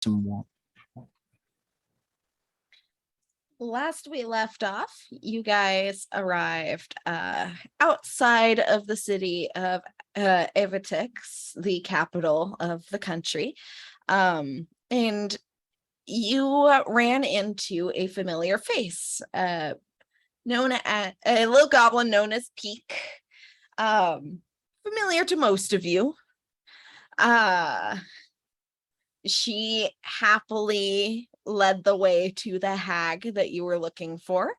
some more. Last we left off, you guys arrived outside of the city of Evitix, the capital of the country. And you ran into a familiar face, known as a little goblin known as Peak. Familiar to most of you. She happily led the way to the hag that you were looking for.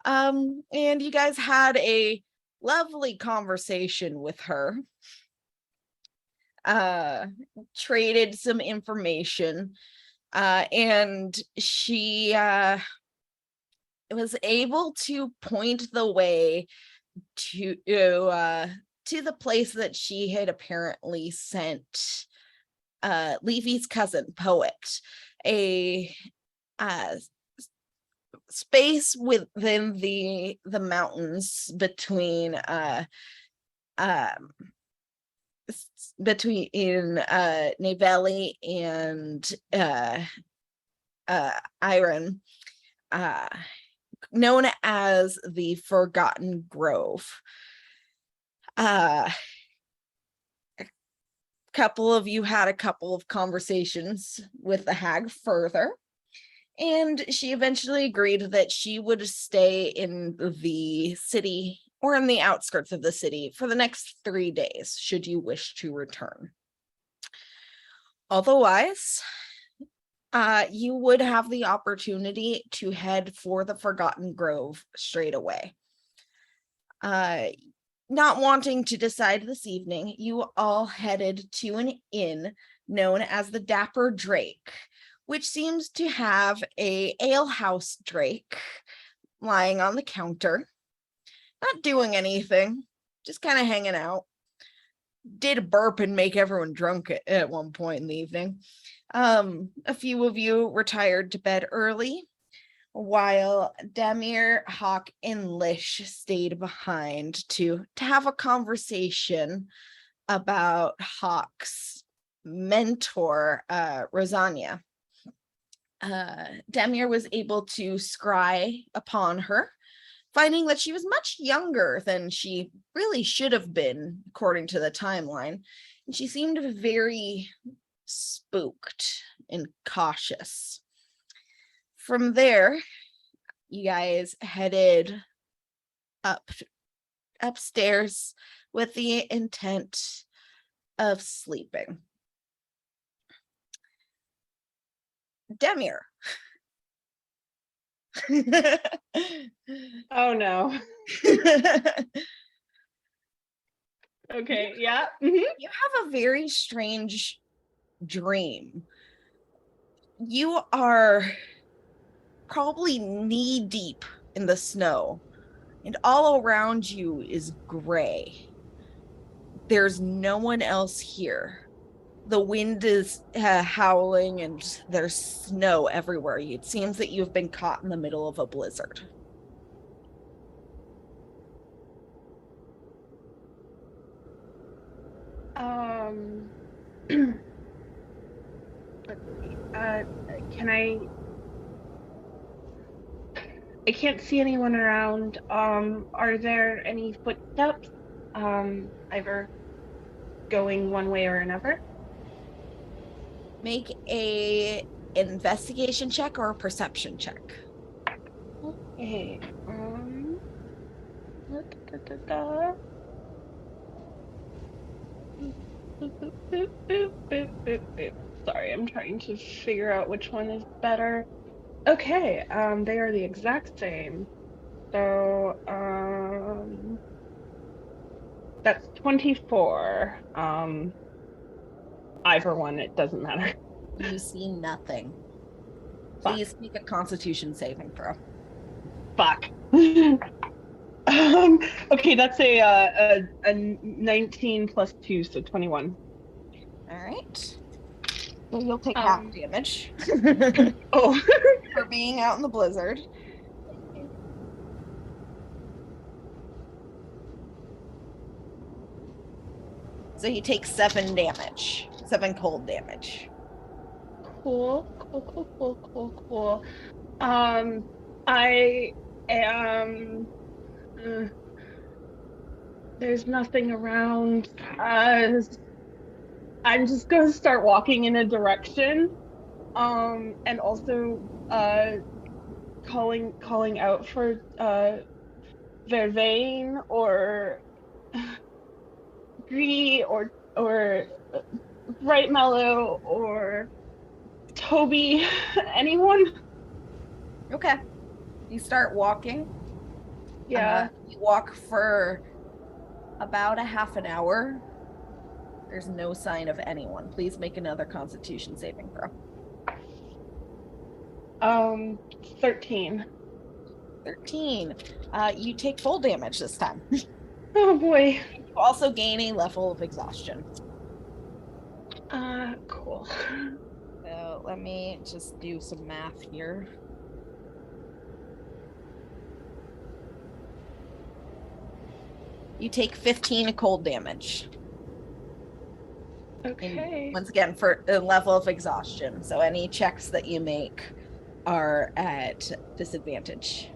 And you guys had a lovely conversation with her. Traded some information. And she was able to point the way to the place that she had apparently sent Levy's cousin, Poet, a space within the mountains between Navelli and Iron, known as the Forgotten Grove. Couple of you had a couple of conversations with the hag further, and she eventually agreed that she would stay in the city or in the outskirts of the city for the next 3 days, should you wish to return. Otherwise, you would have the opportunity to head for the Forgotten Grove straight away. Not wanting to decide this evening, you all headed to an inn known as the Dapper Drake, which seems to have a alehouse drake lying on the counter, not doing anything, just kind of hanging out. Did a burp and make everyone drunk at one point in the evening. A few of you retired to bed early, while Demir, Hawk, and Lish stayed behind to have a conversation about Hawk's mentor, Rosania. Demir was able to scry upon her, finding that she was much younger than she really should have been, according to the timeline. And she seemed very spooked and cautious. From there, you guys headed upstairs with the intent of sleeping. Demir. Oh no. Okay, yeah. Mm-hmm. You have a very strange dream. You are probably knee deep in the snow, and all around you is gray. There's no one else here. The wind is howling, and there's snow everywhere. It seems that you've been caught in the middle of a blizzard. Can I can't see anyone around. Are there any footsteps? Either going one way or another? Make a investigation check or a perception check. Okay. Sorry, I'm trying to figure out which one is better. Okay, they are the exact same. So, that's 24. Either one, it doesn't matter. You see nothing. Fuck. Please make a Constitution saving throw. Fuck. Okay, that's a 19 plus 2, so 21. All right. Well, you'll take half damage. Oh. For being out in the blizzard. So he takes 7 damage. 7 cold damage. Cool. Um, I am. uh, there's nothing around. I'm just gonna start walking in a direction. And also calling out for Vervain or Greedy or Bright Mellow or Toby. Anyone? Okay. You start walking. Yeah. You walk for about a half an hour. There's no sign of anyone. Please make another Constitution saving throw. 13. 13. You take full damage this time. Oh boy. You also gain a level of exhaustion. Cool. So let me just do some math here. You take 15 cold damage. Okay. And once again, for a level of exhaustion. So any checks that you make are at disadvantage.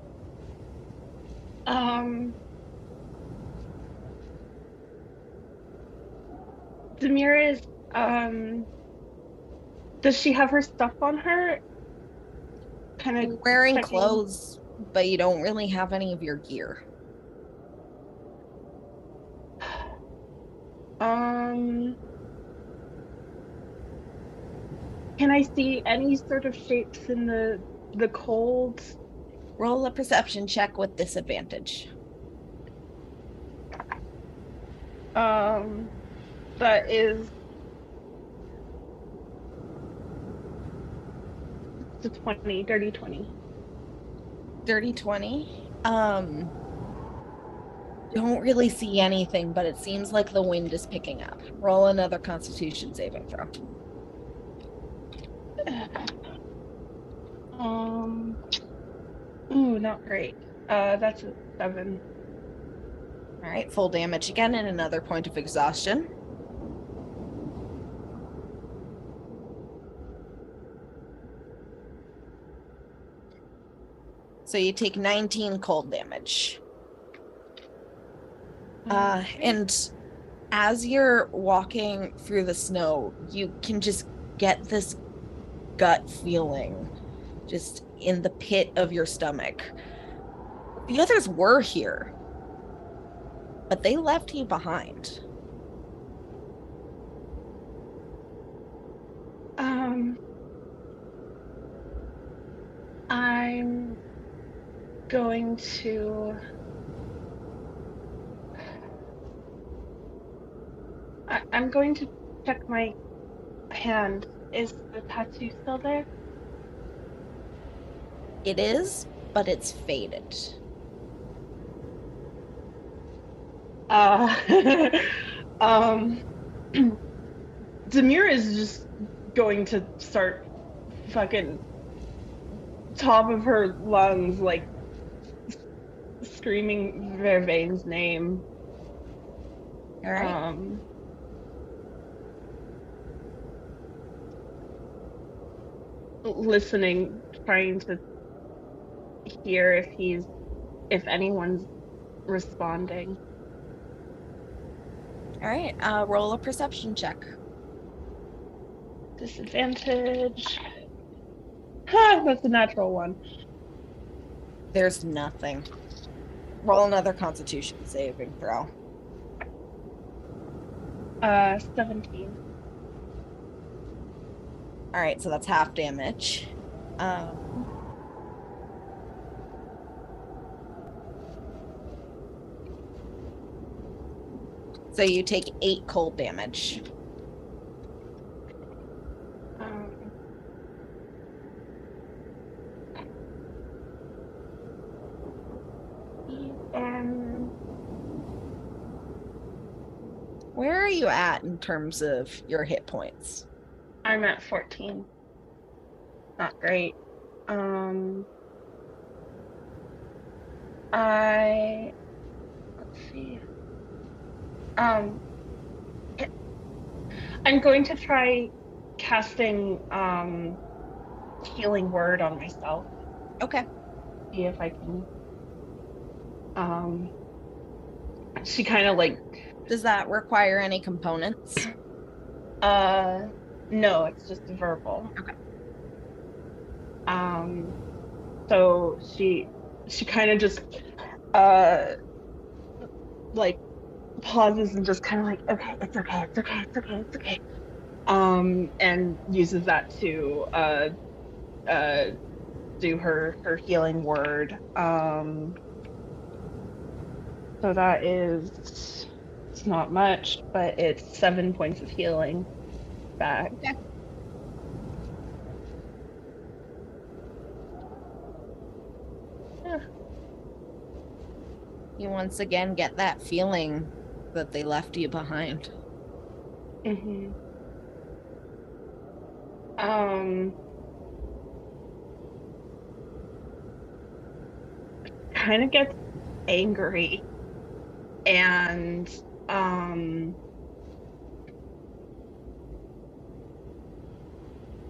Demira's, does she have her stuff on her? Kind You're of wearing checking. clothes, but you don't really have any of your gear. Can I see any sort of shapes in the cold? Roll a perception check with disadvantage. That is the 20, dirty 20. Dirty 20. Don't really see anything, but it seems like the wind is picking up. Roll another Constitution saving throw. Ooh, not great. That's a 7. All right, full damage again and another point of exhaustion. So you take 19 cold damage. And as you're walking through the snow, you can just get this gut feeling just in the pit of your stomach. The others were here, but they left you behind. I'm going to I'm going to check my hand. Is the tattoo still there? It is, but it's faded. Demir is just going to start fucking top of her lungs, like screaming Vervain's name. All right. Listening, trying to hear if anyone's responding. All right. Roll a perception check. Disadvantage. Ha! That's a natural 1. There's nothing. Roll another Constitution saving throw. 17. All right, so that's half damage. So you take 8 cold damage. Where are you at in terms of your hit points? I'm at 14. Not great. Let's see. I'm going to try casting healing word on myself. Okay. See if I can. She kind of like. Does that require any components? No, it's just verbal. Okay. So she kind of just like pauses and just kind of like, okay, it's okay, it's okay, it's okay, it's okay. And uses that to do her healing word. So that is, it's not much, but it's 7 points of healing back. Okay. Yeah. You once again get that feeling that they left you behind. Mm-hmm. Kind of gets angry and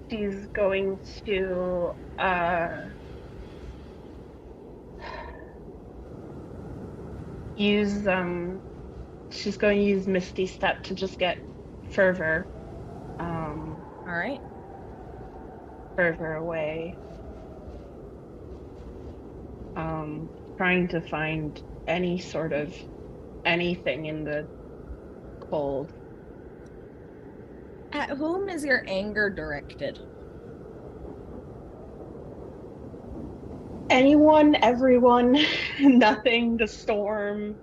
she's going to use she's going to use Misty Step to just get further All right. further away. Trying to find any sort of anything in the cold. At whom is your anger directed? Anyone, everyone, nothing, the storm,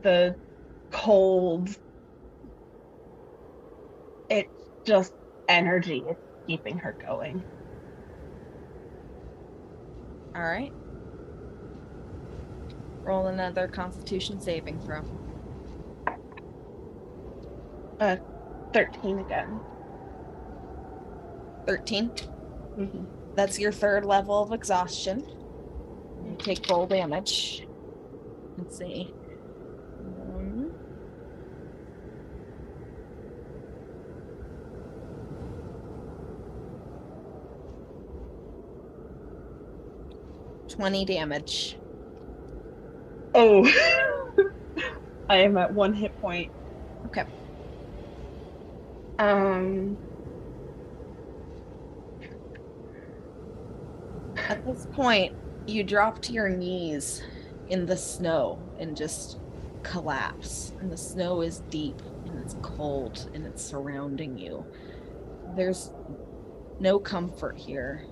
the cold. It's just energy. It's keeping her going. All right. Roll another Constitution saving throw. 13 again. 13. Mm-hmm. That's your third level of exhaustion. You take full damage. Let's see. 20 damage. Oh, I am at 1 hit point. Okay. At this point, you drop to your knees in the snow and just collapse. And the snow is deep and it's cold and it's surrounding you. There's no comfort here.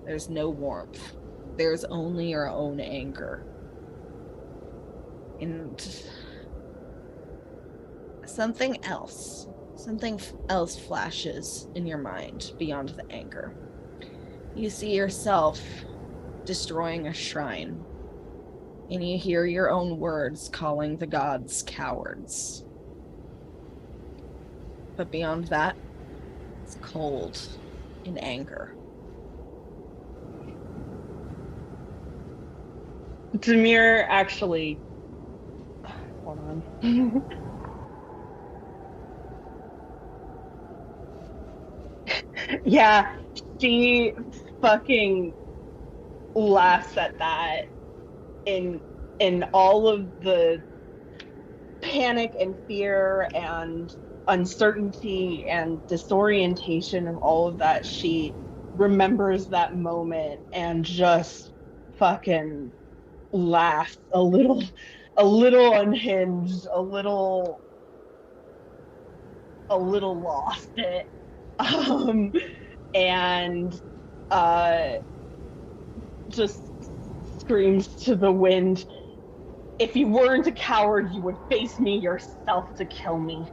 There's no warmth. There's only your own anger. And something else flashes in your mind beyond the anger. You see yourself destroying a shrine, and you hear your own words calling the gods cowards. But beyond that, it's cold and anger. Demir actually, hold on. Yeah, she fucking laughs at that in all of the panic and fear and uncertainty and disorientation and all of that. She remembers that moment and just fucking laughs a little unhinged, a little lost it. And just screams to the wind, "If you weren't a coward, you would face me yourself to kill me."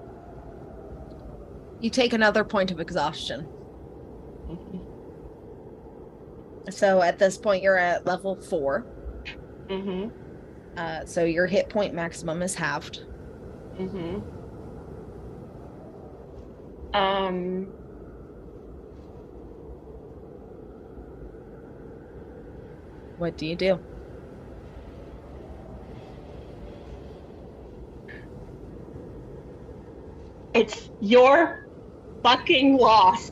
You take another point of exhaustion. Mm-hmm. So at this point, you're at level 4. Mm-hmm. So your hit point maximum is halved. Mm-hmm. What do you do? It's your fucking loss.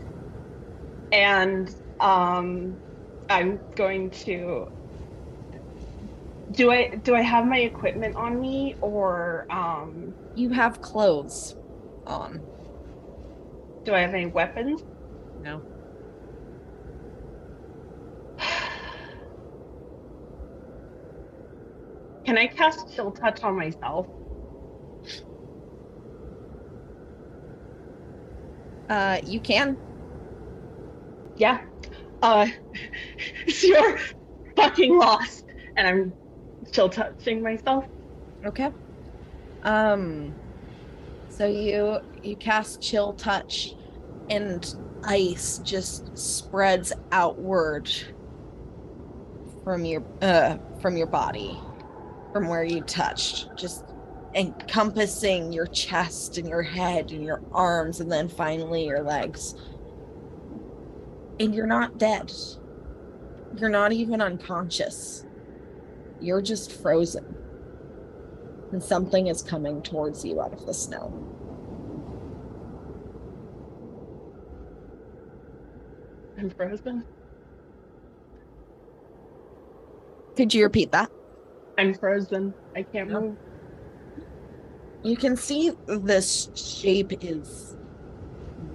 And I'm going to do I have my equipment on me, or You have clothes on. do I have any weapons? No. Can I cast chill touch on myself? You can. Yeah. Uh it's your fucking loss. And I'm chill touching myself. Okay. Um, so you cast chill touch and ice just spreads outward from your body, from where you touched, just encompassing your chest and your head and your arms and then finally your legs. And you're not dead. You're not even unconscious. You're just frozen. And something is coming towards you out of the snow. I'm frozen. Could you repeat that? I'm frozen. I can't No. move. You can see this shape is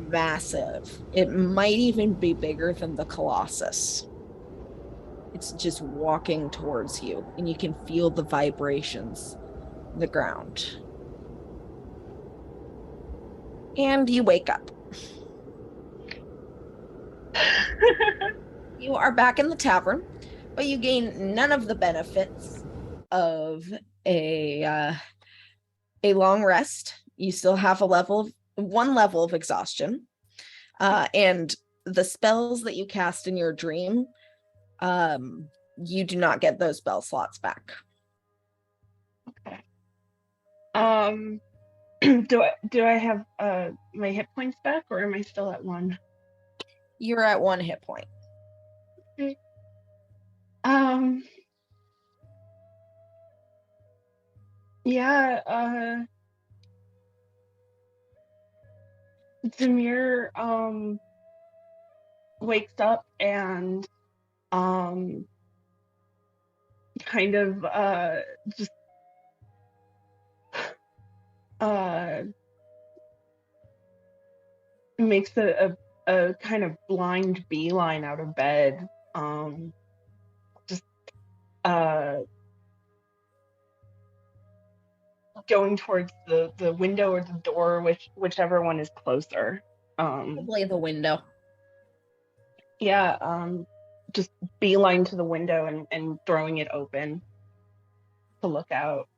massive. It might even be bigger than the Colossus. It's just walking towards you, and you can feel the vibrations of the ground. And you wake up. You are back in the tavern, but you gain none of the benefits of a long rest. You still have one level of exhaustion, and the spells that you cast in your dream, you do not get those spell slots back. Okay. Do I have my hit points back, or am I still at 1? You're at 1 hit point. Okay. Um yeah, Demir wakes up and um kind of just uh makes a kind of blind beeline out of bed, just uh going towards the window or the door, whichever one is closer. Probably the window. Yeah, just beeline to the window and throwing it open to look out.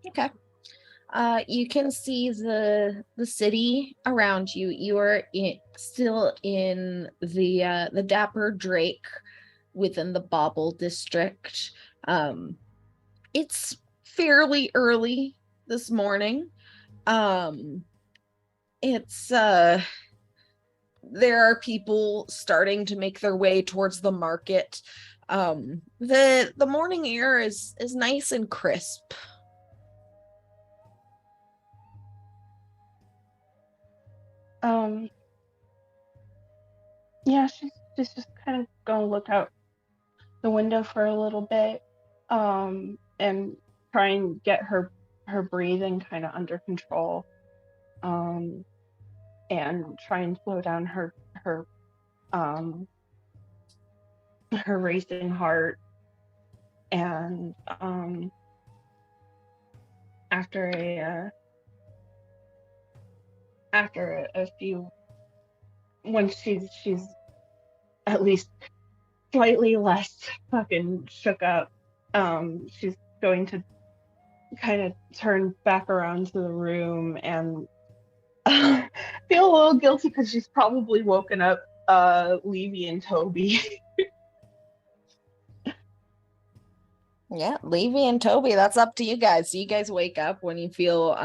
Okay. You can see the city around you. You are still in the Dapper Drake within the Bauble district. It's fairly early this morning. Um, it's there are people starting to make their way towards the market. The morning air is nice and crisp. Um, yeah, she's just kind of gonna look out the window for a little bit, and try and get her breathing kind of under control, um, and try and slow down um her racing heart. And after a few, once she's at least slightly less fucking shook up, she's going to kind of turn back around to the room and feel a little guilty because she's probably woken up Levy and Toby. Yeah, Levy and Toby, that's up to you guys. Do you guys wake up when you feel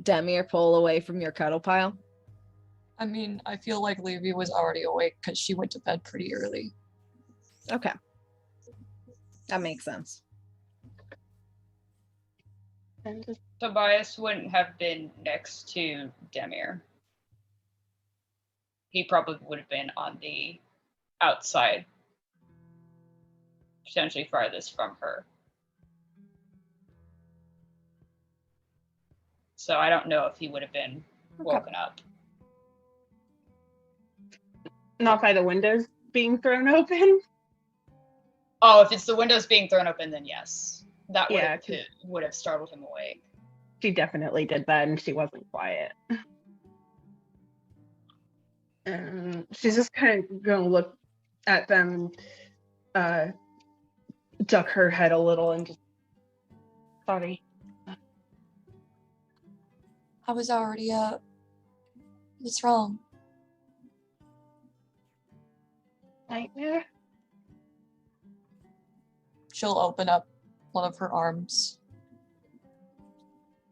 Demir pull away from your cuddle pile? I mean, I feel like Levy was already awake because she went to bed pretty early. Okay. That makes sense. And just, Tobias wouldn't have been next to Demir. He probably would have been on the outside, potentially farthest from her. So I don't know if he would have been woken up. Not by the windows being thrown open. Oh, if it's the windows being thrown open, then yes. That would Yeah, have 'cause- would have startled him awake. She definitely did that, and she wasn't quiet. And she's just kind of gonna look at them and duck her head a little and just, sorry. I was already up. What's wrong? Nightmare? She'll open up one of her arms.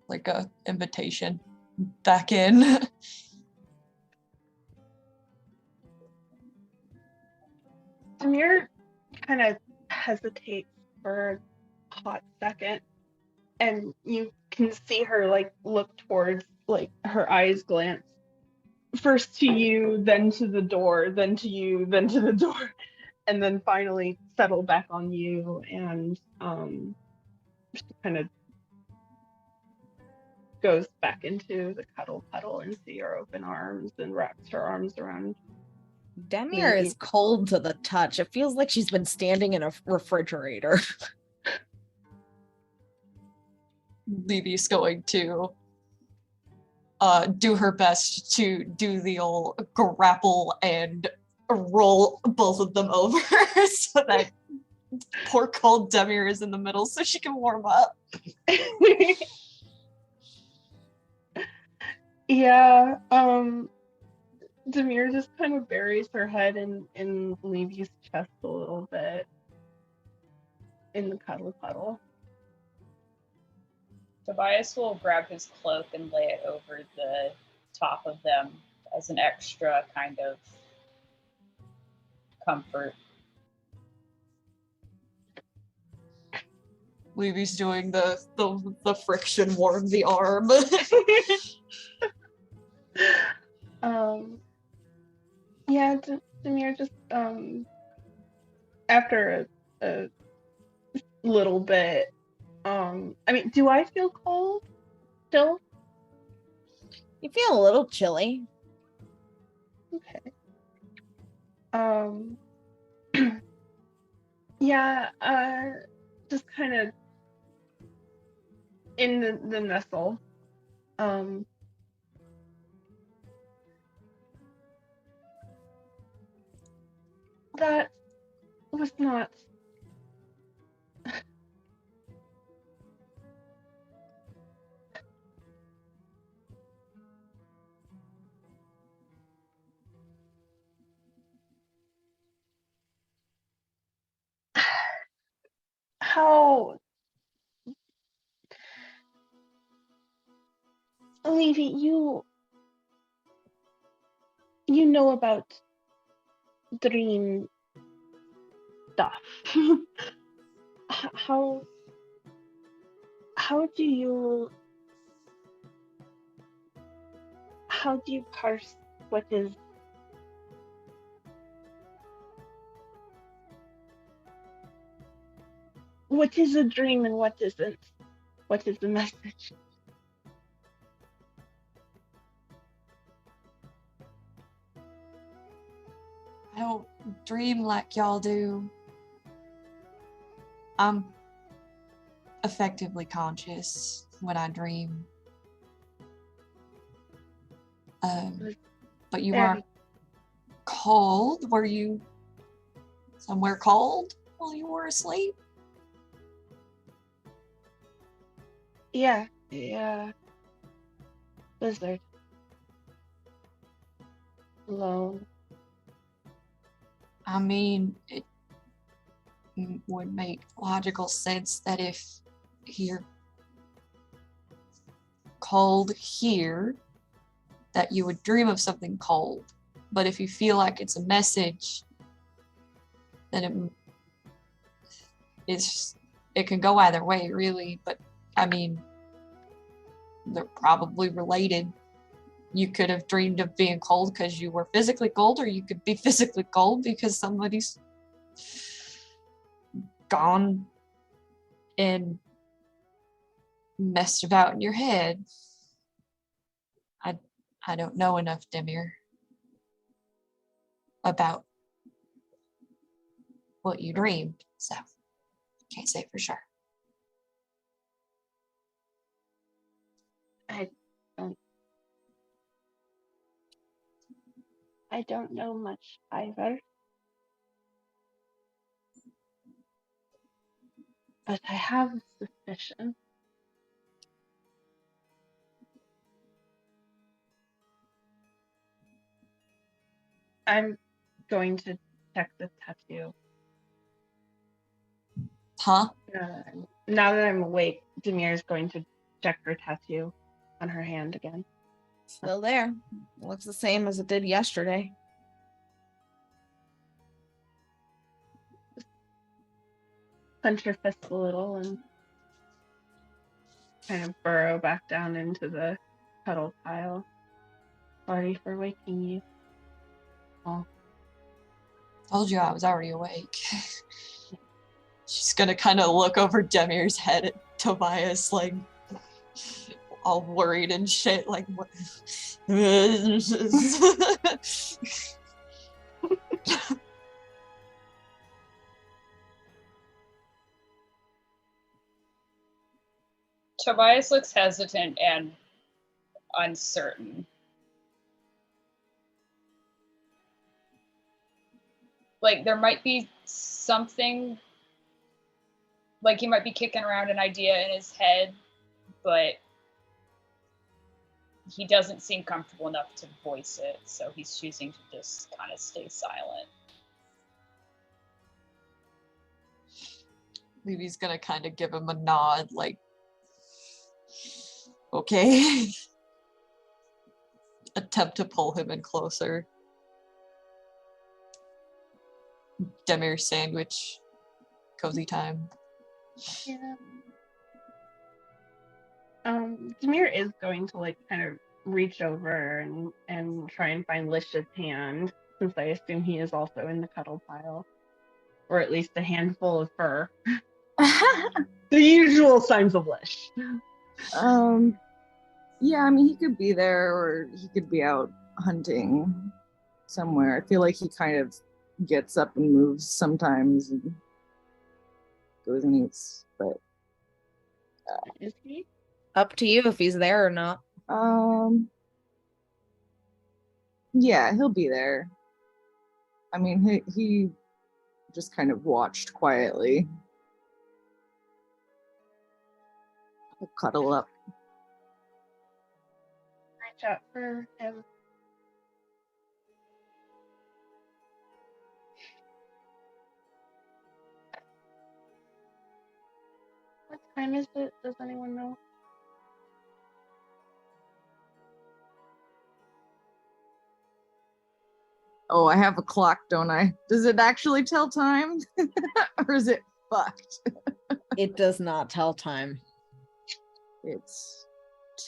Like a invitation back in. Amir kind of hesitates for a hot second, and you can see her like look towards, like her eyes glance first to you, then to the door, then to you, then to the door, and then finally settle back on you, and she kind of goes back into the cuddle puddle into your open arms and wraps her arms around. Demir is cold to the touch. It feels like she's been standing in a refrigerator. Levy's going to do her best to do the old grapple and roll both of them over so that poor cold Demir is in the middle so she can warm up. Yeah, Demir just kind of buries her head in Levy's chest a little bit in the cuddle puddle. Tobias will grab his cloak and lay it over the top of them as an extra kind of comfort. Levy's doing the friction warm the arm. Yeah, Demir just after a little bit, I mean, do I feel cold still? You feel a little chilly. Okay. Yeah, just kind of in the nestle. That was not how Levy, you know about dream stuff. how how do you parse what is a dream and what isn't? What is the message? I don't dream like y'all do. I'm effectively conscious when I dream. But you Very- weren't cold? Were you somewhere cold while you were asleep? Yeah. Blizzard. Alone. I mean, it would make logical sense that if you're cold here, that you would dream of something cold. But if you feel like it's a message, then it can go either way, really. But I mean, they're probably related. You could have dreamed of being cold because you were physically cold, or you could be physically cold because somebody's gone and messed about in your head. I don't know enough, Demir, about what you dreamed, so can't say for sure. I don't know much either. But I have a suspicion. I'm going to check the tattoo. Huh? Now that I'm awake, Demir's going to check her tattoo on her hand again. Still there. Looks the same as it did yesterday. Clench her fist a little and kind of burrow back down into the cuddle pile. Sorry for waking you. Oh. Told you I was already awake. She's gonna kind of look over Demir's head at Tobias, like all worried and shit, like what? Tobias looks hesitant and uncertain. Like there might be something, like he might be kicking around an idea in his head, but he doesn't seem comfortable enough to voice it, so he's choosing to just kind of stay silent. Levy's gonna kind of give him a nod, like, okay. Attempt to pull him in closer. Demir sandwich. Cozy time. Yeah. Demir is going to like kind of reach over and try and find Lish's hand, since I assume he is also in the cuddle pile. Or at least a handful of fur. The usual signs of Lish. Yeah, I mean, he could be there or he could be out hunting somewhere. I feel like he kind of gets up and moves sometimes and goes and eats, but Is he? Up to you if he's there or not. yeah, he'll be there. I mean, he just kind of watched quietly. He'll cuddle up. Reach out for him. What time is it? Does anyone know? Oh, I have a clock, don't I? Does it actually tell time? Or is it fucked? It does not tell time. It's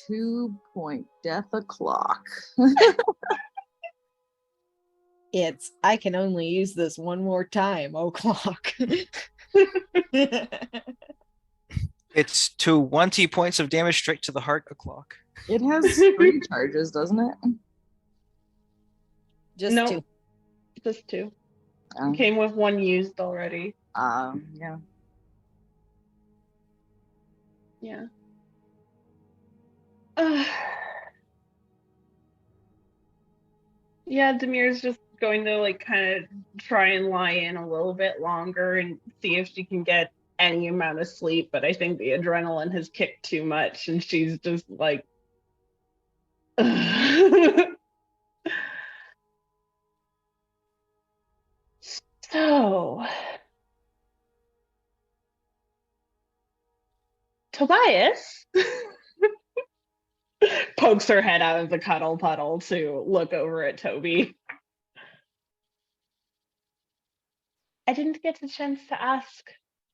2 death o'clock. It's I can only use this one more time, o'clock. It's 20 points of damage straight to the heart o'clock. It has 3 charges, doesn't it? Just No. two. Just 2. Oh, Came with 1 used already. yeah. Yeah. Yeah, Demir's just going to like kind of try and lie in a little bit longer and see if she can get any amount of sleep, but I think the adrenaline has kicked too much and she's just like So Tobias pokes her head out of the cuddle puddle to look over at Toby. I didn't get a chance to ask,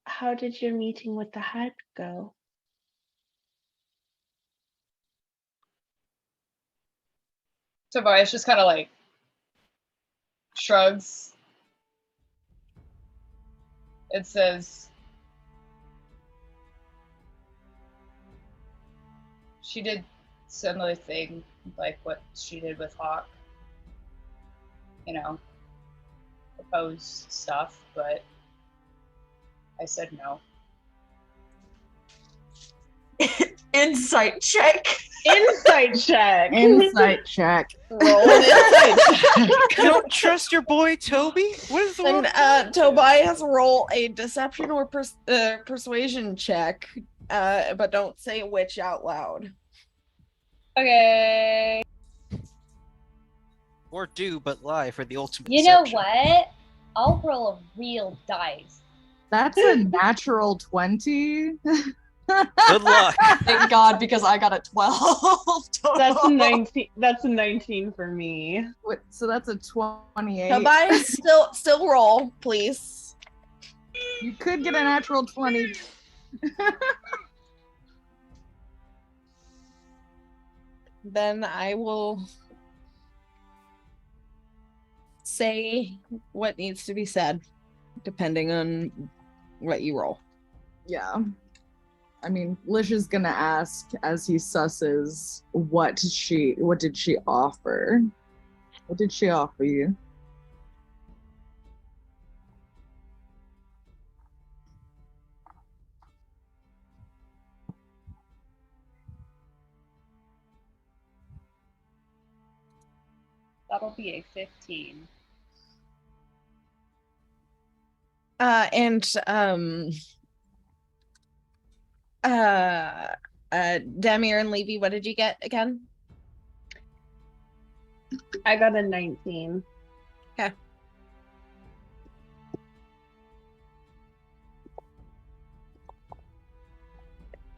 how did your meeting with the hag go? Tobias just kind of like shrugs. It says, she did similar thing like what she did with Hawk. You know, propose stuff, but I said no. Insight check. Insight check. Insight check. Roll an insight check. You don't trust your boy Toby? What is the And Tobias, roll a deception or persuasion check, but don't say which out loud. Okay. Or do but lie for the ultimate You know deception. what? I'll roll a real dice. That's a natural 20. Good luck. Thank God, because I got a 12 total. That's 19. That's a 19 for me. So that's a 28. Tobias, still roll, please. You could get a natural 20. Then I will say what needs to be said, depending on what you roll. Yeah. I mean, Lish is gonna ask as he susses what did she offer? What did she offer you? That'll be a 15. Demir and Levy, what did you get again? I got a 19.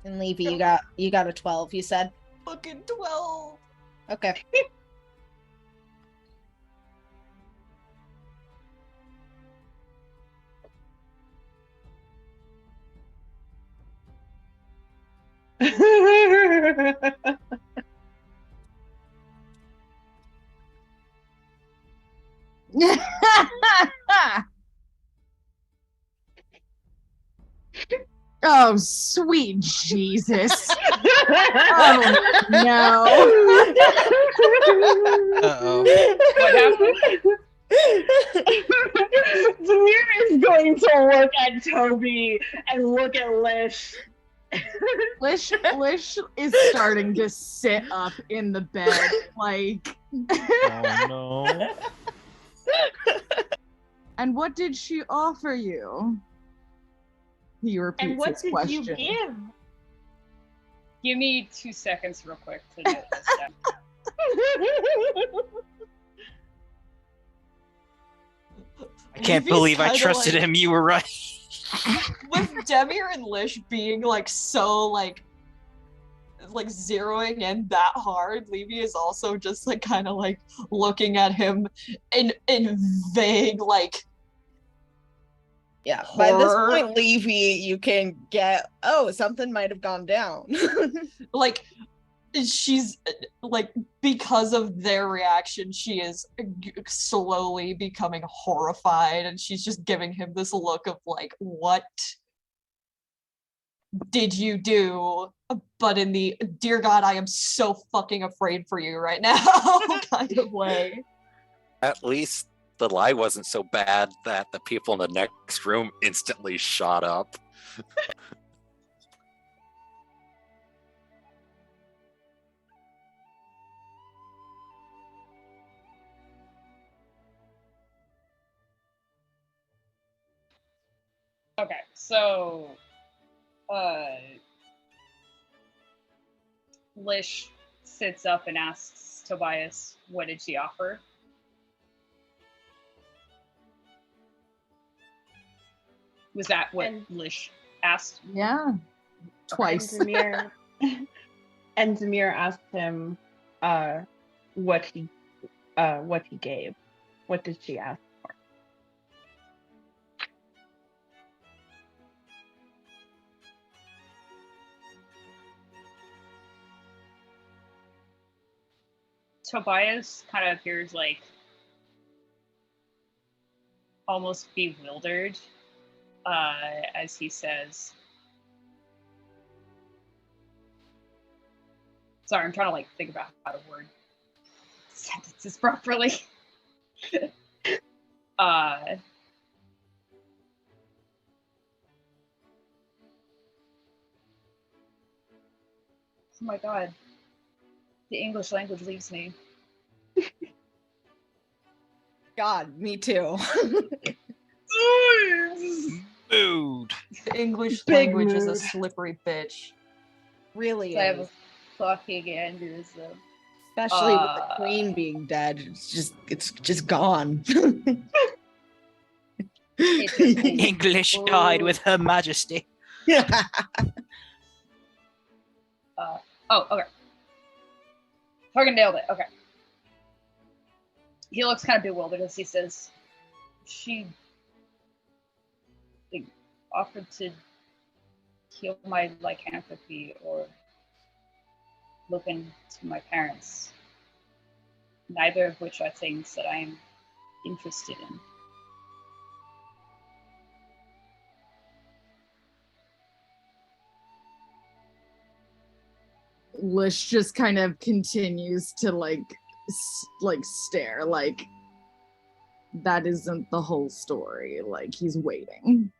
And Levy, you got a 12, you said? Fucking 12. Okay. Oh, sweet Jesus. Oh, no. Uh-oh. What happened? Demir is going to look at Toby and look at Lish. Lish is starting to sit up in the bed, like. Oh no. And what did she offer you? He repeats what his did question. you give? Give me 2 seconds real quick to note this down. I can't Levy's believe I kinda trusted like- him. You were right. With Demir and Lish being like so like zeroing in that hard, Levy is also just like kind of like looking at him in vague like Yeah, by this horror. point, Levy, you can get, something might have gone down. Like she's like, because of their reaction, she is slowly becoming horrified, and she's just giving him this look of like, what did you do? But in the dear God, I am so fucking afraid for you right now kind of way. At least the lie wasn't so bad that the people in the next room instantly shot up. Okay, so Lish sits up and asks Tobias, what did she offer? Was that what And- Lish asked? Yeah. Twice. And Demir asked him what he gave. What did she ask for? Tobias kind of appears like almost bewildered as he says, sorry, I'm trying to like think about how to word sentences properly. Oh my god, the English language leaves me. God, me too. Mood. The English Big language is a mood. slippery bitch. Really I have a is. fucking aneurysm. Especially with the queen being dead. It's just gone. It just is. English died with Her Majesty. Oh, okay. Fucking nailed it. Okay. He looks kind of bewildered as he says, she like, offered to heal my lycanthropy or look into my parents. Neither of which are things that I am interested in. Lish just kind of continues to like stare, like that isn't the whole story. Like he's waiting.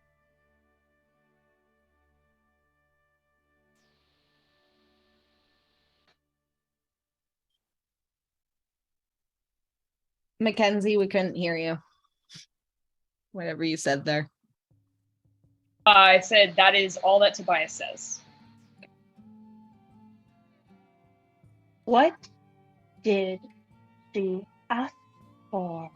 Mackenzie, we couldn't hear you. Whatever you said there. I said that is all that Tobias says. What did she ask for?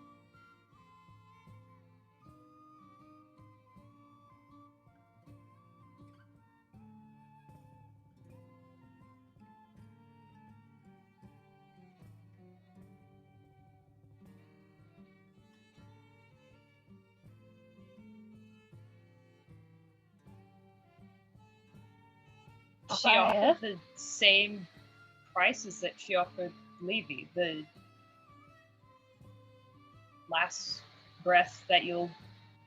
She offered the same prices that she offered Levy. The last breath that you'll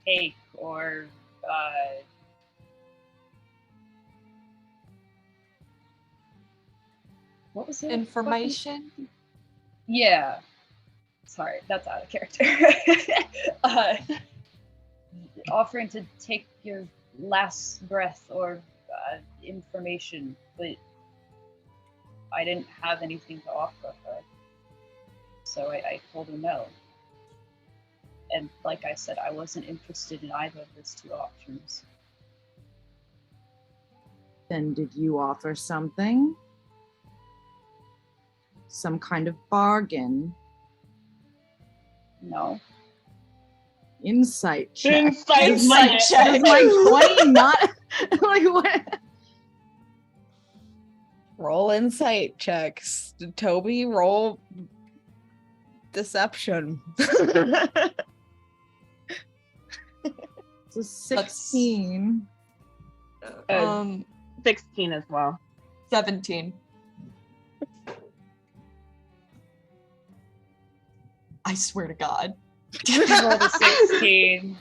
take, or what was it? Information. Yeah. Sorry, that's out of character. Offering to take your last breath or information, but I didn't have anything to offer her. So I told her no. And like I said, I wasn't interested in either of those two options. Then did you offer something? Some kind of bargain? No. Insight check. Insight check. Like 20, not like what? Roll insight checks. Toby, roll deception. It's a 16. 16 as well. 17. I swear to God. I rolled a 16.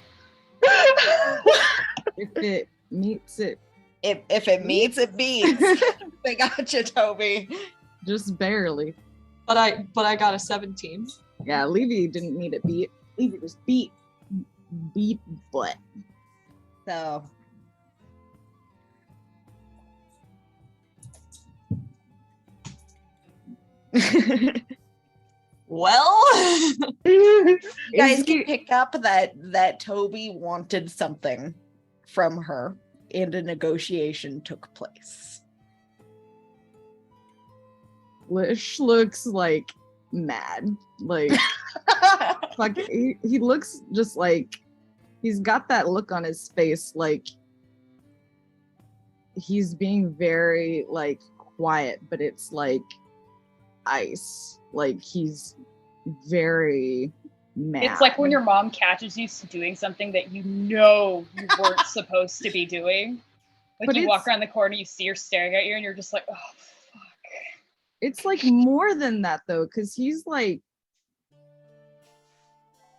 If it meets it, If it meets, it beats. They got you, Toby. just barely. But I got a 17. Yeah, Levy didn't need it beat. Levy just beat butt. So Well, you guys Is can he- pick up that Toby wanted something from her and a negotiation took place. Lish looks like mad. Like fuck, he looks just like he's got that look on his face like he's being very like quiet, but it's like ice. Like he's very mad. It's like when your mom catches you doing something that you know you weren't supposed to be doing. Like But you walk it's- around the corner, you see her staring at you, and you're just like, oh, fuck. It's like more than that though, because he's like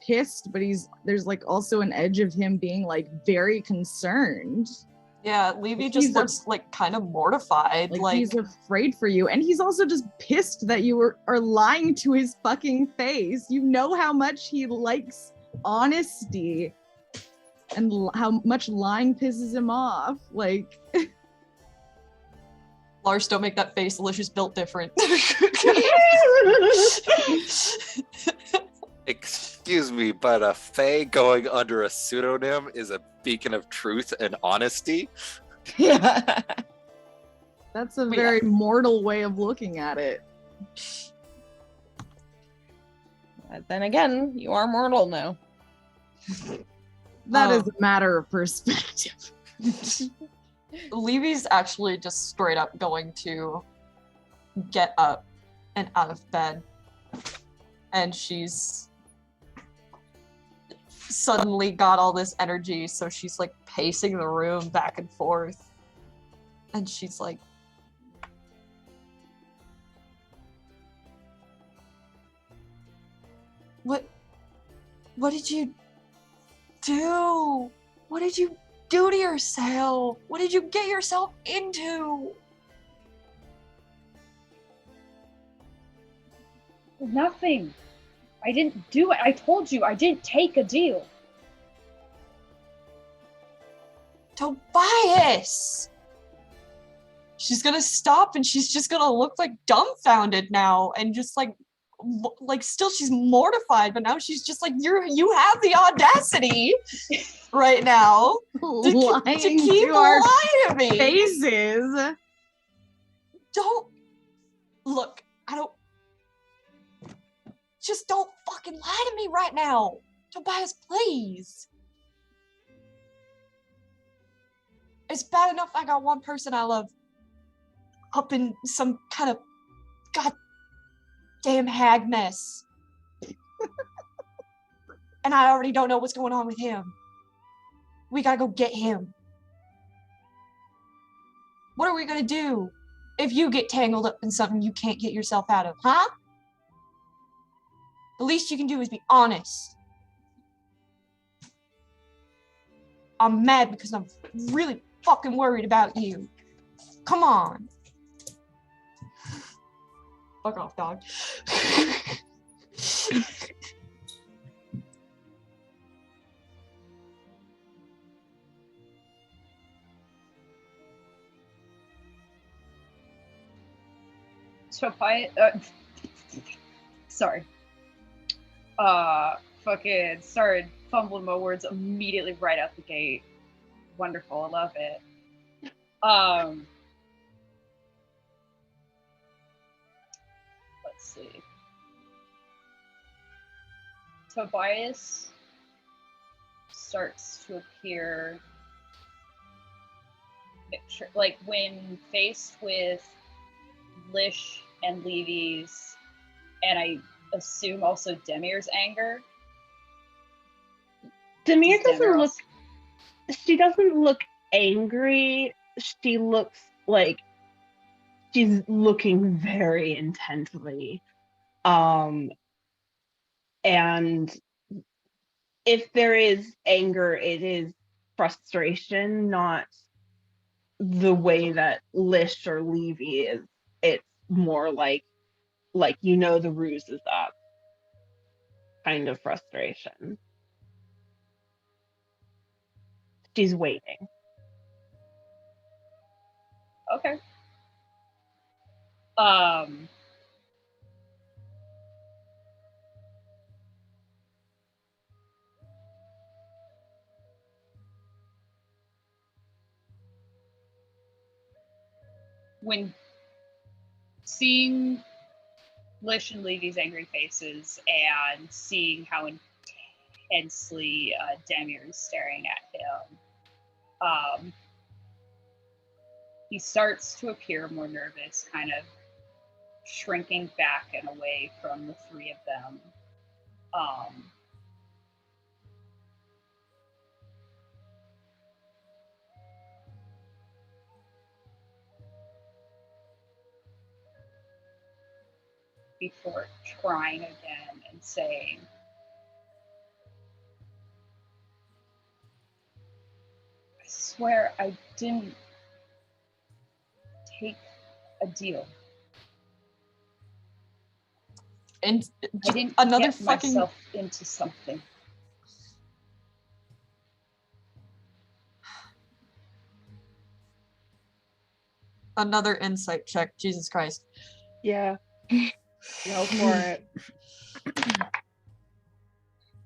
pissed, but there's like also an edge of him being like very concerned. Yeah, Levy He's just a- looks like kind of mortified. Like, Like, he's afraid for you, and he's also just pissed that you are lying to his fucking face. You know how much he likes honesty and how much lying pisses him off. Like, Lars, don't make that face. Alicia's built different. Excuse me, but a fae going under a pseudonym is a beacon of truth and honesty. Yeah. that's a But yeah. very mortal way of looking at it. But then again, you are mortal now. That is Oh. a matter of perspective. Levy's actually just straight up going to get up and out of bed. And she's suddenly got all this energy, so she's like pacing the room back and forth. And she's like, What did you do? What did you do to yourself? What did you get yourself into? Nothing. I didn't do it. I told you I didn't take a deal. Tobias! She's gonna stop and she's just gonna look like dumbfounded now and just like still she's mortified, but now she's just like, you have the audacity right now to Lying keep to our lying to me. faces. Don't look, just don't fucking lie to me right now. Tobias, please. It's bad enough I got one person I love up in some kind of goddamn hag mess. And I already don't know what's going on with him. We gotta go get him. What are we gonna do if you get tangled up in something you can't get yourself out of, huh? The least you can do is be honest. I'm mad because I'm really fucking worried about you. Come on. Fuck off, dog. Tobias, sorry. Fucking started fumbling my words immediately right out the gate. Wonderful, I love it. Let's see. Tobias starts to appear like when faced with Lish and Levy's, and I assume also Demir's anger. Demir Demir doesn't look. also- She doesn't look angry. She looks like she's looking very intently. And if there is anger, it is frustration, not the way that Lish or Levy is. It's more like the ruse is up kind of frustration. She's waiting. Okay. When seeing Lish and Levy's angry faces and seeing how intensely Demir is staring at him, he starts to appear more nervous, kind of shrinking back and away from the three of them. before trying again and saying, I swear I didn't take a deal. And I didn't another get fucking myself into something. another insight check. Jesus Christ. Yeah. Go for it.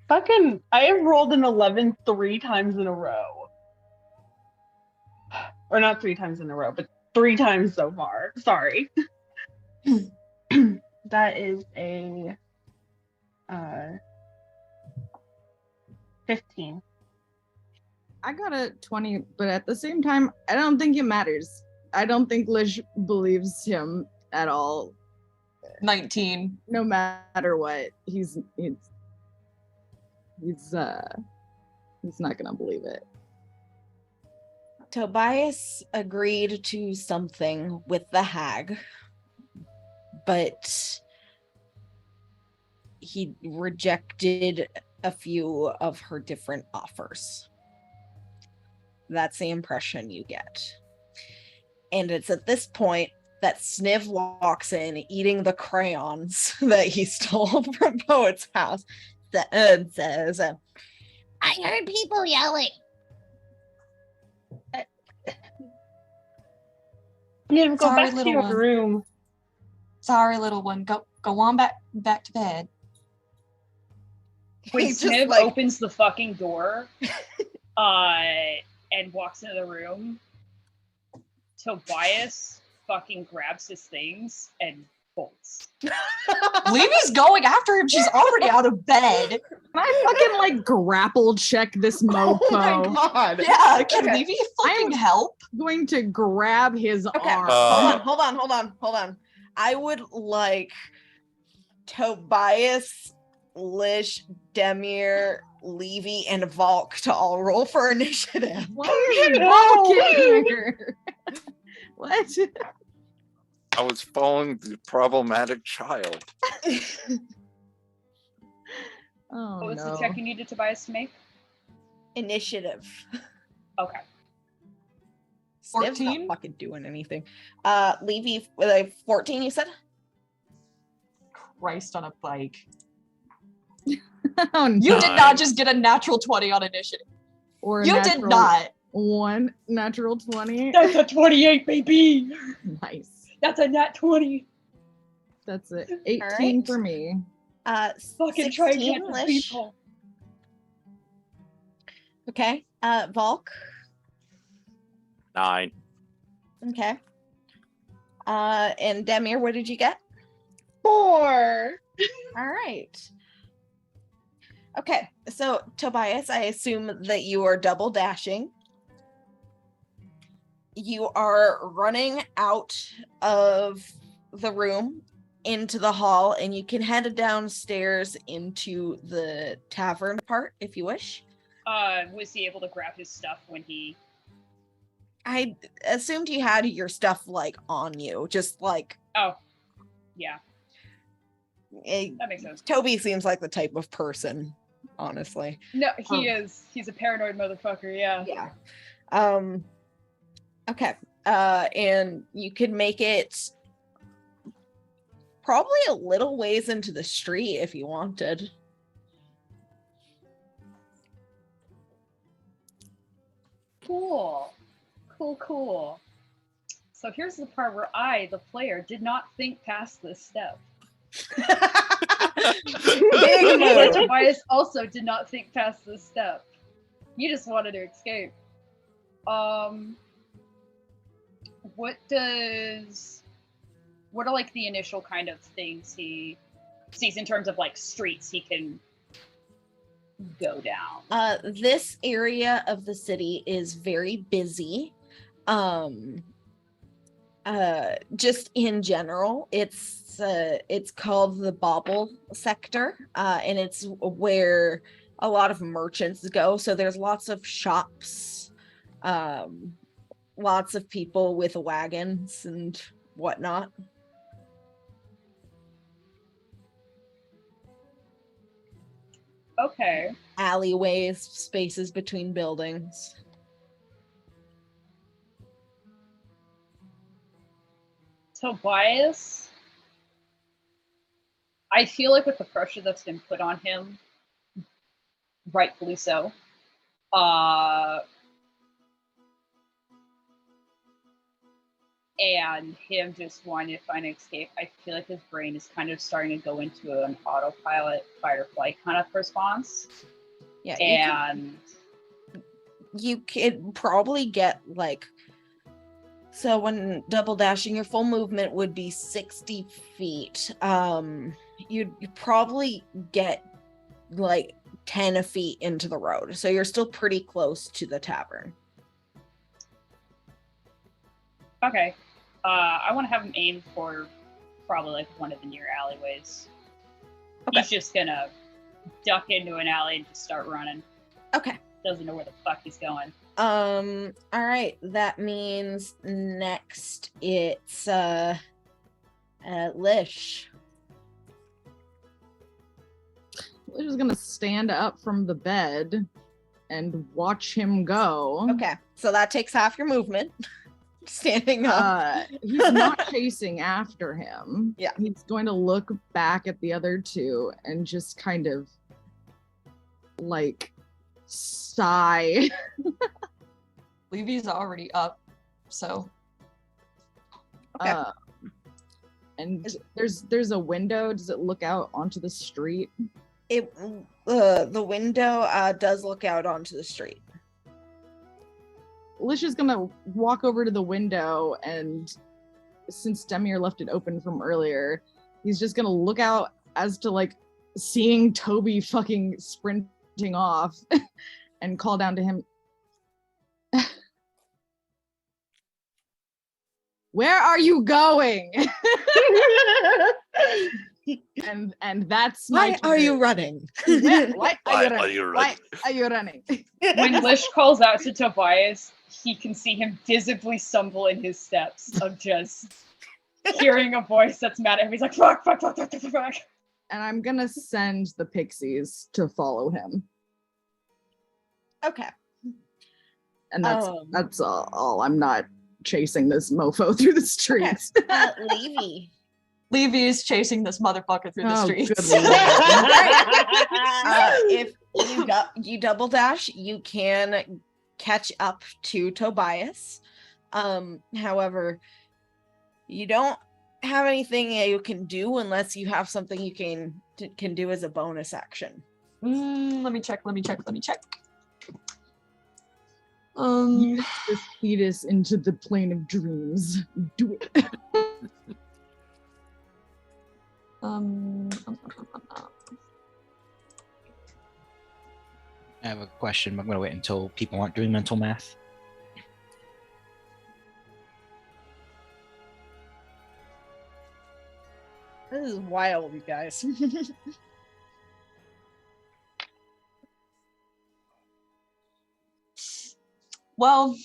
Fucking, I have rolled an 11 3 times in a row. Or not 3 times in a row, but 3 times so far. Sorry. That is a 15. I got a 20, but at the same time, I don't think it matters. I don't think Lish believes him at all. 19. No matter what, he's not gonna believe it. Tobias agreed to something with the hag, but he rejected a few of her different offers. That's the impression you get. And it's at this point that Sniv walks in eating the crayons that he stole from Poet's house and says, I heard people yelling. Yeah, go Sorry, back to little your one. room. Sorry, little one. Go on back to bed. When He just, Sniv like- opens the fucking door and walks into the room, Tobias fucking grabs his things and bolts. Levy's going after him. She's already out of bed. Can I fucking like grapple check this mofo? Oh my god. Yeah, can Okay. Levy fucking help? Going to grab his Okay, arm. hold on. I would like Tobias, Lish, Demir, Levy, and Valk to all roll for initiative. Why is No. Valk here? What? I was following the problematic child. Oh What was no. the check you needed Tobias to make? Initiative. Okay. Sniv's 14? not fucking doing anything. Levy, 14, you said? Christ on a bike. Oh, You no. did not just get a natural 20 on initiative. Or a You did natural not. 1 natural 20. That's a 28, baby. Nice. That's a nat 20. That's it. 18 right. for me. Fucking try and 16 get the Lish. people. Okay. Valk. 9. Okay. And Demir, what did you get? 4. All right. Okay, so Tobias, I assume that you are double dashing. You are running out of the room into the hall, and you can head downstairs into the tavern part if you wish. Was he able to grab his stuff when he... I assumed you had your stuff like on you, just like Oh, yeah, eh, that makes sense. Toby seems like the type of person, honestly. No, he is. He's a paranoid motherfucker, yeah. Yeah. Okay. And you could make it probably a little ways into the street if you wanted. Cool. Cool. So here's the part where I, the player, did not think past this step. Big But move. Tobias also did not think past this step. He just wanted to escape. What are like the initial kind of things he sees in terms of like streets he can go down? This area of the city is very busy. Just in general, it's called the Bauble sector, and it's where a lot of merchants go. So there's lots of shops, lots of people with wagons and whatnot. Okay. alleyways, spaces between buildings. Tobias, I feel like with the pressure that's been put on him, rightfully so, and him just wanting to find an escape, I feel like his brain is kind of starting to go into an autopilot fight or flight kind of response. Yeah, And you could probably get like, so when double dashing, your full movement would be 60 feet. You'd probably get like 10 feet into the road, so you're still pretty close to the tavern. okay, I want to have him aim for probably like one of the near alleyways. Okay. He's just gonna duck into an alley and just start running. Okay. Doesn't know where the fuck he's going. All right, that means next it's Lish. Lish is gonna stand up from the bed and watch him go. Okay, so that takes half your movement. Standing up. He's not chasing after him. Yeah. He's going to look back at the other two and just kind of like sigh. Levy's already up, so Okay. And there's a window. Does it look out onto the street? It the window does look out onto the street. Lish is gonna walk over to the window, and since Demir left it open from earlier, he's just gonna look out as to like seeing Toby fucking sprinting off and call down to him. Where are you going? and that's my Why are you turn. running? Why Why are are you you running? running? Why are you running? When Lish calls out to Tobias, he can see him visibly stumble in his steps of just hearing a voice that's mad at him. He's like, fuck, fuck, fuck, fuck, fuck, fuck. And I'm gonna send the pixies to follow him. Okay. And Um, that's all. I'm not chasing this mofo through the streets. Levy. Levy is chasing this motherfucker through the Oh, streets. good lord. If you double dash, you can catch up to Tobias. However, you don't have anything you can do unless you have something you can do as a bonus action. Let me check. Use this fetus into the plane of dreams. Do it. I have a question. I'm going to wait until people aren't doing mental math. This is wild, you guys. Well,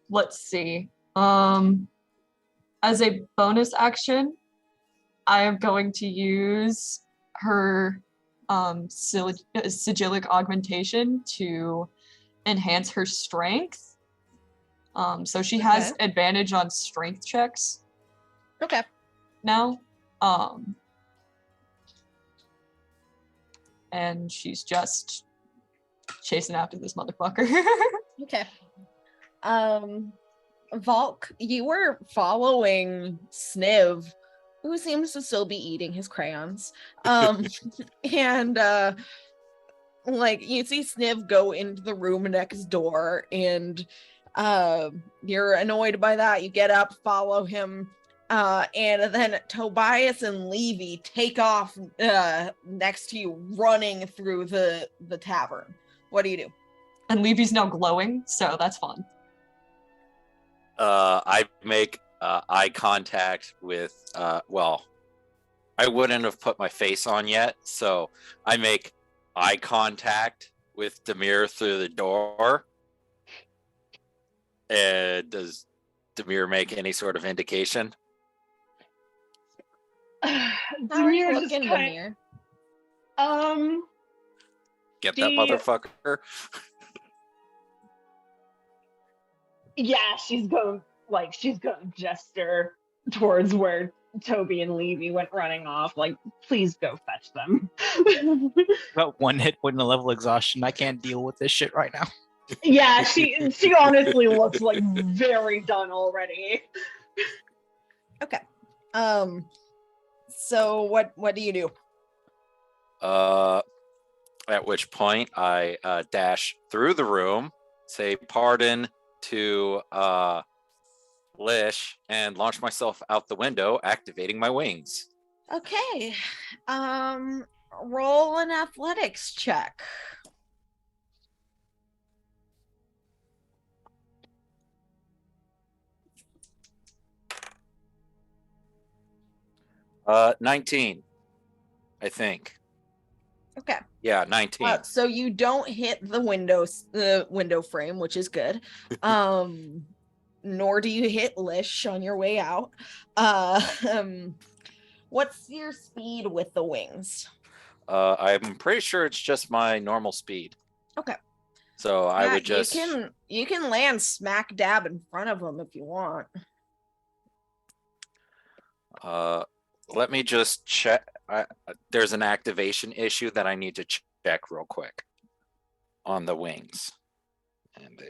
let's see. As a bonus action, I am going to use her sigillic augmentation to enhance her strength. So she has Okay. advantage on strength checks Okay. now. And she's just chasing after this motherfucker. Okay. Volk, you were following Sniv, who seems to still be eating his crayons. And like you see Sniv go into the room next door, and you're annoyed by that. You get up, follow him, and then Tobias and Levy take off next to you, running through the tavern. What do you do? And Levy's now glowing, so that's fun. I make eye contact with, well, I wouldn't have put my face on yet, so I make eye contact with Demir through the door. And does Demir make any sort of indication? How are you Demir's just looking, kind- Demir? Get that She- motherfucker. Yeah, she's going to gesture towards where Toby and Levy went running off. Like, please go fetch them. About 1 hit point of level exhaustion. I can't deal with this shit right now. Yeah, she honestly looks like very done already. Okay. So what do you do? At which point I dash through the room, say pardon to Lish, and launch myself out the window, activating my wings. Okay. Roll an athletics check. Uh, 19, I think. Okay. Yeah, 19. So you don't hit the window frame, which is good. Nor do you hit Lish on your way out. What's your speed with the wings? I'm pretty sure it's just my normal speed. Okay. So I Yeah, would just. you can land smack dab in front of them if you want. Let me just check. There's an activation issue that I need to check real quick on the wings, and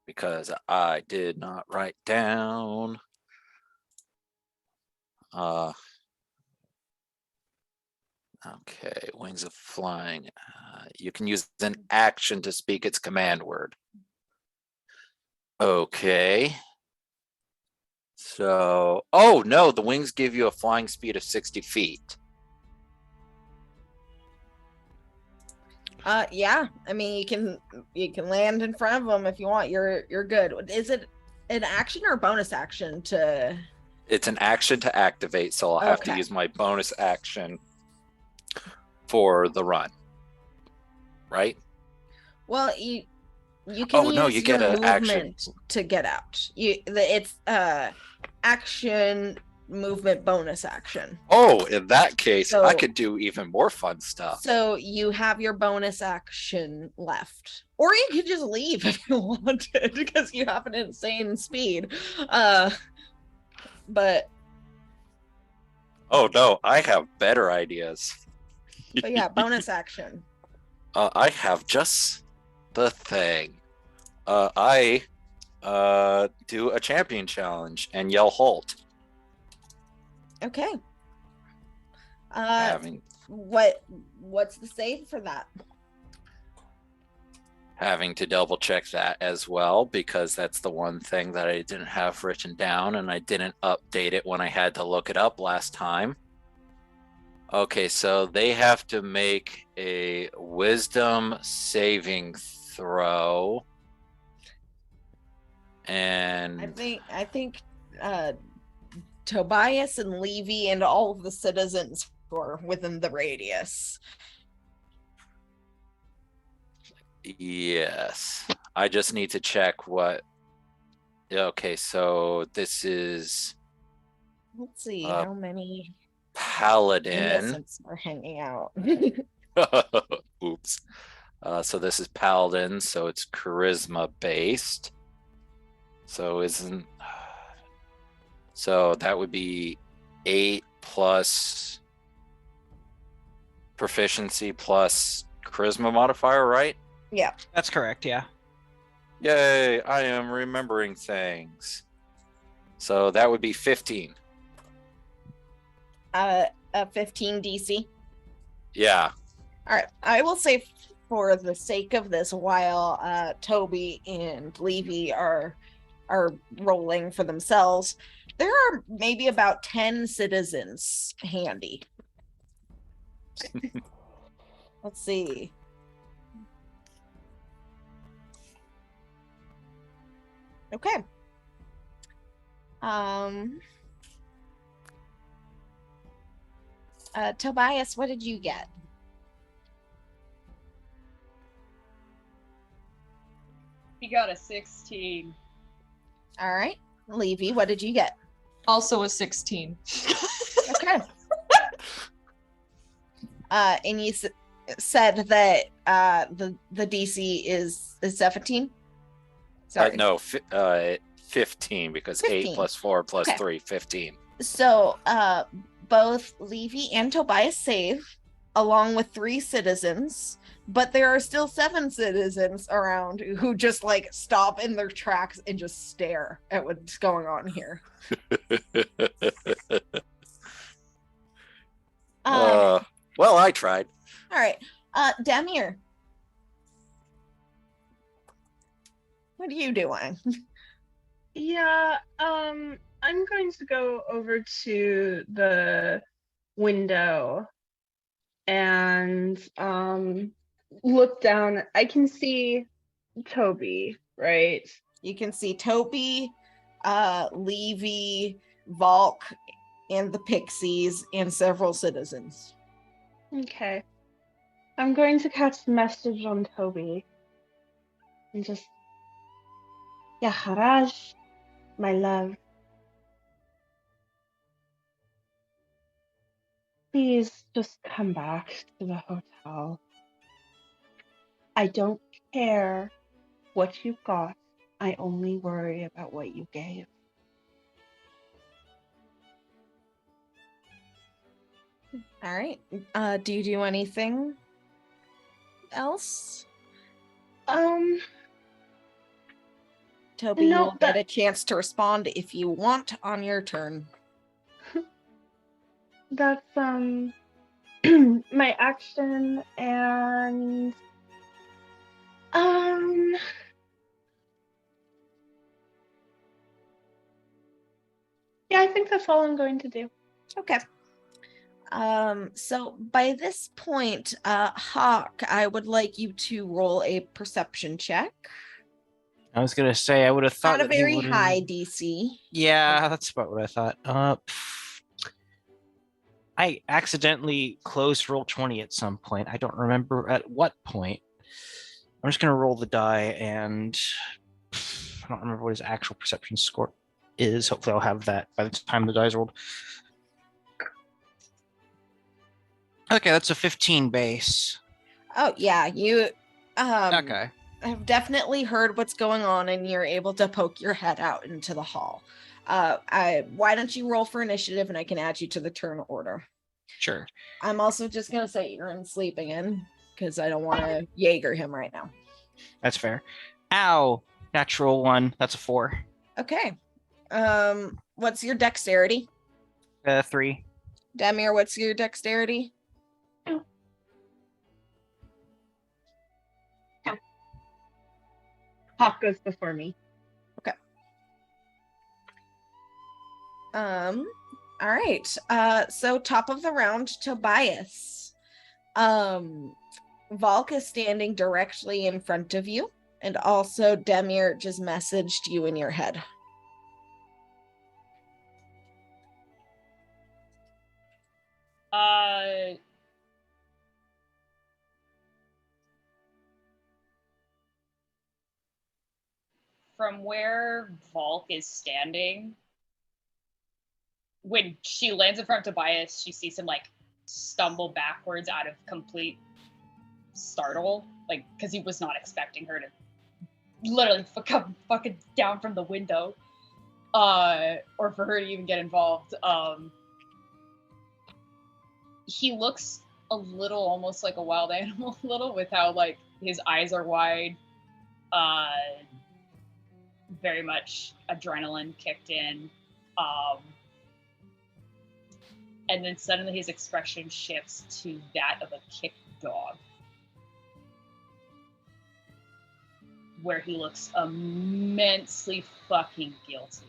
because I did not write down. Okay, wings of flying. You can use an action to speak its command word. Okay. So, oh no, the wings give you a flying speed of 60 feet. Yeah. I mean, you can land in front of them if you want. You're good. Is it an action or a bonus action to? It's an action to activate, so I'll have to Okay. use my bonus action for the run. Right? Well, you can Oh, no, use you get your an action. movement to get out. It's action movement bonus action. Oh, in that case, I So- could do even more fun stuff. So you have your bonus action left. Or you could just leave if you wanted because you have an insane speed. But Oh no, I have better ideas. yeah, bonus action. I have just the thing. I do a champion challenge and yell halt. Okay. having What's the save for that? having to double check that as well, because that's the one thing that I didn't have written down and I didn't update it when I had to look it up last time. Okay, so they have to make a wisdom saving throw. And I think Tobias and Levy and all of the citizens who are within the radius. yes, I just need to check what. Okay, so this is Let's see Uh, how many Paladin. innocents are hanging out. Oops. So this is Paladin, so it's charisma based. So that would be 8 plus proficiency plus charisma modifier, right? Yeah. That's correct, yeah. Yay, I am remembering things. So that would be 15. A 15 DC. Yeah. All right. I will say for the sake of this, while Toby and Levy are rolling for themselves, there are maybe about 10 citizens handy. Let's see. Okay. Tobias, what did you get? He got a 16. All right. Levy, what did you get? Also a 16. Okay. And you said that the DC is 17. Sorry. No, 15 because 8 15. plus 4 plus Okay. 3, 15. So both Levy and Tobias save, along with 3 citizens, but there are still 7 citizens around who just like stop in their tracks and just stare at what's going on here. Well, I tried. All right, Demir, what are you doing? Yeah, I'm going to go over to the window and look down. I can see Toby, right? You can see Toby, Levy, Valk, and the Pixies, and several citizens. Okay. I'm going to catch the message on Toby and just, yeah, Haraj, my love. Please just come back to the hotel. I don't care what you got. I only worry about what you gave. All right. Do you do anything else? Toby, No, you'll get a chance to respond if you want on your turn. that's my action, and yeah, I think that's all I'm going to do. Okay. So by this point, Hawk, I would like you to roll a perception check. I was gonna say I would have thought Not a that he very would've- high DC. Yeah, that's about what I thought. I accidentally closed roll 20 at some point. I don't remember at what point. I'm just gonna roll the die, and I don't remember what his actual perception score is. Hopefully, I'll have that by the time the die's rolled. Okay, that's a 15 base. Oh yeah, you Okay. have definitely heard what's going on, and you're able to poke your head out into the hall. Why don't you roll for initiative, and I can add you to the turn order. Sure. I'm also just gonna say you're in sleeping in because I don't want to Jaeger him right now. That's fair. Ow! Natural 1. That's a 4. Okay. What's your dexterity? 3. Demir, what's your dexterity? Hawk goes before me. All right. So top of the round, Tobias. Valk is standing directly in front of you, and also Demir just messaged you in your head. From where Valk is standing, when she lands in front of Tobias, she sees him like stumble backwards out of complete startle, like because he was not expecting her to literally come fucking down from the window, or for her to even get involved. He looks a little almost like a wild animal, a little, with how like his eyes are wide, very much adrenaline kicked in. And then suddenly his expression shifts to that of a kicked dog, where he looks immensely fucking guilty.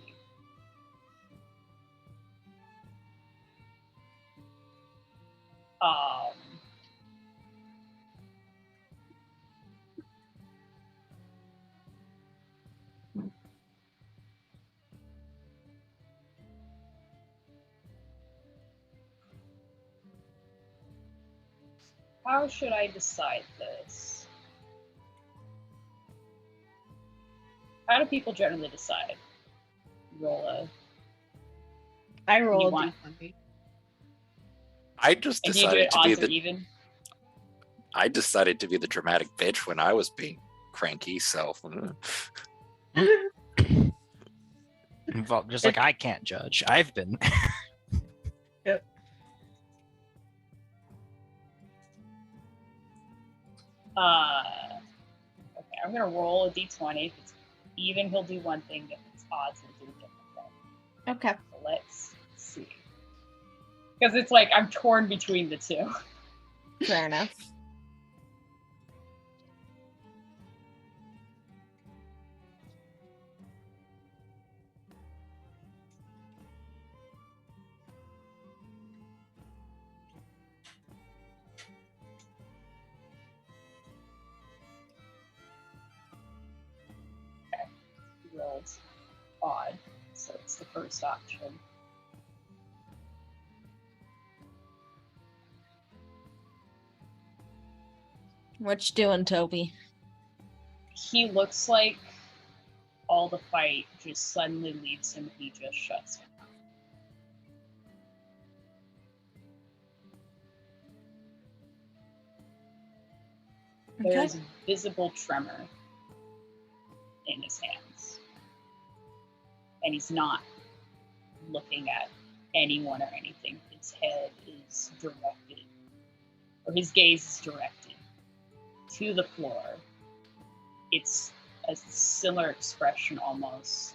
How should I decide this? How do people generally decide? Roll a... I rolled. want- I just And do you do decided it to be odds or the even? I decided to be the dramatic bitch when I was being cranky, so Well, just like I can't judge. I've been. Yep. Okay, I'm gonna roll a d20. If it's even, he'll do one thing. If it's odds, he'll do a different thing. Okay. So let's see. Because it's like I'm torn between the two. Fair enough. He rolled odd, so it's the first option. What you doing, Toby? He looks like all the fight just suddenly leaves him and he just shuts down. There is a visible tremor in his hands. And he's not looking at anyone or anything. His head is directed, or his gaze is directed to the floor. It's a similar expression almost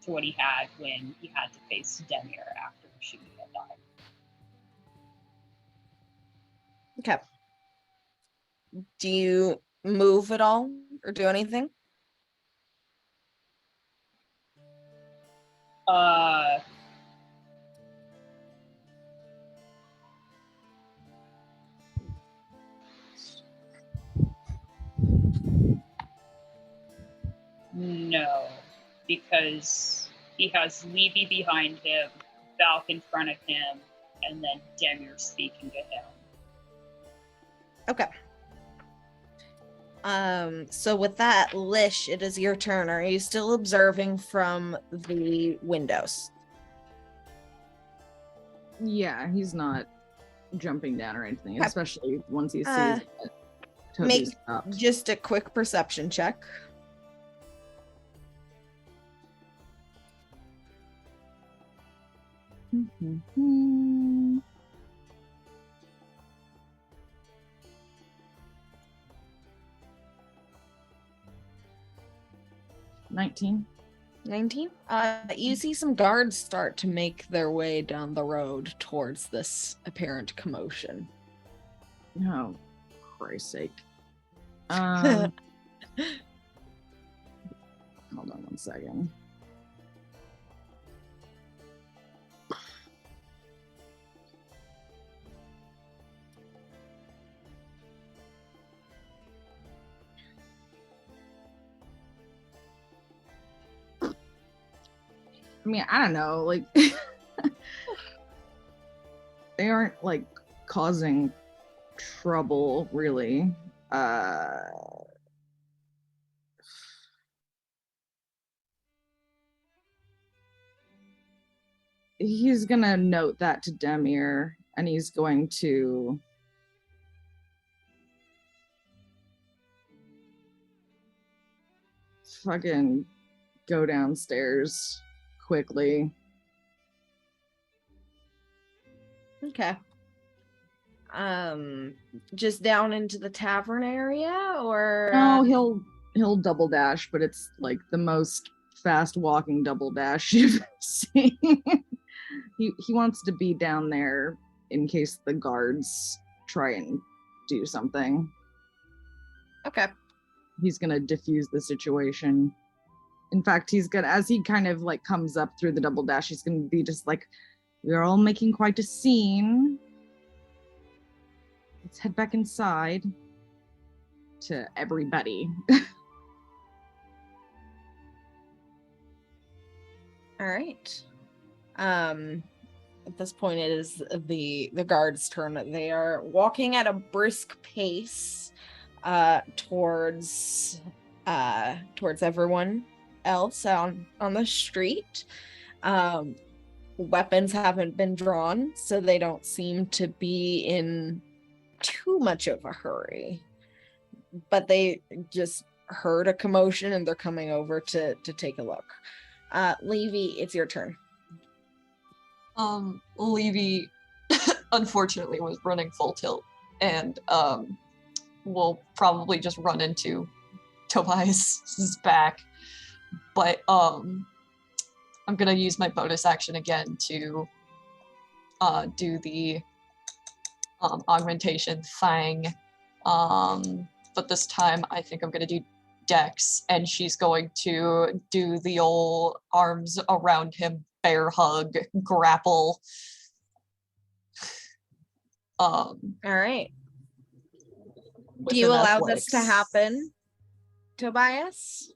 to what he had when he had to face Demir after she had died. Okay. Do you move at all or do anything? No, because he has Levy behind him, Valk in front of him, and then Demir speaking to him. Okay. So with that, Lish, it is your turn. Are you still observing from the windows? Yeah, he's not jumping down or anything, Okay. especially once he sees Uh, that make Toby's stopped. just a quick perception check. Mhm. $19. 19. You see some guards start to make their way down the road towards this apparent commotion. Oh, Christ's sake. Hold on one second. I mean, I don't know, like they aren't like causing trouble really. He's gonna note that to Demir and he's going to fucking go downstairs quickly. Okay. Just down into the tavern area, or No, he'll double dash, but it's like the most fast walking double dash you've seen. He wants to be down there in case the guards try and do something. Okay. He's gonna diffuse the situation. In fact, he's gonna, as he kind of like comes up through the double dash, he's gonna be just like, we're all making quite a scene. Let's head back inside. To everybody. All right. At this point, it is the guards' turn. They are walking at a brisk pace towards everyone else on the street. weapons haven't been drawn, so they don't seem to be in too much of a hurry. But they just heard a commotion and they're coming over to take a look. Levy, it's your turn. Levy unfortunately was running full tilt and will probably just run into Tobias's back. But I'm gonna use my bonus action again to do the augmentation thing. But this time I think I'm gonna do Dex, and she's going to do the old arms around him, bear hug, grapple. All right. with Do you an allow this to athletics. happen, Tobias?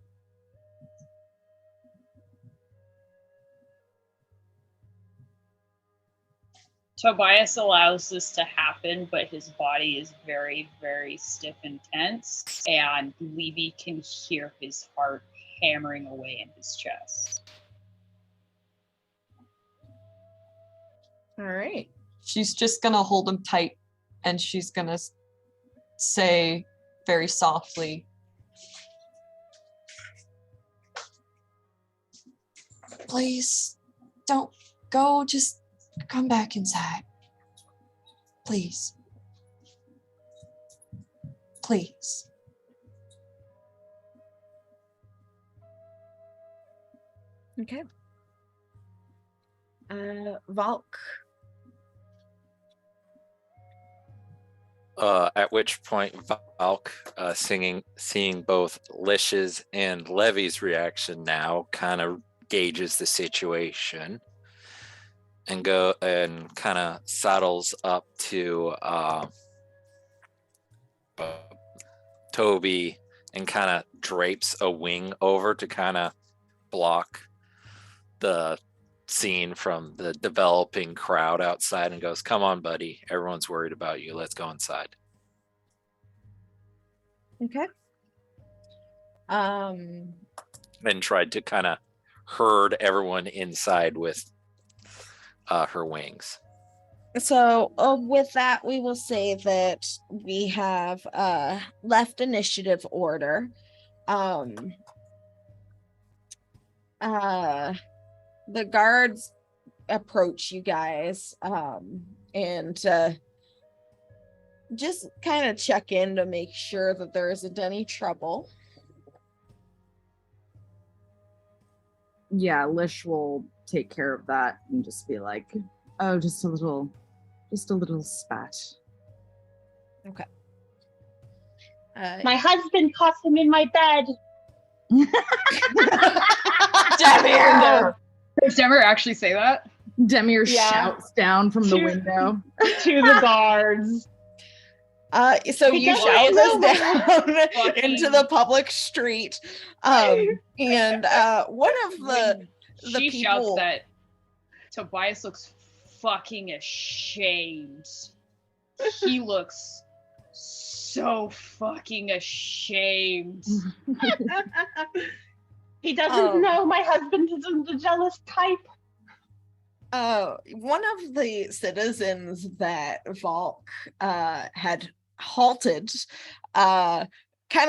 Tobias allows this to happen, but his body is very, very stiff and tense, and Levy can hear his heart hammering away in his chest. All right. She's just gonna hold him tight, and she's gonna say very softly, "Please, don't go. Just come back inside. Please. Please." Okay. Valk. At which point Valk, seeing both Lish's and Levy's reaction now, kind of gauges the situation and kind of saddles up to Toby and kind of drapes a wing over to kind of block the scene from the developing crowd outside, and goes, "Come on, buddy. Everyone's worried about you. Let's go inside." Okay. And tried to kind of herd everyone inside with her wings. So with that, we will say that we have left initiative order. The guards approach you guys and just kind of check in to make sure that there isn't any trouble. Yeah, Lish will take care of that and just be like, "Oh, just a little spat." Okay. My husband caught him in my bed. Demir! Does Demir actually say that? Demir Yeah. shouts down from the To- window. To the guards. So He you doesn't shout know this what- down into the public street. And one of the She shouts people that Tobias looks fucking ashamed. He looks so fucking ashamed. He doesn't know my husband isn't the jealous type. one of the citizens that Valk had halted kind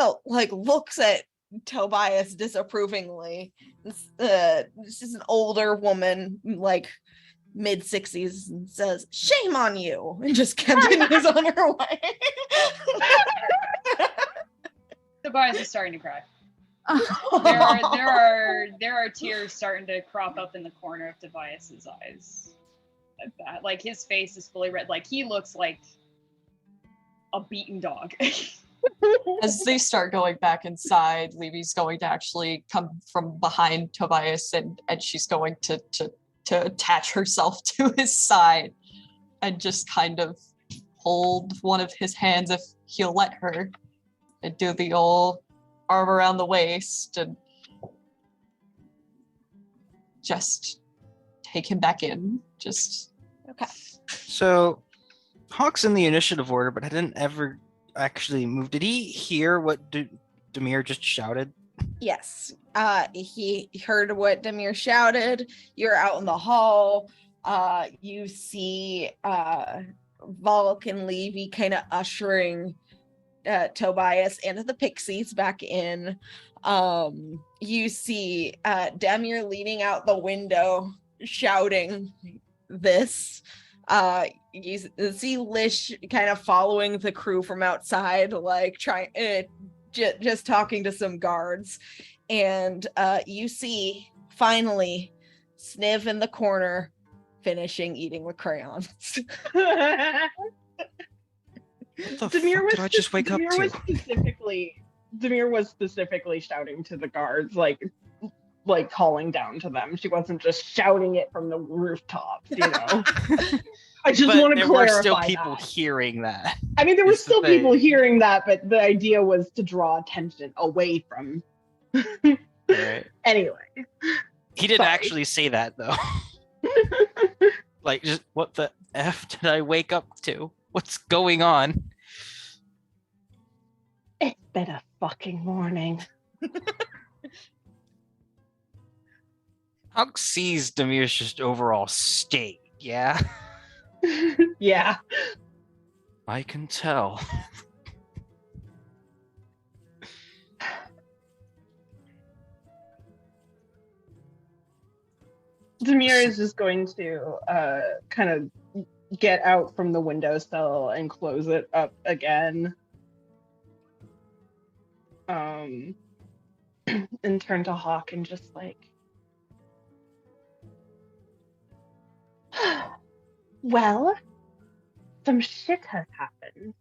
of like looks at Tobias disapprovingly. This is an older woman, like mid-60s, and says, "Shame on you," and just continues on her way. Tobias is starting to cry. There are tears starting to crop up in the corner of Tobias's eyes. At that, like his face is fully red. Like he looks like a beaten dog. As they start going back inside, Levy's going to actually come from behind Tobias, and she's going to attach herself to his side and just kind of hold one of his hands if he'll let her, and do the old arm around the waist and just take him back in. Just Okay. So Hawk's in the initiative order, but I didn't ever actually move. Did he hear what Demir just shouted? Yes. He heard what Demir shouted. You're out in the hall. You see Volk and Levy kind of ushering Tobias and the pixies back in. You see Demir leaning out the window shouting this. You see Lish kind of following the crew from outside, like trying just talking to some guards. And you see finally Sniv in the corner finishing eating with crayons. What the fuck did I just wake up to? Demir was specifically shouting to the guards, like calling down to them. She wasn't just shouting it from the rooftops, you know. I just want to clarify. There were still people hearing that. I mean, there were still people hearing that, but the idea was to draw attention away from. Right. Anyway, he didn't actually say that though. Like, just what the F did I wake up to? What's going on? It's been a fucking morning. Hunk sees Demir's just overall state, yeah? Yeah. I can tell. Demir is just going to kind of get out from the windowsill and close it up again. And turn to Hawk and just like, well, some shit has happened.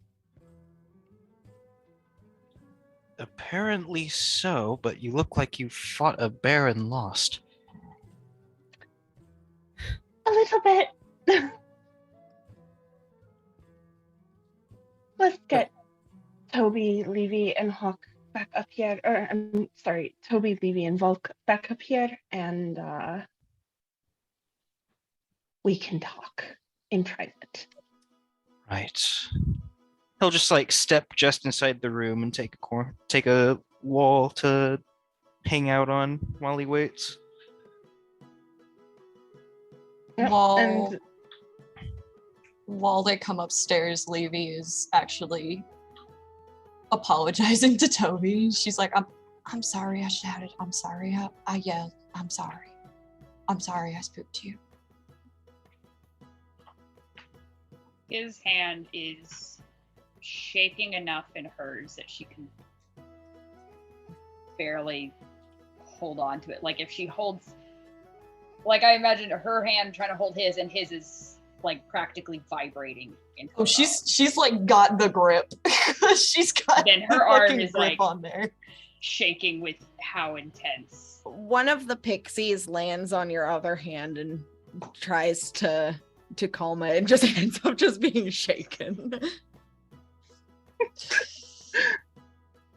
Apparently so, but you look like you fought a bear and lost. A little bit. Let's get Toby, Levy, and Hawk back up here. Or I'm sorry, Toby, Levy, and Volk back up here, and we can talk in private. Right. He'll just like step just inside the room and take a wall to hang out on while he waits. While they come upstairs, Levy is actually apologizing to Toby. She's like, I'm sorry I shouted. I'm sorry I yelled. I'm sorry. I'm sorry I spooked you. His hand is shaking enough in hers that she can barely hold on to it. Like if she holds, like I imagine her hand trying to hold his, and his is like practically vibrating. Oh, she's like got the grip. She's got then her arm is grip like on there, shaking with how intense. One of the pixies lands on your other hand and tries to calm it, and just ends up just being shaken.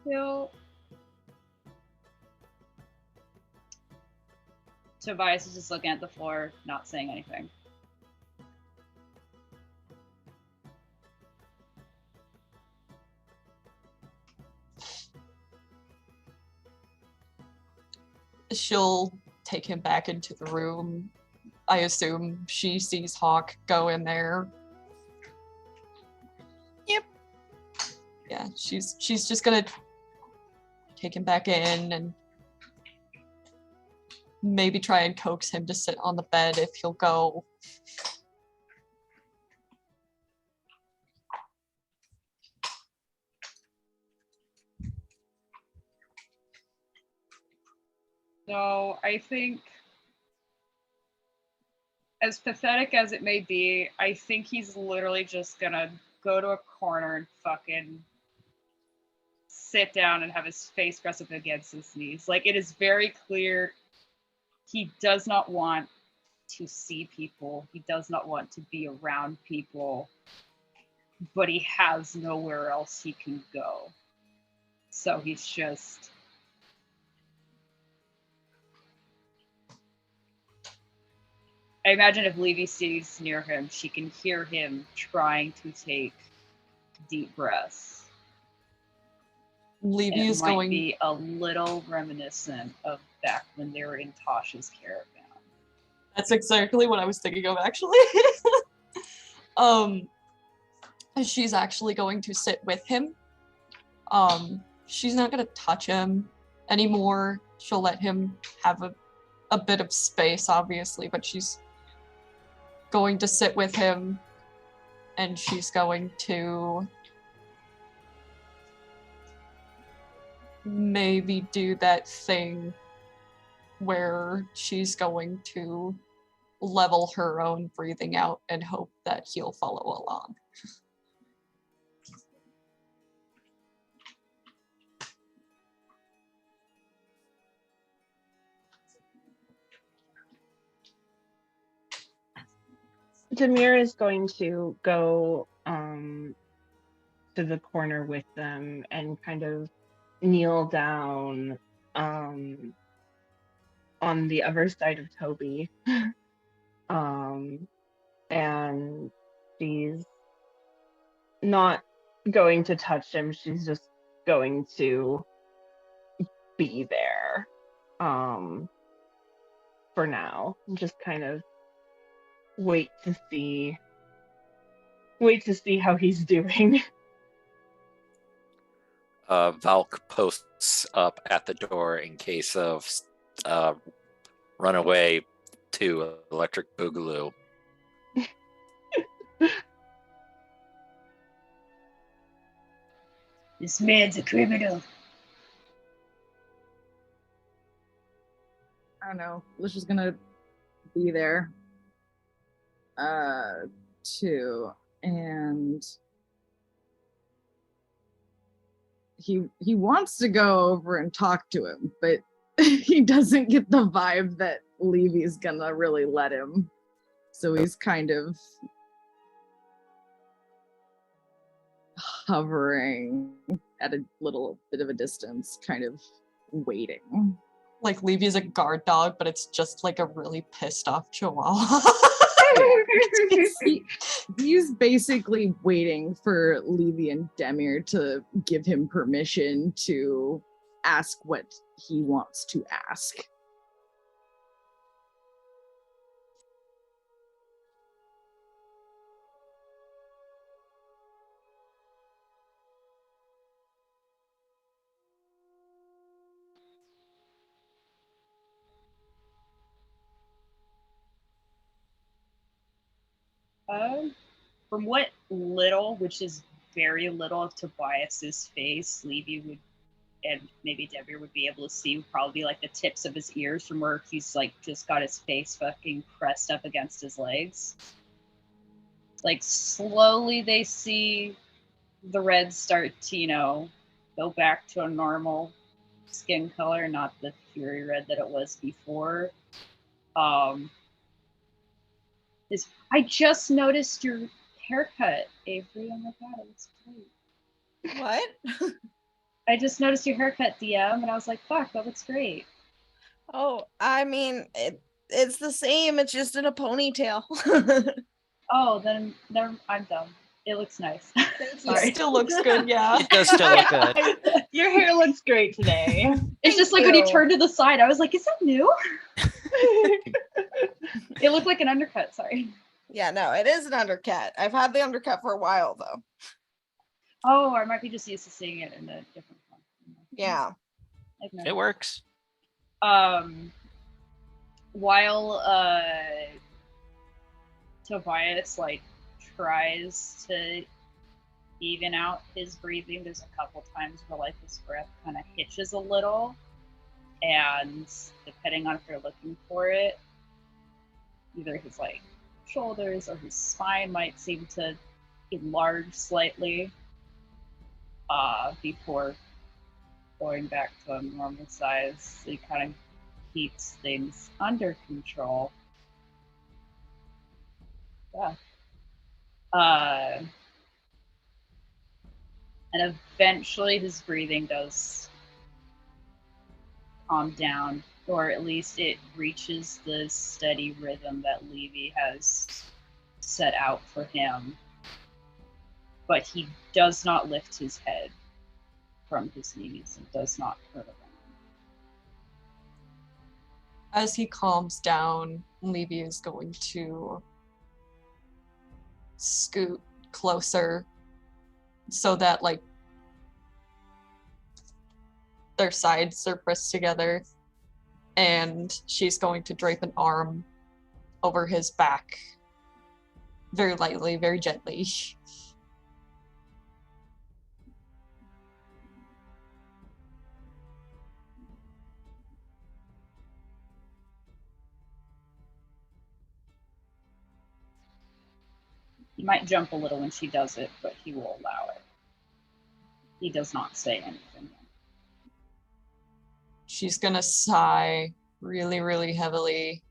So Tobias is just looking at the floor, not saying anything. She'll take him back into the room. I assume she sees Hawk go in there. Yep. Yeah, she's just gonna take him back in and maybe try and coax him to sit on the bed if he'll go. So I think, as pathetic as it may be, I think he's literally just gonna go to a corner and fucking sit down and have his face pressed up against his knees. Like, it is very clear he does not want to see people. He does not want to be around people, but he has nowhere else he can go. So he's just... I imagine if Levy stays near him, she can hear him trying to take deep breaths. Levy It is might going. be a little reminiscent of back when they were in Tasha's caravan. That's exactly what I was thinking of, actually. She's actually going to sit with him. She's not gonna touch him anymore. She'll let him have a bit of space, obviously, but she's going to sit with him, and she's going to maybe do that thing where she's going to level her own breathing out and hope that he'll follow along. Demir is going to go to the corner with them and kind of kneel down on the other side of Toby. And she's not going to touch him. She's just going to be there for now. Just kind of wait to see how he's doing. Valk posts up at the door in case of runaway to Electric Boogaloo. This man's a criminal. I don't know. Alicia's gonna be there too, and he wants to go over and talk to him, but he doesn't get the vibe that Levy's gonna really let him, so he's kind of hovering at a little bit of a distance, kind of waiting. Like Levy's a guard dog, but it's just like a really pissed off chihuahua. He's basically waiting for Levy and Demir to give him permission to ask what he wants to ask. From what little, which is very little, of Tobias's face, Levy would, and maybe Demir would be able to see, would probably be like the tips of his ears from where he's like just got his face fucking pressed up against his legs. Like slowly they see the red start to, you know, go back to a normal skin color, not the fury red that it was before. I just noticed your haircut, Avery. Oh my god, it looks great. What? I just noticed your haircut, DM, and I was like, fuck, that looks great. Oh, I mean, it's the same. It's just in a ponytail. Oh, then I'm dumb. It looks nice. It still looks good, yeah. It does still look good. Your hair looks great today. It's just like when he turned to the side, I was like, is that new? It looked like an undercut, sorry. Yeah, no, it is an undercut. I've had the undercut for a while, though. Oh, I might be just used to seeing it in a different form. Yeah. It works. While Tobias like tries to even out his breathing, there's a couple times where like his breath kind of hitches a little, and depending on if you're looking for it, either his like shoulders or his spine might seem to enlarge slightly before going back to a normal size. So he kind of keeps things under control. Yeah. And eventually his breathing does calm down, or at least it reaches the steady rhythm that Levy has set out for him. But he does not lift his head. from his knees and does not turn around. As he calms down, Levy is going to scoot closer so that like their sides are pressed together, and she's going to drape an arm over his back very lightly, very gently. He might jump a little when she does it, but he will allow it. He does not say anything. She's gonna sigh really, really heavily.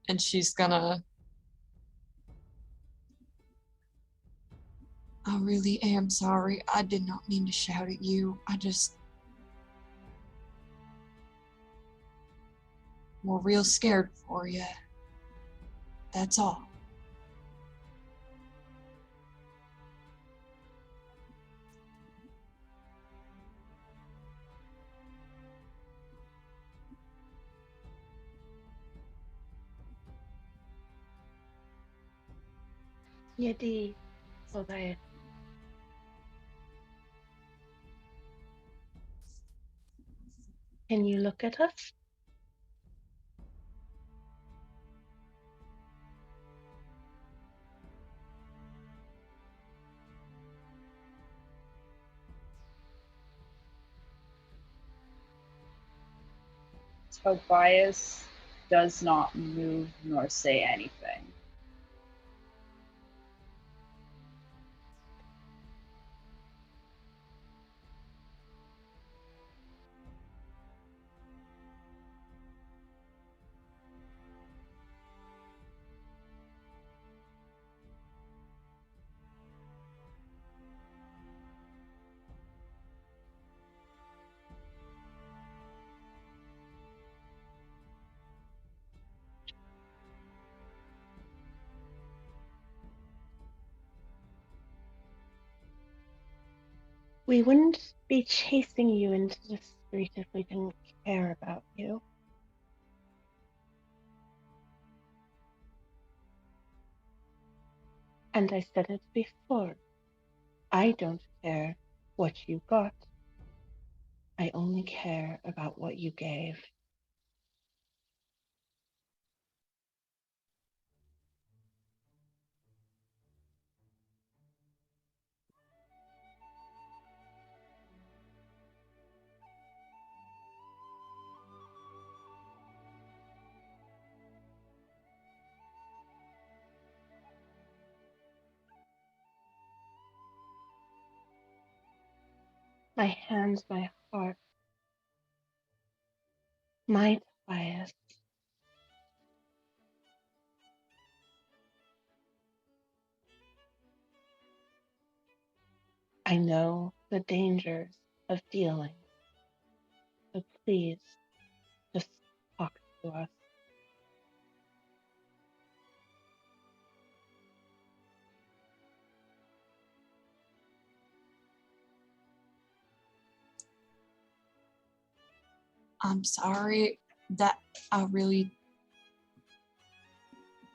And she's gonna... I really am sorry. I did not mean to shout at you. We're real scared for you. That's all. Yeti, Tobias. Can you look at us? Tobias does not move nor say anything. We wouldn't be chasing you into the street if we didn't care about you. And I said it before. I don't care what you got. I only care about what you gave. My hands, my heart, my bias. I know the dangers of dealing, so please just talk to us. I'm sorry that I really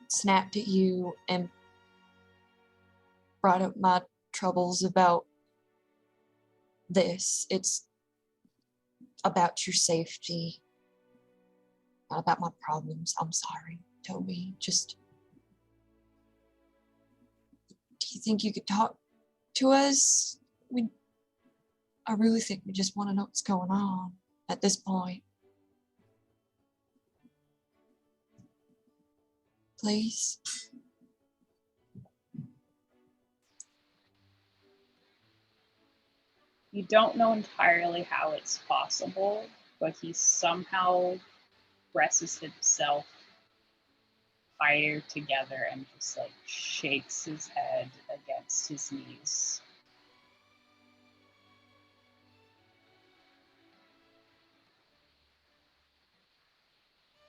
snapped at you and brought up my troubles about this. It's about your safety, not about my problems. I'm sorry, Toby. Just, do you think you could talk to us? I really think we just want to know what's going on at this point. Please? You don't know entirely how it's possible, but he somehow presses himself higher together and just like shakes his head against his knees.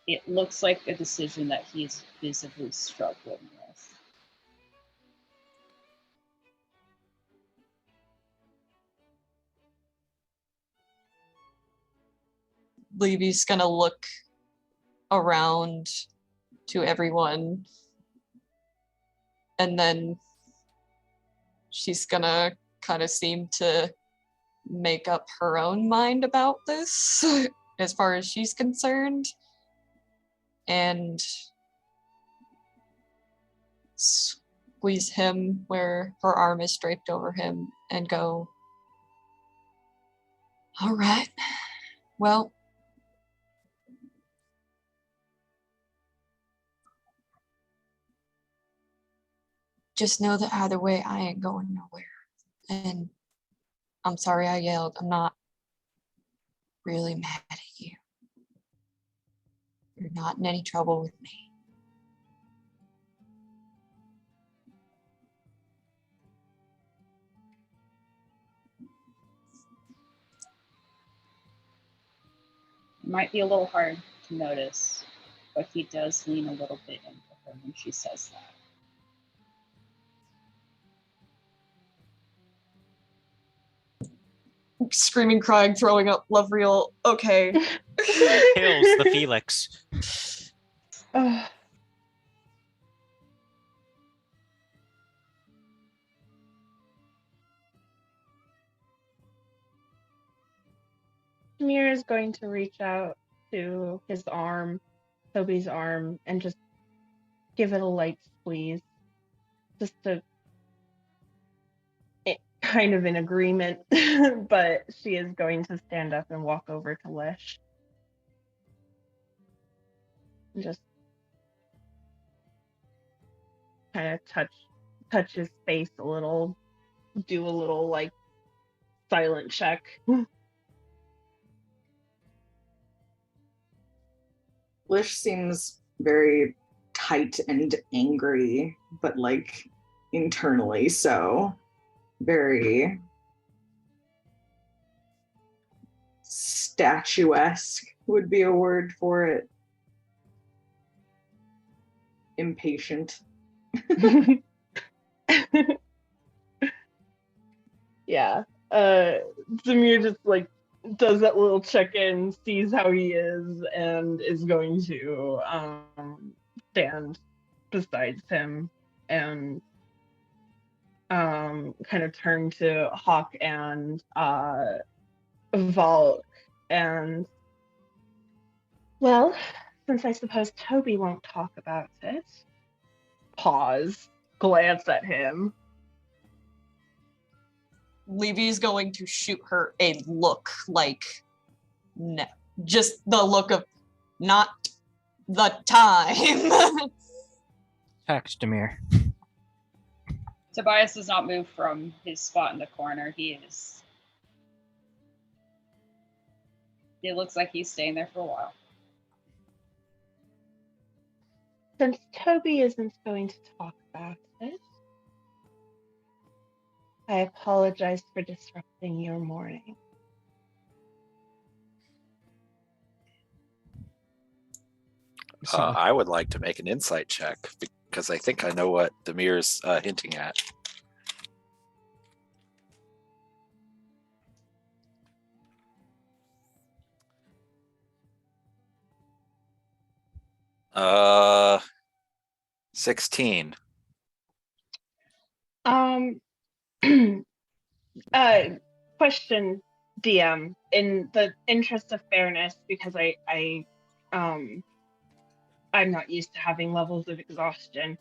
It looks like a decision that he's visibly struggling with. Levy's gonna look around to everyone, and then she's gonna kind of seem to make up her own mind about this as far as she's concerned, and squeeze him where her arm is draped over him and go, all right, well, just know that either way, I ain't going nowhere. And I'm sorry I yelled. I'm not really mad at you. You're not in any trouble with me. It might be a little hard to notice, but he does lean a little bit into her when she says that. Screaming, crying, throwing up, love real. Okay. Hails the Felix. Ugh. Samir is going to reach out to his arm, Toby's arm, and just give it a light squeeze. Just to kind of in agreement, but she is going to stand up and walk over to Lish. And just kind of touch his face a little, do a little like silent check. Lish seems very tight and angry, but like internally so. Very statuesque would be a word for it. Impatient. Yeah. Samir just like does that little check-in, sees how he is, and is going to stand beside him and kind of turn to Hawk and Volk and, well, since I suppose Toby won't talk about it, pause, glance at him. Levy's going to shoot her a look like, no, just the look of not the time. Text Demir. Tobias does not move from his spot in the corner. It looks like he's staying there for a while. Since Toby isn't going to talk about it, I apologize for disrupting your morning. I would like to make an insight check because I think I know what Demir's hinting at. Uh, 16. Question, DM, in the interest of fairness, because I'm not used to having levels of exhaustion.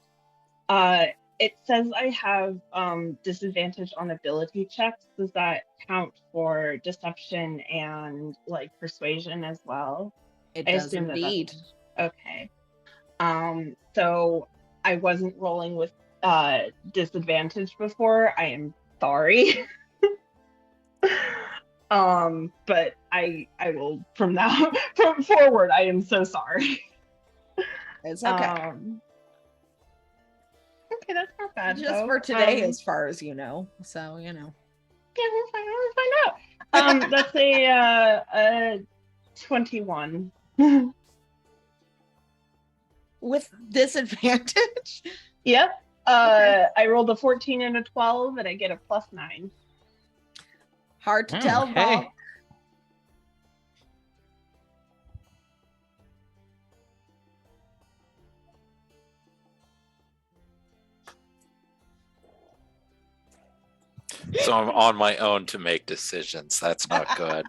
It says I have disadvantage on ability checks. Does that count for deception and like persuasion as well? It I does assume that that's- indeed. Okay. So I wasn't rolling with disadvantage before. I am sorry. But I will from forward. I am so sorry. It's okay. Okay, that's not bad. Just though. for today, as far as you know. So, you know. Yeah, we'll find out. That's a 21. With disadvantage? Yep. Okay. I rolled a 14 and a 12, and I get a +9. Hard to tell, Okay. Paul. So I'm on my own to make decisions. That's not good.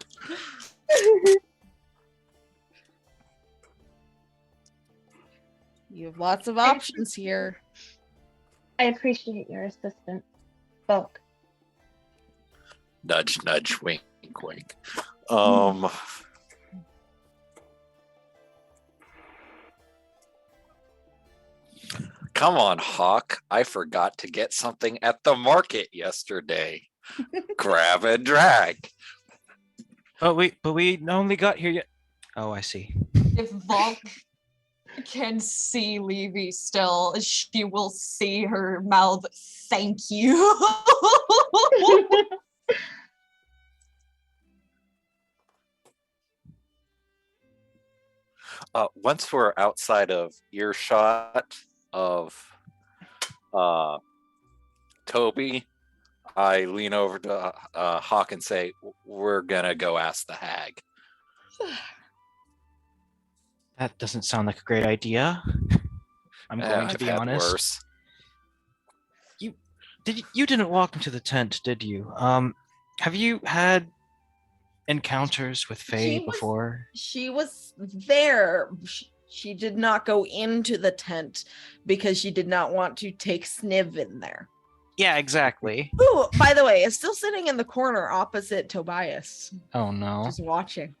You have lots of options here. I appreciate your assistance, Bulk. Nudge, nudge, wink, wink. Come on, Hawk. I forgot to get something at the market yesterday. Grab and drag. But we only got here yet. Oh, I see. If Volk can see Levy still, she will see her mouth thank you. Once we're outside of earshot of Toby, I lean over to Hawk and say, "We're gonna go ask the hag." That doesn't sound like a great idea. I'm going to I've be had honest. worse. You didn't walk into the tent, did you? Have you had encounters with Fae before? She was there. She did not go into the tent because she did not want to take Sniv in there. Yeah, exactly. Ooh, by the way, is still sitting in the corner opposite Tobias, Oh no. just watching.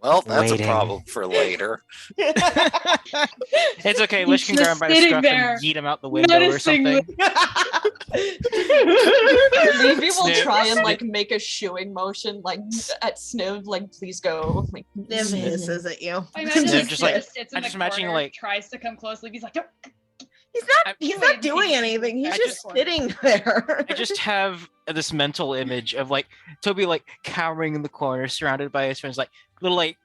Well, that's Waiting. a problem for later. It's okay. He's Lish can grab him just by the sitting scruff there, and yeet him out the window or something. Levy will Sniv- try and Sniv- like make a shooing motion like at Sniv, like please go. Like Sniv hisses at you. I imagine Sniv he just, like- sits I'm in the just imagining, corner, like- tries to come close. He's like, "Don't." He's Wait, not doing anything. He's I just just- sitting there. I just have this mental image of like Toby like cowering in the corner, surrounded by his friends, like little like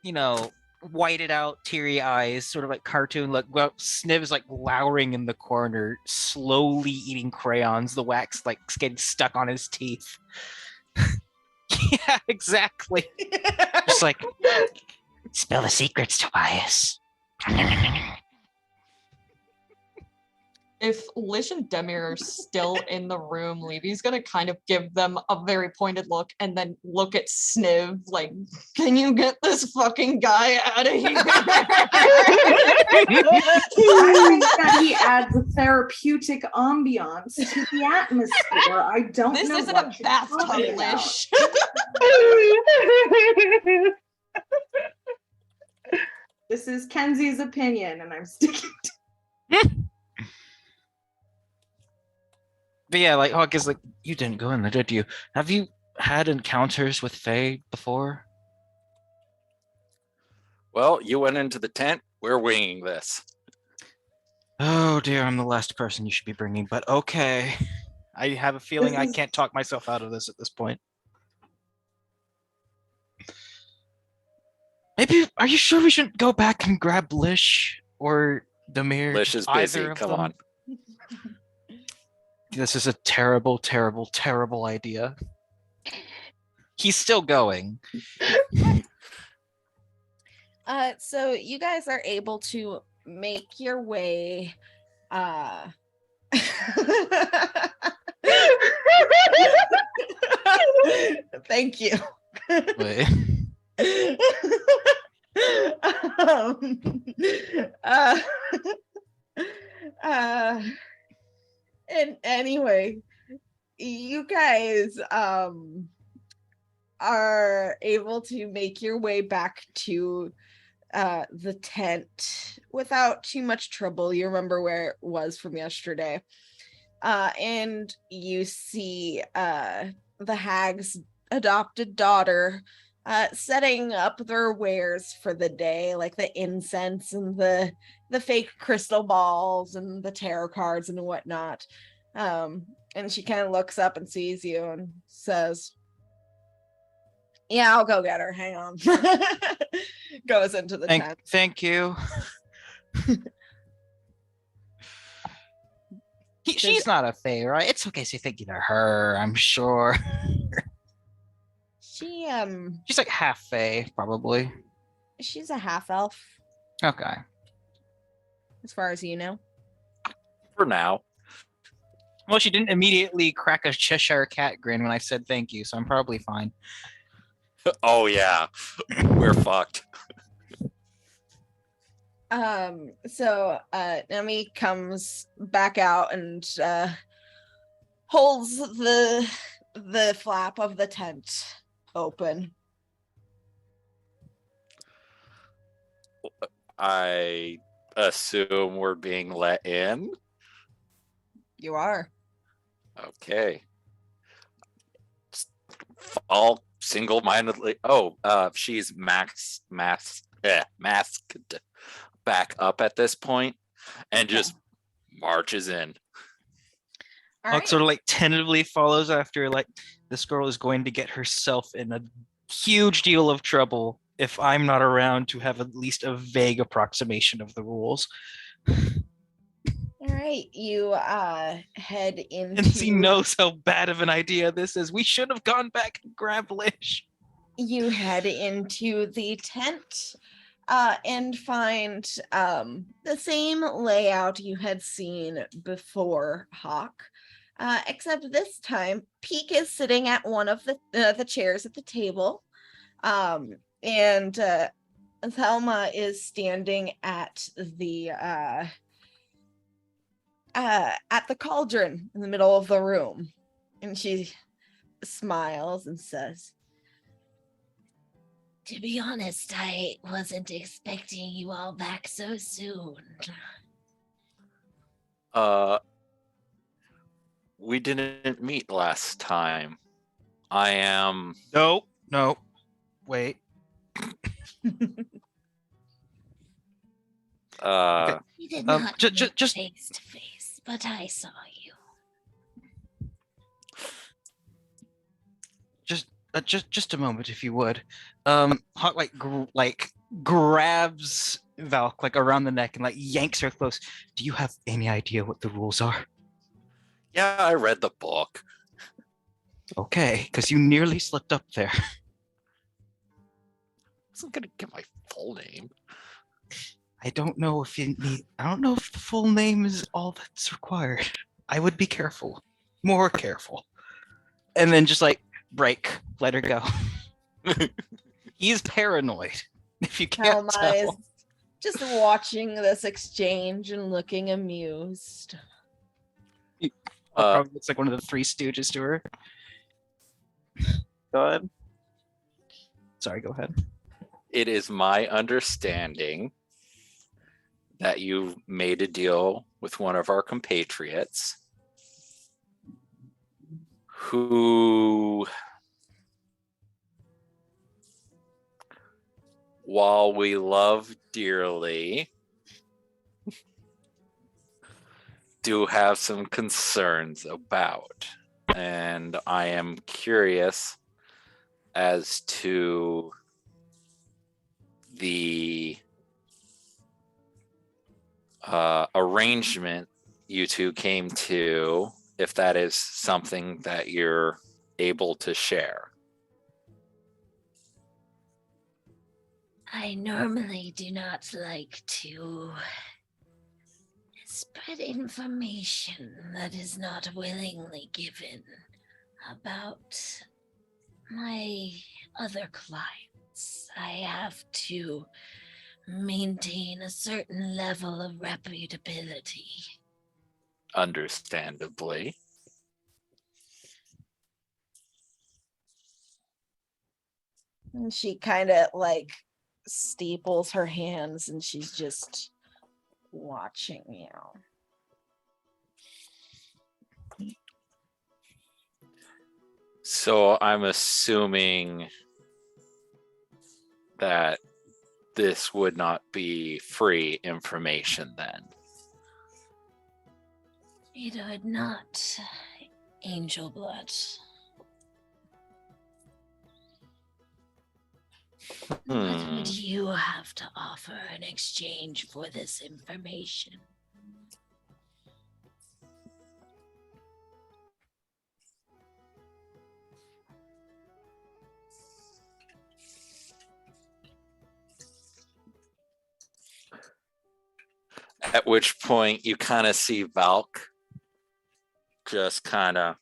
whited out, teary eyes, sort of like cartoon. Like Sniv is like lowering in the corner, slowly eating crayons. The wax like getting stuck on his teeth. Yeah, exactly. Just like spill the secrets, Tobias. if Lish and Demir are still in the room, Levy's gonna kind of give them a very pointed look and then look at Sniv like, can you get this fucking guy out of here? I think that he adds a therapeutic ambiance to the atmosphere. I don't This know isn't what a you're bathtub, talking about. Lish. This is Kenzie's opinion, and I'm sticking to But yeah, like Hawk is like, you didn't go in there, did you? Have you had encounters with Fae before? Well, you went into the tent. We're winging this. Oh dear, I'm the last person you should be bringing, but okay. I have a feeling I can't talk myself out of this at this point. Maybe, are you sure we shouldn't go back and grab Lish or Demir? Lish is busy. Either of Come them? on. This is a terrible, terrible, terrible idea. He's still going. So you guys are able to make your way thank you. Wait. um, and anyway, you guys are able to make your way back to the tent without too much trouble. You remember where it was from yesterday. And you see the hag's adopted daughter setting up their wares for the day, like the incense and the fake crystal balls and the tarot cards and whatnot. And she kind of looks up and sees you and says, yeah, I'll go get her. Hang on. Goes into the tent. Thank you. She's not a Fae, right? It's okay to say thank you to her, I'm sure. She's like half Fae, probably. She's a half elf, Okay. as far as you know. For now. Well, she didn't immediately crack a Cheshire cat grin when I said thank you, so I'm probably fine. Oh yeah, we're fucked. So Nami comes back out and holds the flap of the tent open. I assume we're being let in. You are. Okay. All single-mindedly. Oh, she's masked back up at this point, and just marches in. All Huck right. sort of like tentatively follows after, like, this girl is going to get herself in a huge deal of trouble if I'm not around to have at least a vague approximation of the rules. All right, you head into. And she knows how bad of an idea this is. We should have gone back and grabbed Lish. You head into the tent and find the same layout you had seen before, Hawk. Except this time, Peak is sitting at one of the chairs at the table, and Thelma is standing at the cauldron in the middle of the room, and she smiles and says, "To be honest, I wasn't expecting you all back so soon." We didn't meet last time. I am. No, wait. We did not meet just face to face, but I saw you. Just a moment, if you would. Hawk grabs Valk like around the neck and like yanks her close. Do you have any idea what the rules are? Yeah, I read the book. Okay, because you nearly slipped up there. I wasn't gonna get my full name. I don't know if you need. I don't know if the full name is all that's required. I would be careful, more careful, and then just like break, let her go. He's paranoid. If you can't Thelma is tell. just watching this exchange and looking amused. Probably looks like one of the Three Stooges to her. Go ahead. Sorry, go ahead. It is my understanding that you made a deal with one of our compatriots who, while we love dearly, do have some concerns about. And I am curious as to the arrangement you two came to, if that is something that you're able to share. I normally do not like to spread information that is not willingly given about my other clients. I have to maintain a certain level of reputability. Understandably. And she kind of like steeples her hands and she's just watching you. So I'm assuming that this would not be free information then. It would not, Angel Blood. What would you have to offer in exchange for this information? At which point you kind of see Valk just kind of,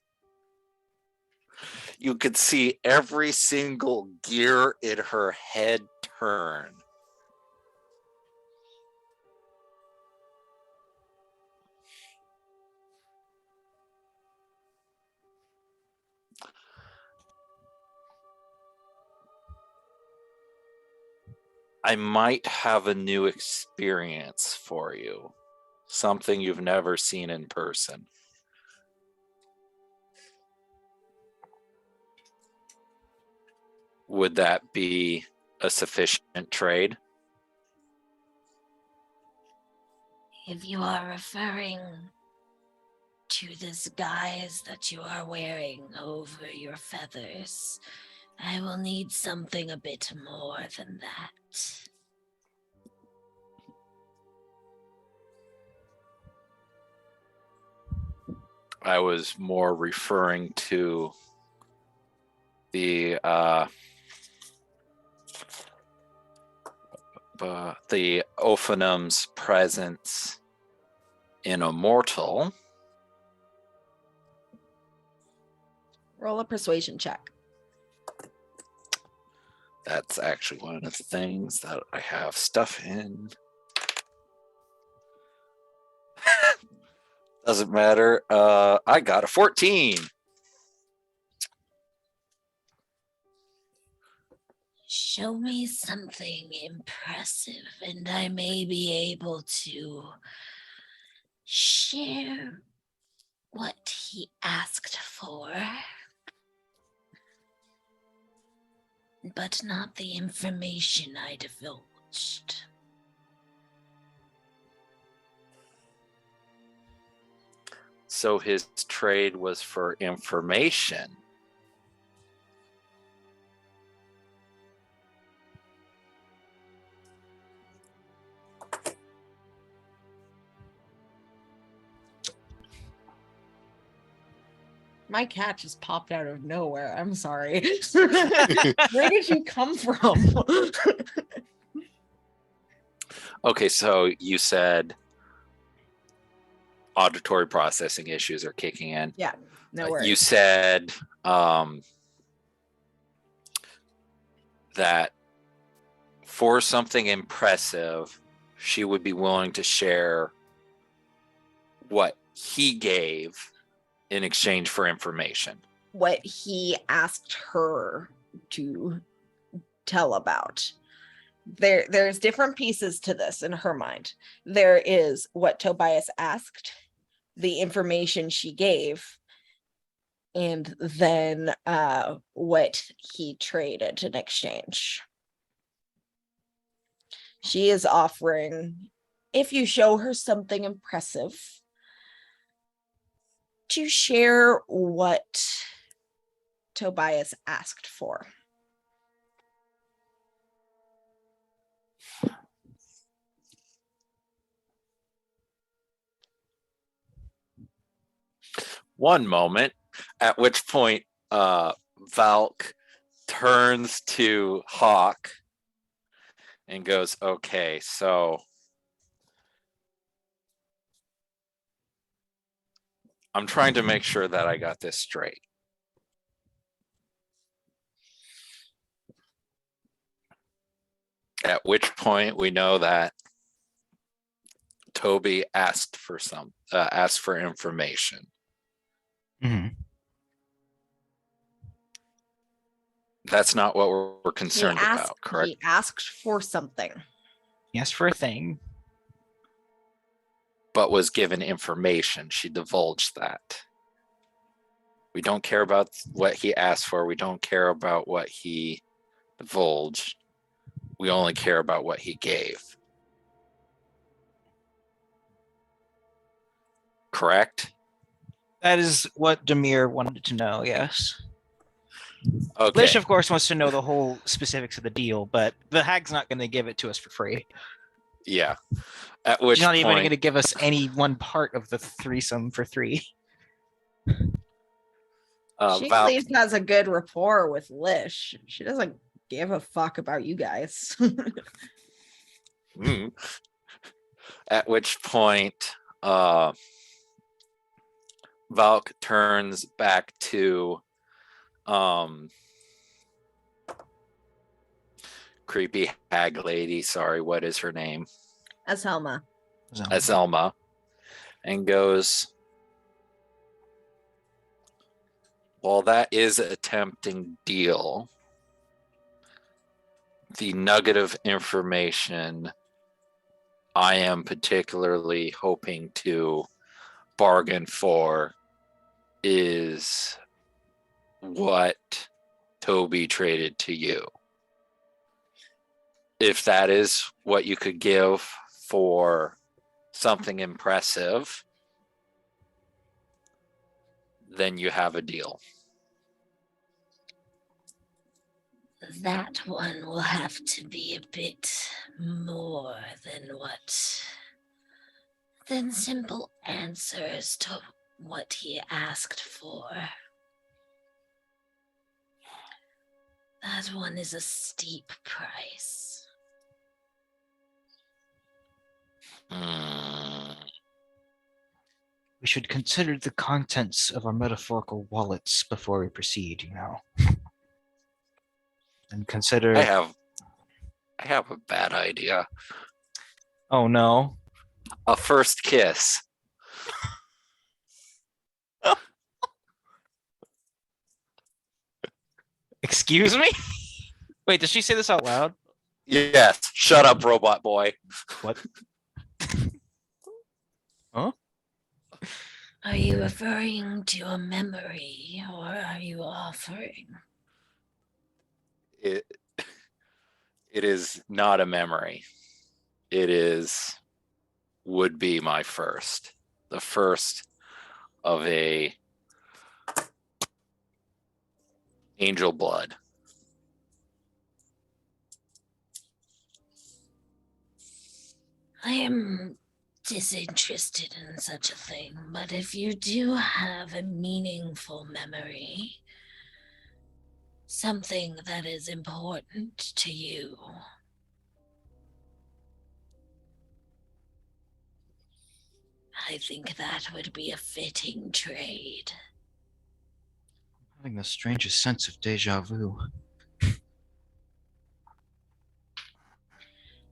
you could see every single gear in her head turn. I might have a new experience for you. Something you've never seen in person. Would that be a sufficient trade? If you are referring to this guise that you are wearing over your feathers, I will need something a bit more than that. I was more referring to the Ophanum's presence in Immortal. Roll a persuasion check. That's actually one of the things that I have stuff in. Doesn't matter. I got a 14. Show me something impressive, and I may be able to share what he asked for, but not the information I divulged. So his trade was for information. My cat just popped out of nowhere. I'm sorry. Where did you come from? Okay, so you said auditory processing issues are kicking in. Yeah, no worries. You said that for something impressive, she would be willing to share what he gave in exchange for information. What he asked her to tell about. There's different pieces to this in her mind. There is what Tobias asked, the information she gave, and then what he traded in exchange. She is offering, if you show her something impressive, to share what Tobias asked for. One moment, at which point Valk turns to Hawk and goes, okay, so I'm trying to make sure that I got this straight. At which point we know that Toby asked for information. Mm-hmm. That's not what we're concerned about, correct? He asked for something. He asked for a thing. But was given information. She divulged that. We don't care about what he asked for. We don't care about what he divulged. We only care about what he gave. Correct? That is what Demir wanted to know, yes. Okay. Lish, of course, wants to know the whole specifics of the deal, but the hag's not going to give it to us for free. Yeah. At which She's not even point, going to give us any one part of the threesome for 3. She Valk, at least has a good rapport with Lish. She doesn't give a fuck about you guys. at which point, Valk turns back to creepy hag lady. Sorry, what is her name? Aselma. Azelma, and goes, well, that is a tempting deal. The nugget of information I am particularly hoping to bargain for is what Toby traded to you. If that is what you could give for something impressive, then you have a deal. That one will have to be a bit more than simple answers to what he asked for. That one is a steep price. We should consider the contents of our metaphorical wallets before we proceed, And consider... I have a bad idea. Oh no. A first kiss. Excuse me? Wait, did she say this out loud? Yes. Shut up, robot boy. What? Huh? Are you referring to a memory, or are you offering? It is not a memory. It would be my first. The first of a angel blood. I am disinterested in such a thing, but if you do have a meaningful memory, something that is important to you, I think that would be a fitting trade. I'm having the strangest sense of deja vu.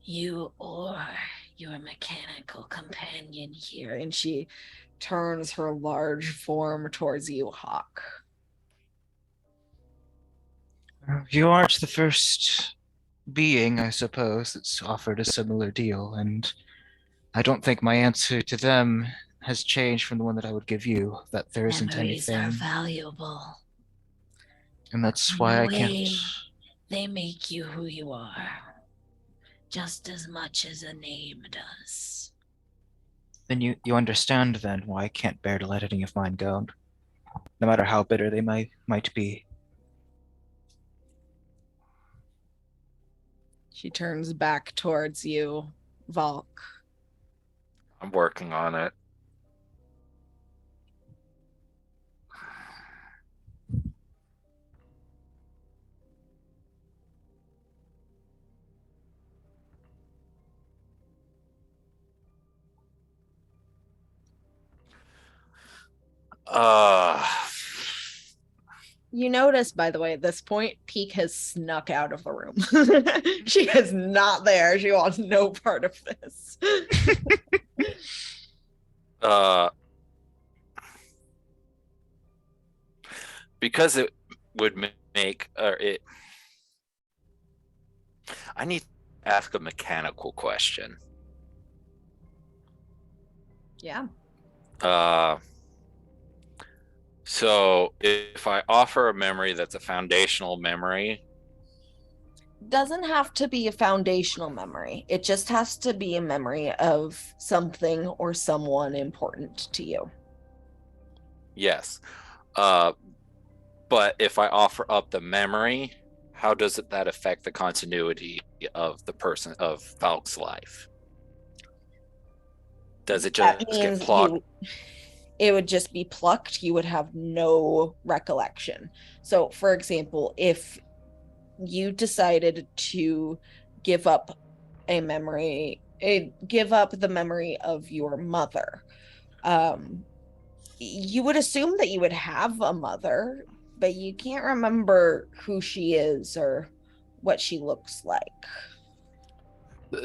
You or your mechanical companion here. And she turns her large form towards you, Hawk. You aren't the first being, I suppose, that's offered a similar deal, and I don't think my answer to them has changed from the one that I would give you, that there isn't Memories anything. are valuable. And that's In why a I can't... way, they make you who you are, just as much as a name does. Then you understand then why I can't bear to let any of mine go, no matter how bitter they might be. She turns back towards you, Valk. I'm working on it. You notice, by the way, at this point, Peek has snuck out of the room. She is not there. She wants no part of this. Because it would make it. I need to ask a mechanical question. Yeah. So if I offer a memory that's a foundational memory, Doesn't have to be a foundational memory. It just has to be a memory of something or someone important to you. yes. But if I offer up the memory, how does that affect the continuity of the person of Valk's life? Does it just That get means plucked? it would just be plucked. You would have no recollection. So, for example, if you decided to give up a memory, give up the memory of your mother, You would assume that you would have a mother, but you can't remember who she is or what she looks like.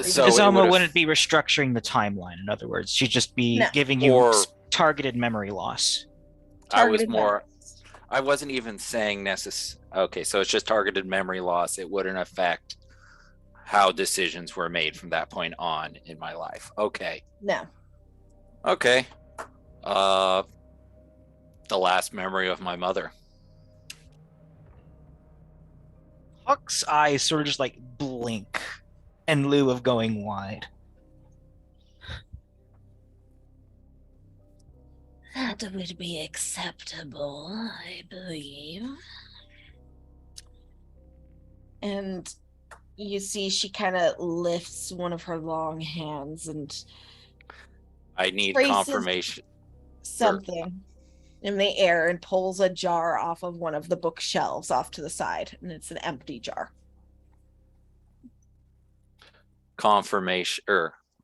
So it Izoma would've- wouldn't be restructuring the timeline. In other words, she'd just be No. giving you Or- targeted memory loss. I was Targeted more. memories. I wasn't even saying Okay, so it's just targeted memory loss. It wouldn't affect how decisions were made from that point on in my life. Okay. No. Okay. The last memory of my mother. Huck's eyes sort of just like blink in lieu of going wide. That would be acceptable, I believe. And you see she kind of lifts one of her long hands and I need Traces- confirmation. something in the air and pulls a jar off of one of the bookshelves off to the side, and it's an empty jar. Confirmation.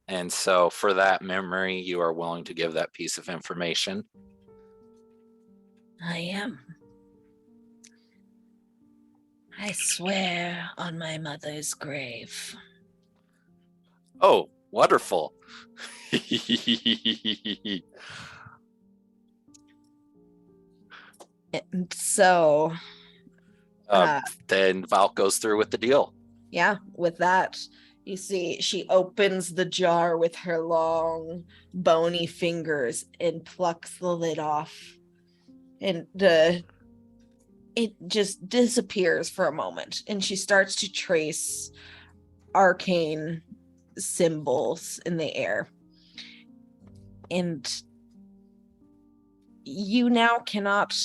And so for that memory, you are willing to give that piece of information. I am. I swear on my mother's grave. Oh, wonderful. And so, Then Val goes through with the deal. yeah, with that, you see she opens the jar with her long, bony fingers and plucks the lid off. And it just disappears for a moment. And she starts to trace arcane symbols in the air. And you now cannot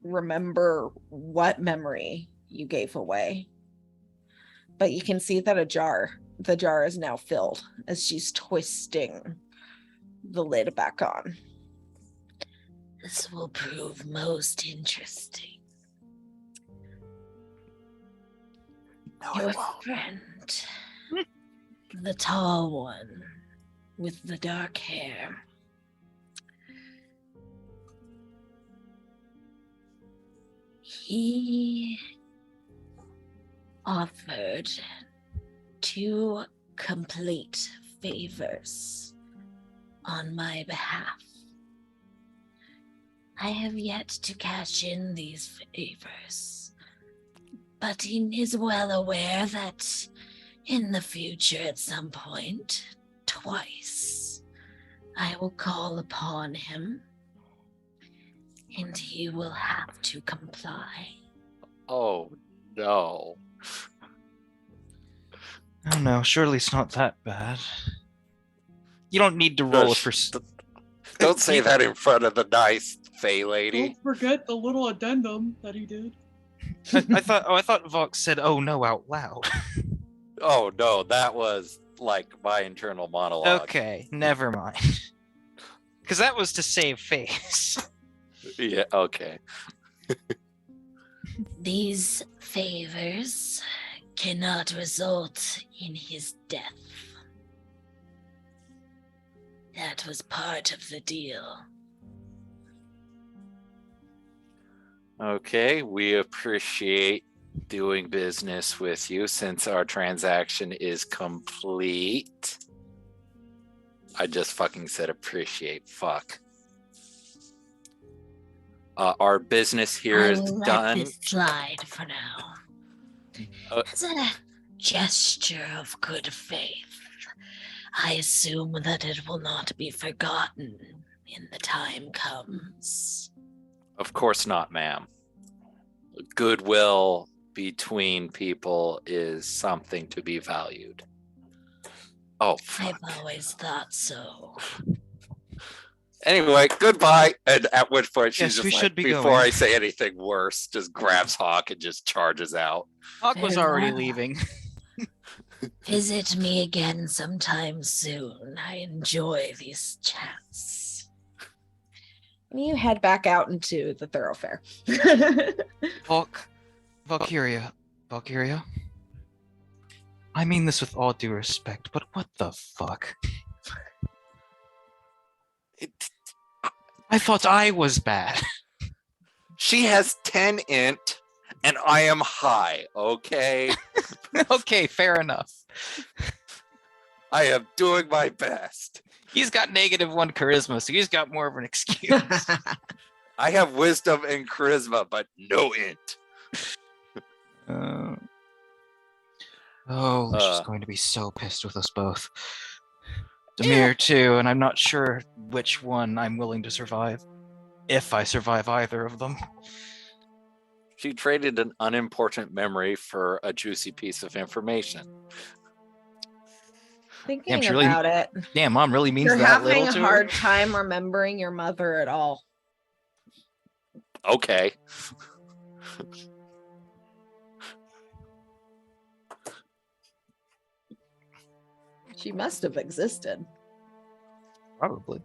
remember what memory you gave away. But you can see that the jar is now filled as she's twisting the lid back on. This will prove most interesting. Your friend, the tall one with the dark hair. He offered to complete favors on my behalf. I have yet to cash in these favors, but he is well aware that in the future at some point, twice, I will call upon him and he will have to comply. Oh, no. Oh no, surely it's not that bad. You don't need to roll Gosh, for. Don't say that in front of the nice Fey lady. Don't forget the little addendum that he did. I thought Vox said "oh no" out loud. Oh, no, that was like my internal monologue. Okay, never mind. Because that was to save face. Yeah, okay. These favors cannot result in his death. That was part of the deal. Okay, we appreciate doing business with you since our transaction is complete. I just fucking said appreciate. Fuck. Our business here I is will let done. this slide for now. As a gesture of good faith, I assume that it will not be forgotten when the time comes. Of course not, ma'am. Goodwill between people is something to be valued. Oh, fuck. I've always thought so. Anyway, goodbye. And at which point she's Yes, just we like, should be before going. I say anything worse, just grabs Hawk and just charges out. Hawk was Very already well. leaving. Visit me again sometime soon. I enjoy these chats. And you head back out into the thoroughfare. Valkyria. I mean this with all due respect, but what the fuck? I thought I was bad. She has 10 int, and I am high, okay? Okay, fair enough. I am doing my best. He's got -1 charisma, so he's got more of an excuse. I have wisdom and charisma, but no int. She's going to be so pissed with us both. Demir too, and I'm not sure which one I'm willing to survive. If I survive either of them. She traded an unimportant memory for a juicy piece of information. Thinking she really- about it, Damn, Mom really means you're that having little a to her? hard time remembering your mother at all. Okay. She must have existed. Probably.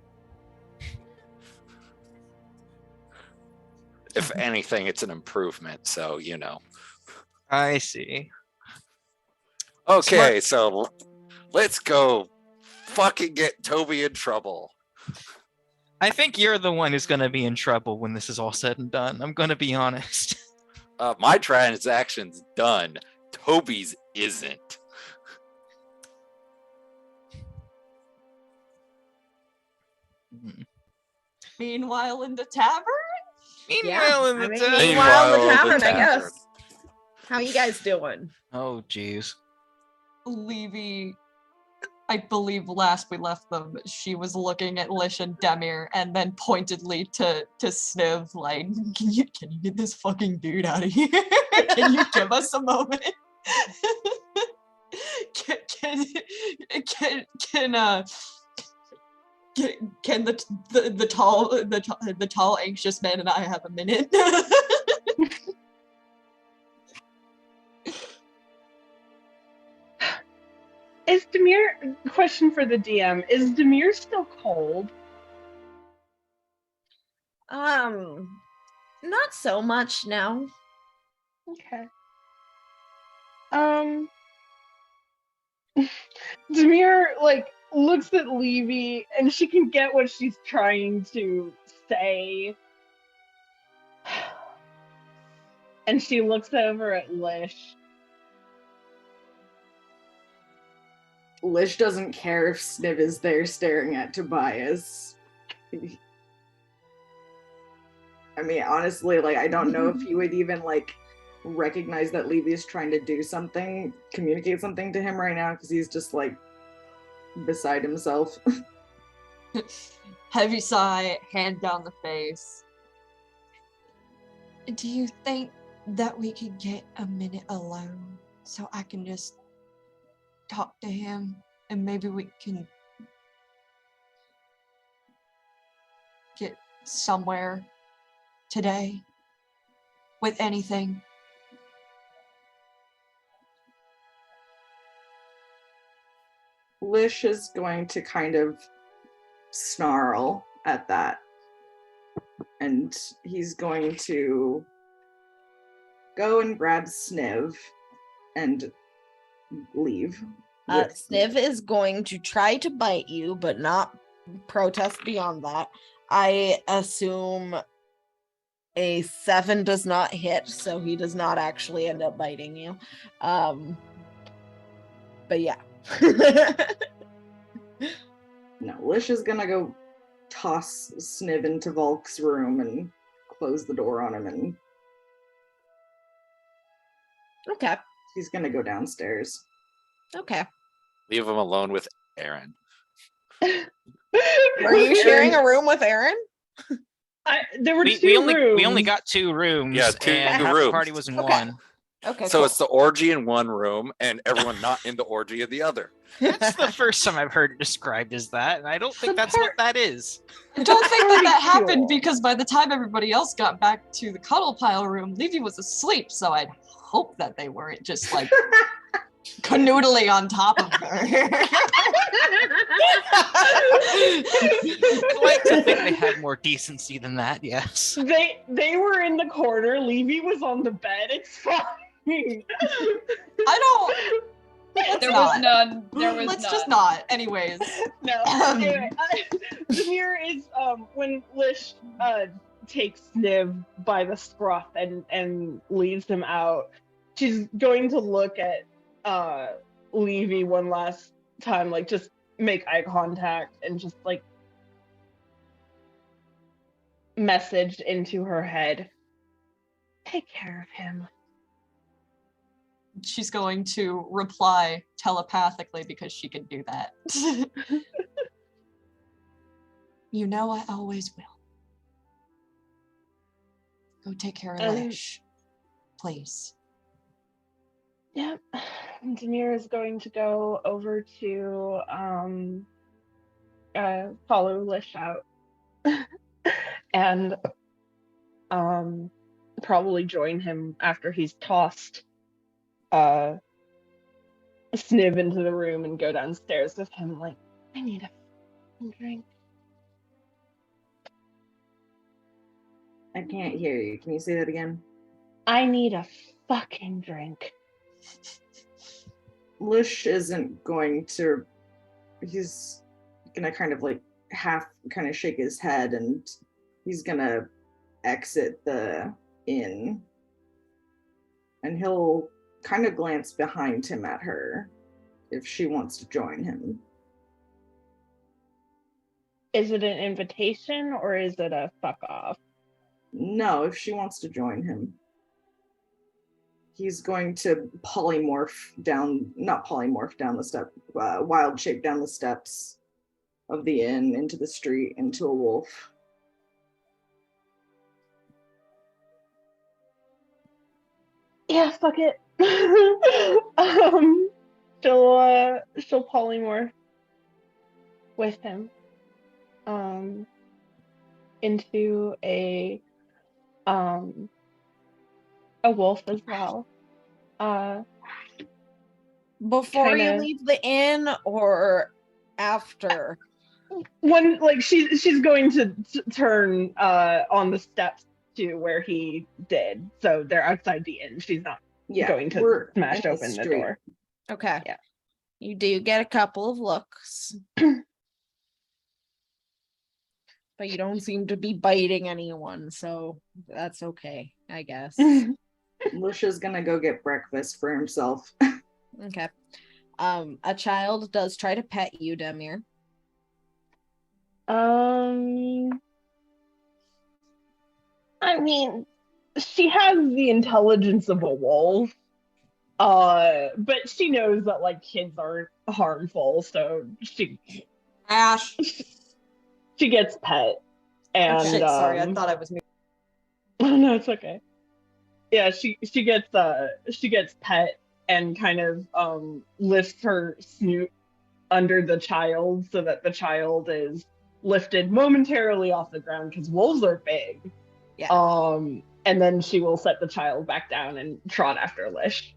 If anything, it's an improvement, so you know. I see. Okay, so let's go fucking get Toby in trouble. I think you're the one who's going to be in trouble when this is all said and done. I'm going to be honest. My transaction's done. Toby's isn't. Meanwhile, in the tavern? Meanwhile, in the tavern. Meanwhile, in the Meanwhile, the tavern, I tavern. guess. How you guys doing? Oh, jeez. Levy, I believe last we left them, she was looking at Lish and Demir and then pointedly to Sniv, like, can you get this fucking dude out of here? Can you give us a moment? Can the tall anxious man and I have a minute? Is Demir, question for the DM, is Demir still cold? Not so much now. Okay. Demir, like, looks at Levy, and she can get what she's trying to say. And she looks over at Lish. Lish doesn't care if Sniv is there staring at Tobias. I mean, honestly, like, I don't know if he would even, like, recognize that Levy is trying to do something, communicate something to him right now, because he's just, like, beside himself. Heavy sigh, hand down the face. Do you think that we could get a minute alone so I can just talk to him and maybe we can get somewhere today with anything? Lish is going to kind of snarl at that. And he's going to go and grab Sniv and leave. Sniv is going to try to bite you, but not protest beyond that. I assume a 7 does not hit, so he does not actually end up biting you. But yeah. No, Lish is gonna go toss Sniv into Volk's room and close the door on him, and Okay. he's gonna go downstairs. Okay. Leave him alone with Aaron. Are you sharing a room with Aaron? There were We two only rooms. got 2 rooms. Yeah, two and half rooms. the party was in Okay. one. Okay. So cool. it's the orgy in one room and everyone not in the orgy in the other. That's the first time I've heard it described as that, and I don't think that's what that is. I don't think that Pretty happened cool. because by the time everybody else got back to the cuddle pile room, Levy was asleep, so I'd hope that they weren't just like canoodling on top of her. I'd like to think they had more decency than that, yes. They were in the corner. Levy was on the bed. It's fine. Let's There not. was none. There was Let's none. just not. Anyways. No. Anyway, Demir is when Lish takes Sniv by the scruff and leads him out. She's going to look at Levy one last time, like just make eye contact and just like message into her head. Take care of him. She's going to reply telepathically because she can do that. You know I always will. Go take care of Lish. Please. Yep. Demir is going to go over to follow Lish out. And probably join him after he's tossed Sniv into the room and go downstairs with him like, I need a drink. I can't hear you. Can you say that again? I need a fucking drink. Lish isn't going to. He's gonna kind of like half kind of shake his head, and he's gonna exit the inn, and he'll kind of glance behind him at her if she wants to join him. Is it an invitation or is it a fuck off? No, if she wants to join him. He's going to not polymorph down the step, wild shape down the steps of the inn into the street into a wolf. Yeah, fuck it. She'll polymorph with him into a wolf as well. Before you Kinda- leave the inn or after? When like she's going to turn on the steps to where he did, so they're outside the inn. She's not going to smash in open the street. door. Okay. Yeah. You do get a couple of looks. But you don't seem to be biting anyone, so that's okay, I guess. Lisha's gonna go get breakfast for himself. Okay. A child does try to pet you, Demir. I mean, she has the intelligence of a wolf. But she knows that like kids aren't harmful, so she gets pet. And Oh, shit, sorry, I thought I was muted. Oh no, it's okay. Yeah, she gets pet and kind of lifts her snoot under the child so that the child is lifted momentarily off the ground because wolves are big. Yeah. And then she will set the child back down and trot after Lish.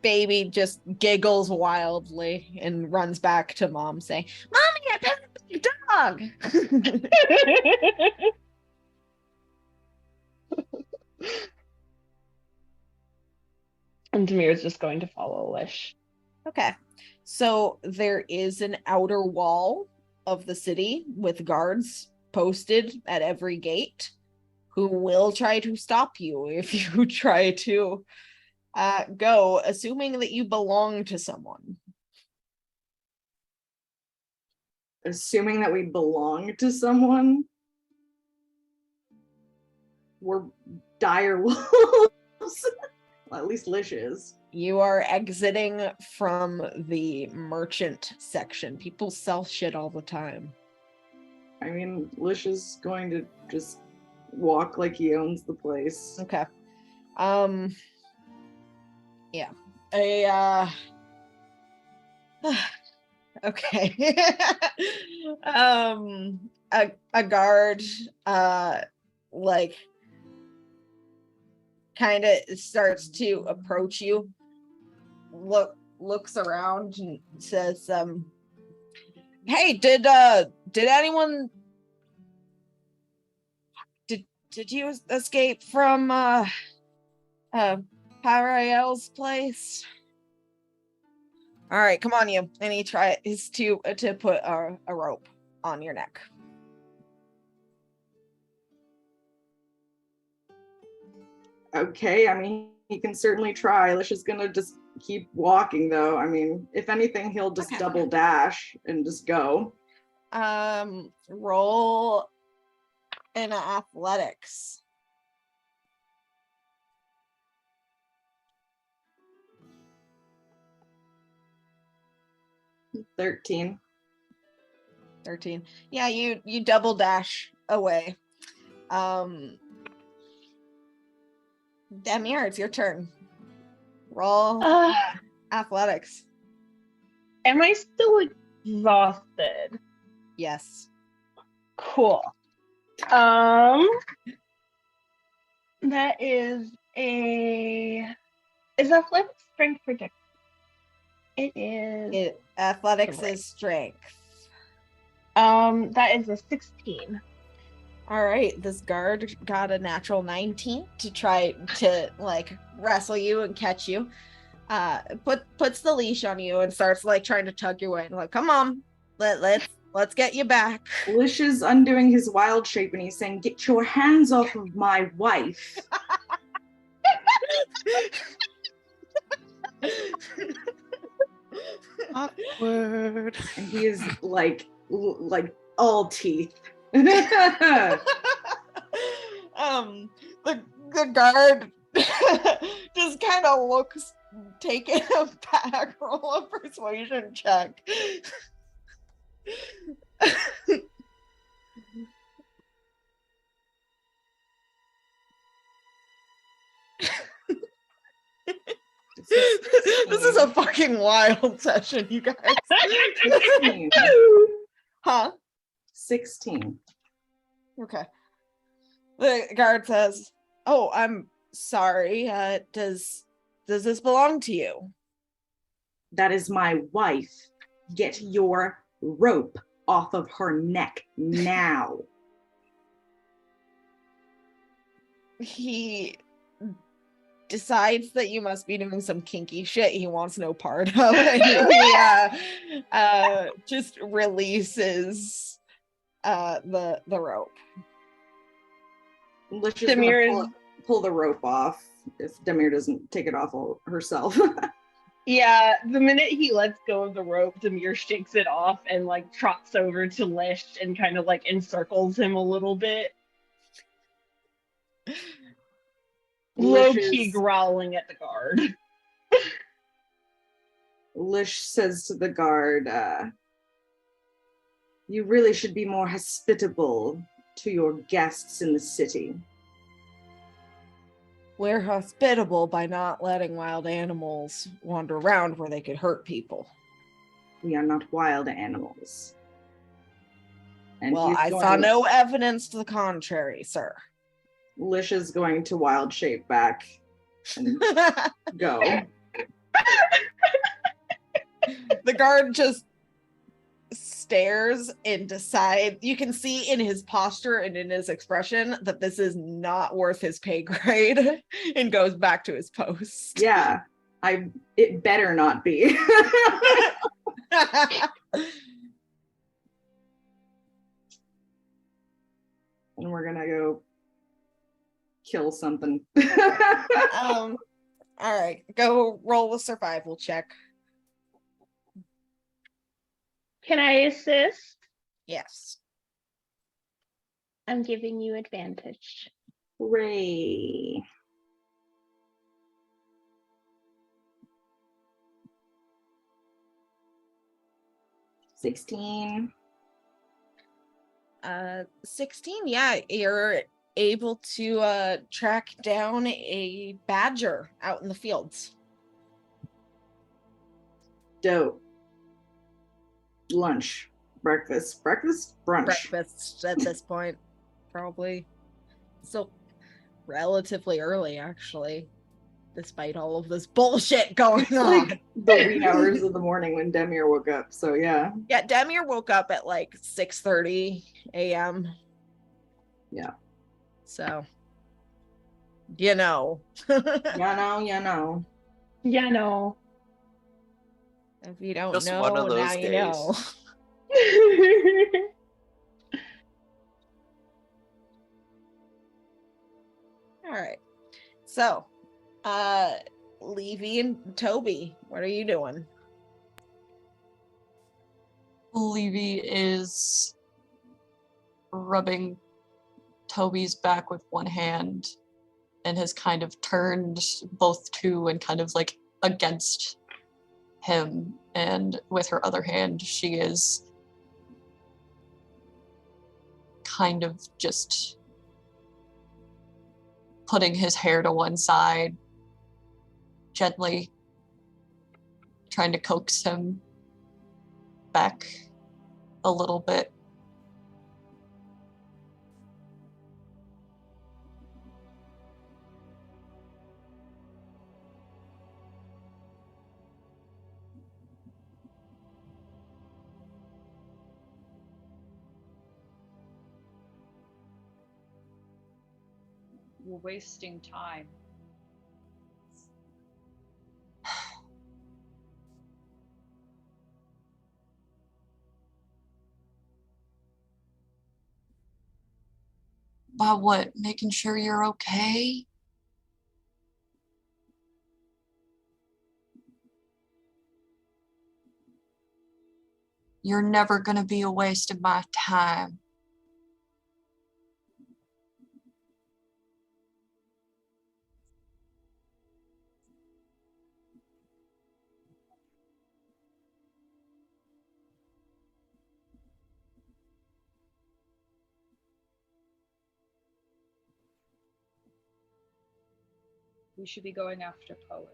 Baby just giggles wildly and runs back to mom saying, Mommy, I pet the dog. And Demir's just going to follow Lish. Okay. So there is an outer wall of the city with guards posted at every gate who will try to stop you if you try to go, assuming that you belong to someone. Assuming that we belong to someone, we're dire wolves. Well, at least Lish is. You are exiting from the merchant section. People sell shit all the time. I mean, Lish is going to just walk like he owns the place. Okay. Yeah. Okay. A guard like kind of starts to approach you, looks around and says, hey, did anyone did you escape from Parael's place? All right, come on, you. And he tries to put a rope on your neck. Okay, I mean, he can certainly try. Lish is gonna just keep walking, though. I mean, if anything, he'll just Okay. double dash and just go. Roll in athletics. $13. 13. Yeah, you double dash away. Demir, it's your turn. Roll athletics. Am I still exhausted? Yes. Cool. That is athletics strength predict. It is. Athletics Right. is strength. That is a 16. All right, this guard got a natural 19 to try to like wrestle you and catch you. Puts the leash on you and starts like trying to tug your way and like, come on, let's get you back. Lish is undoing his wild shape and he's saying, "Get your hands off of my wife." Awkward. And he is like all teeth. The guard just kind of looks taken aback. Roll a persuasion check. This is a fucking wild session, you guys. 16. Huh? 16. Okay. The guard says, "Oh, I'm sorry. Does this belong to you?" That is my wife. Get your rope off of her neck now. He decides that you must be doing some kinky shit he wants no part of. And he just releases the rope. Lish is Demir gonna pull the rope off if Demir doesn't take it off herself. Yeah, the minute he lets go of the rope, Demir shakes it off and like trots over to Lish and kind of like encircles him a little bit. Low key growling at the guard. Lish says to the guard, "You really should be more hospitable to your guests in the city." We're hospitable by not letting wild animals wander around where they could hurt people. We are not wild animals. And Well, he's I saw going- no evidence to the contrary, sir. Lish is going to wild shape back and go. The guard just stares and decides. You can see in his posture and in his expression that this is not worth his pay grade and goes back to his post. Yeah, it better not be. And we're gonna go kill something. All right, go roll a survival check. Can I assist? Yes. I'm giving you advantage. Hooray. $16. 16, yeah, you're able to track down a badger out in the fields. Dope. Lunch. Breakfast, brunch. Breakfast at this point, probably. So relatively early, actually, despite all of this bullshit going on. Like the wee hours of the morning when Demir woke up. So yeah. Yeah, Demir woke up at like 6:30 a.m. Yeah. So, you know. Yeah, no. Yeah, no. If you don't Just know, one of now those you days. know. All right. So, Levy and Toby, what are you doing? Levy is rubbing Toby's back with one hand and has kind of turned both to and kind of like against him. And with her other hand, she is kind of just putting his hair to one side, gently trying to coax him back a little bit. We're wasting time. By what? Making sure you're okay? You're never gonna be a waste of my time. We should be going after Poet.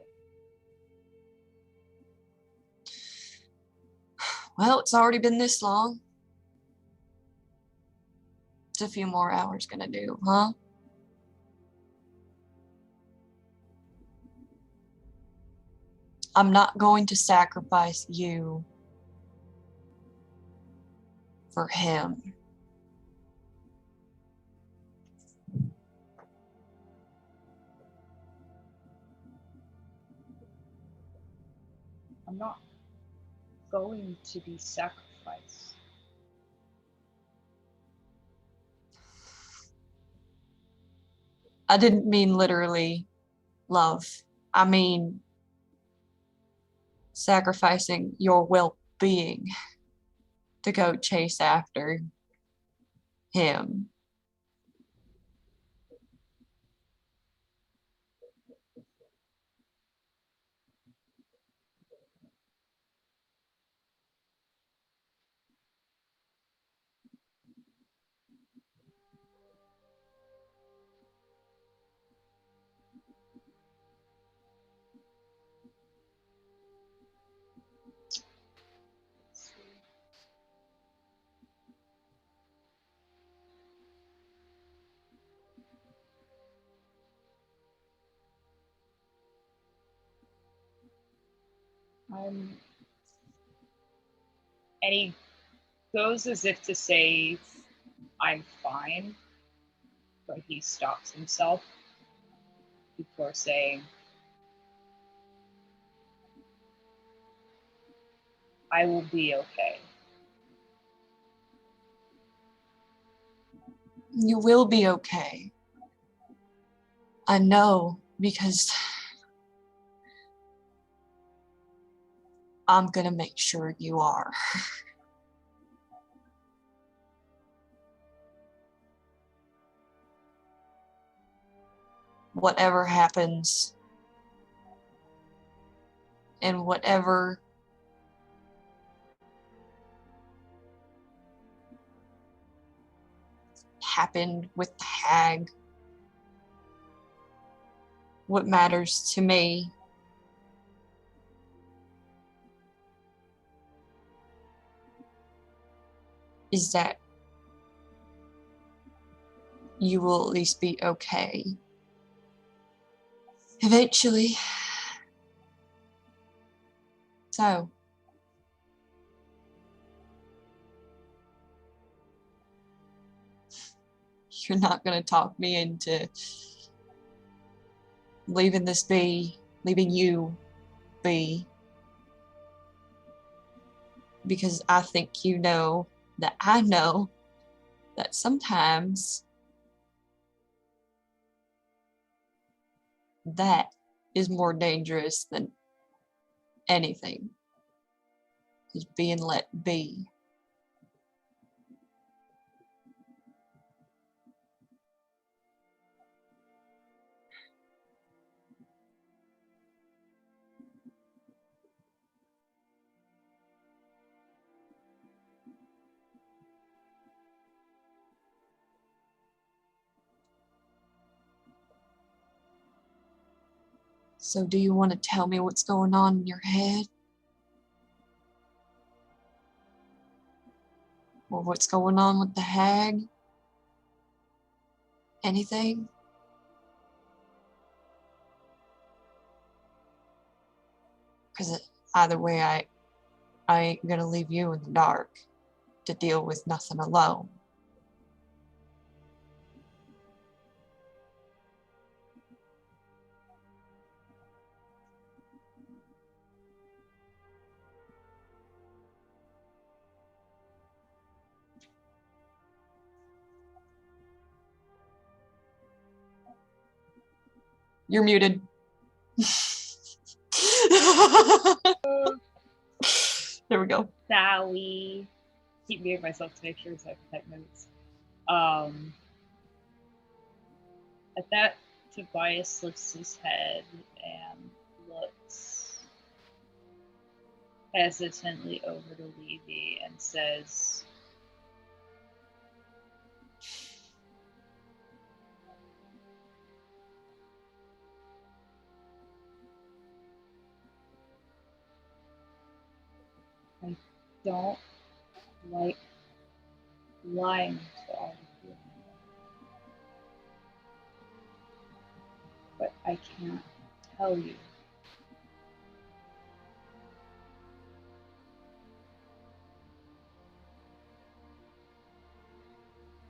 Well, it's already been this long. It's a few more hours gonna do, huh? I'm not going to sacrifice you for him. I'm not going to be sacrificed. I didn't mean literally love. I mean sacrificing your well-being to go chase after him. And he goes as if to say, I'm fine, but he stops himself before saying, I will be okay. You will be okay. I know, because I'm gonna make sure you are. Whatever happens, and whatever happened with the hag, what matters to me is that you will at least be okay. Eventually. So, you're not gonna talk me into leaving this be, leaving you be. because I think you know that I know that sometimes that is more dangerous than anything, is being let be. So do you want to tell me what's going on in your head? Or what's going on with the hag? Anything? Because either way, I ain't gonna leave you in the dark to deal with nothing alone. You're muted. There we go. Sally. Keep muting myself to make sure so I can type notes. At that, Tobias lifts his head and looks hesitantly over to Levy and says, I don't like lying to all of you. But I can't tell you.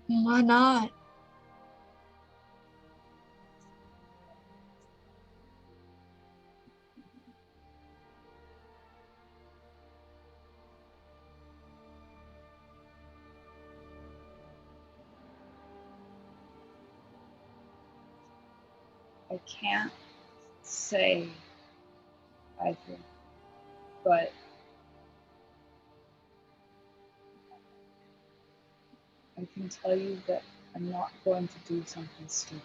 Why not? I can't say either, but I can tell you that I'm not going to do something stupid.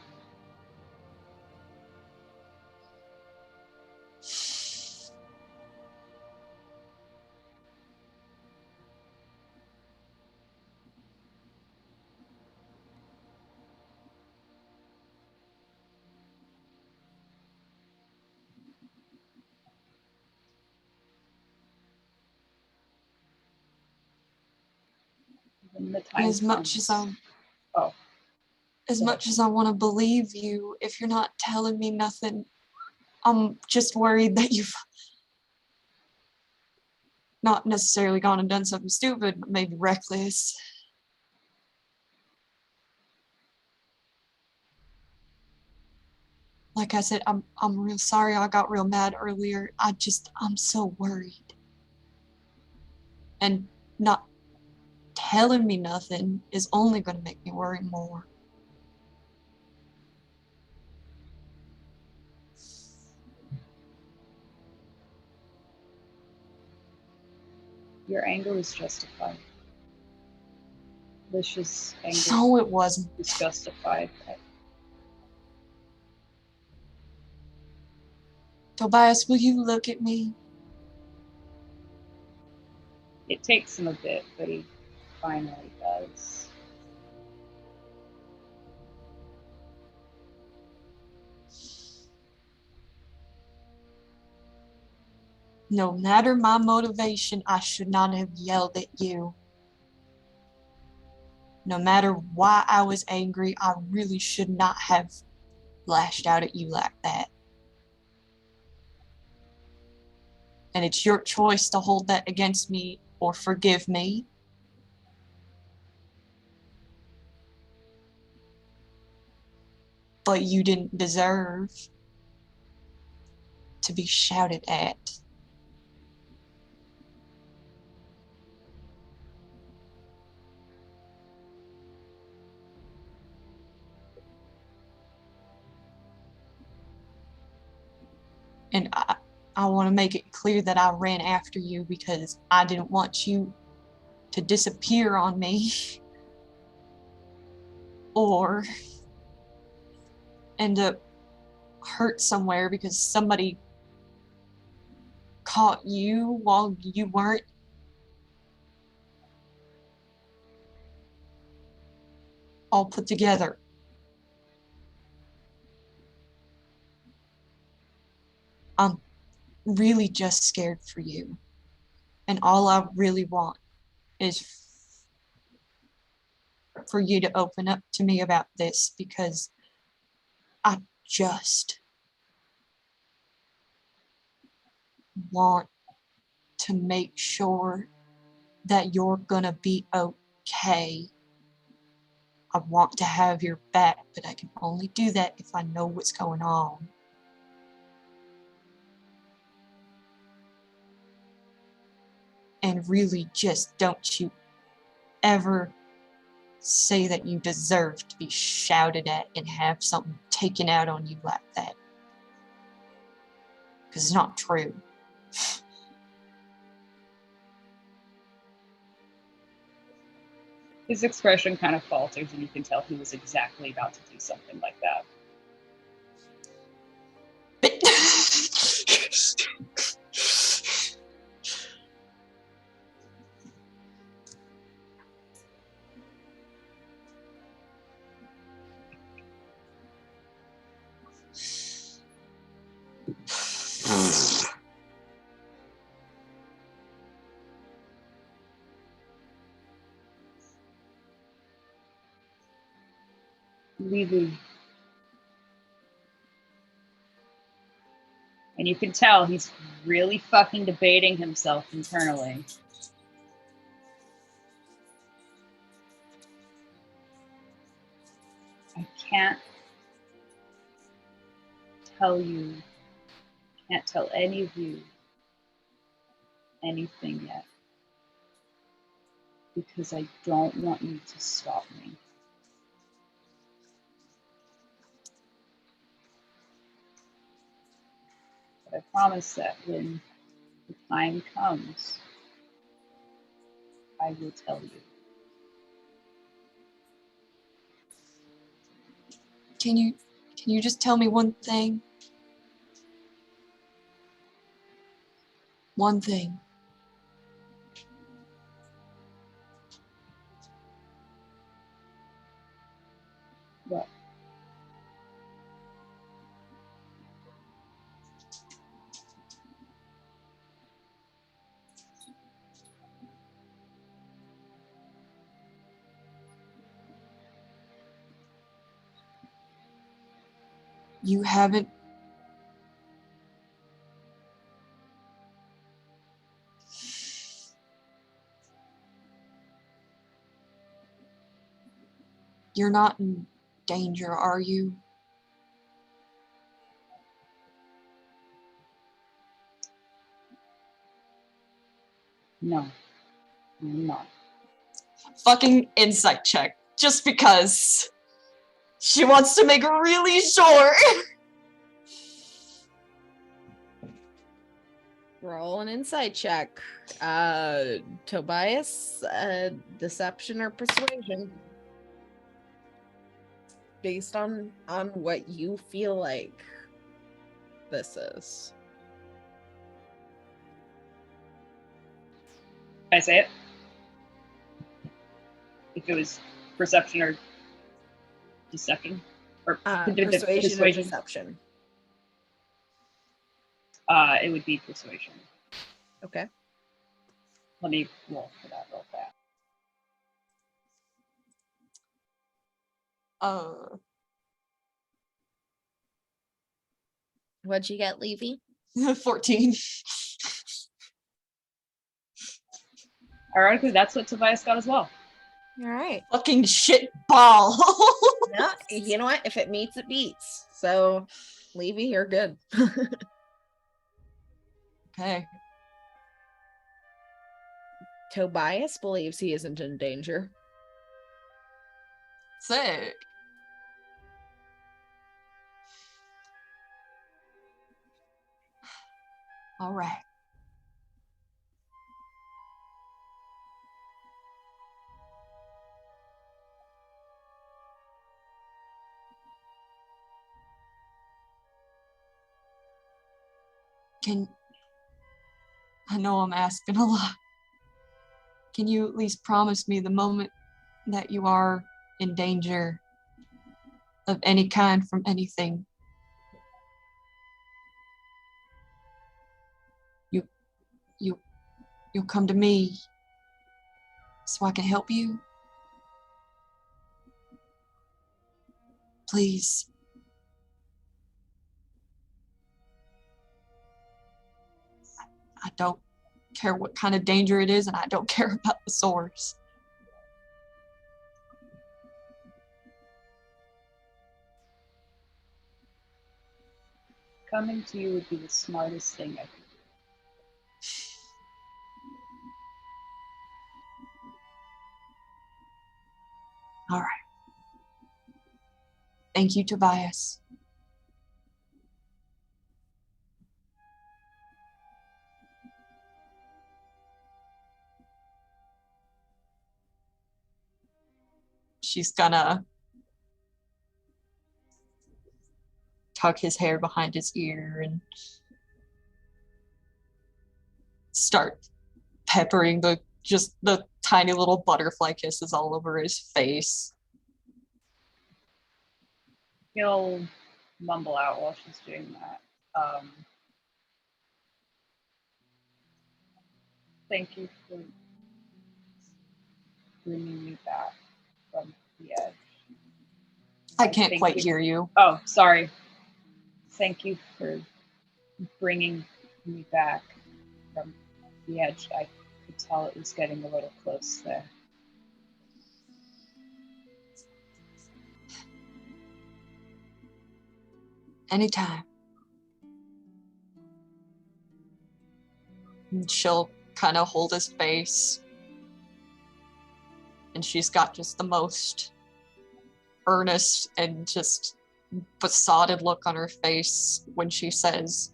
When the time As much as comes- as Go much as I want to believe you, if you're not telling me nothing, I'm just worried that you've not necessarily gone and done something stupid, but maybe reckless. Like I said, I'm real sorry I got real mad earlier. I'm so worried. And not telling me nothing is only going to make me worry more. Your anger was justified. Licious anger No, it wasn't. was justified. Tobias, will you look at me? It takes him a bit, but he finally does. No matter my motivation, I should not have yelled at you. No matter why I was angry, I really should not have lashed out at you like that. And it's your choice to hold that against me or forgive me. But you didn't deserve to be shouted at. And I want to make it clear that I ran after you because I didn't want you to disappear on me or end up hurt somewhere because somebody caught you while you weren't. All put together. I'm really just scared for you. And all I really want is for you to open up to me about this because I just want to make sure that you're gonna be okay. I want to have your back, but I can only do that if I know what's going on. And really, just don't you ever say that you deserve to be shouted at and have something taken out on you like that. Because it's not true. His expression kind of falters, and you can tell he was exactly about to do something like that. Levy. And you can tell he's really fucking debating himself internally. I can't tell you, can't tell any of you anything yet. Because I don't want you to stop me. But I promise that when the time comes, I will tell you. Can you just tell me one thing? One thing. What? You haven't. You're not in danger, are you? No, I'm not. Fucking insight check. Just because. She wants to make really sure. Roll an insight check. Tobias, deception or persuasion. Based on what you feel like this is. Can I say it? If it was perception or deception? Or Persuasion or deception. It would be persuasion. Okay. Let me roll for that real fast. What'd you get, Levy? 14. Ironically, that's what Tobias got as well. All right. Fucking shit ball. Yeah, you know what? If it meets, it beats. So, Levy, you're good. Okay. Tobias believes he isn't in danger. Sick. All right. I know I'm asking a lot. Can you at least promise me the moment that you are in danger of any kind from anything, you'll come to me so I can help you? Please. I don't care what kind of danger it is, and I don't care about the source. Coming to you would be the smartest thing I could do. All right. Thank you, Tobias. She's gonna tuck his hair behind his ear and start peppering the tiny little butterfly kisses all over his face. He'll mumble out while she's doing that. Thank you for bringing me back from the edge. I can't quite hear you. Oh, sorry. Thank you for bringing me back from the edge. I could tell it was getting a little close there. Anytime. And she'll kind of hold his face. And she's got just the most earnest and just besotted look on her face when she says,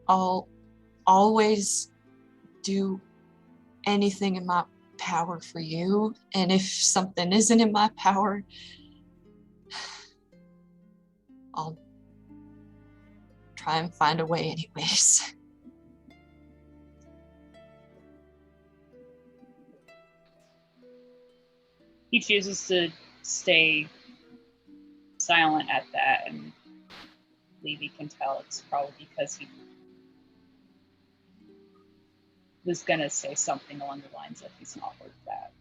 I'll always do anything in my power for you, and if something isn't in my power, I'll try and find a way anyways. He chooses to stay silent at that, and Levy can tell it's probably because he was gonna say something along the lines of he's not worth that.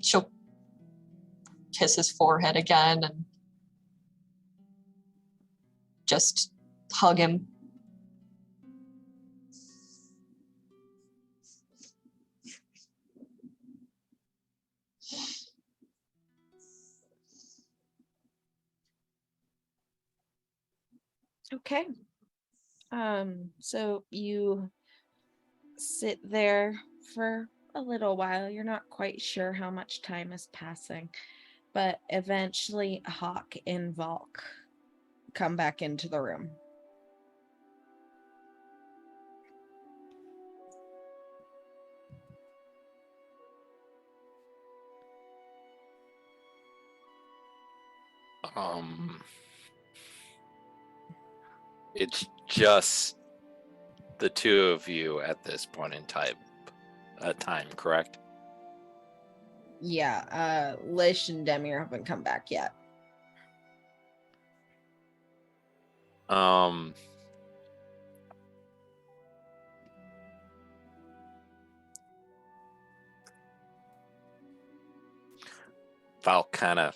She'll kiss his forehead again and just hug him. Okay. So you sit there for a little while. You're not quite sure how much time is passing, but eventually Hawk and Valk come back into the room. It's just the two of you at this point in time, correct? Yeah, Lish and Demir haven't come back yet. Val kind of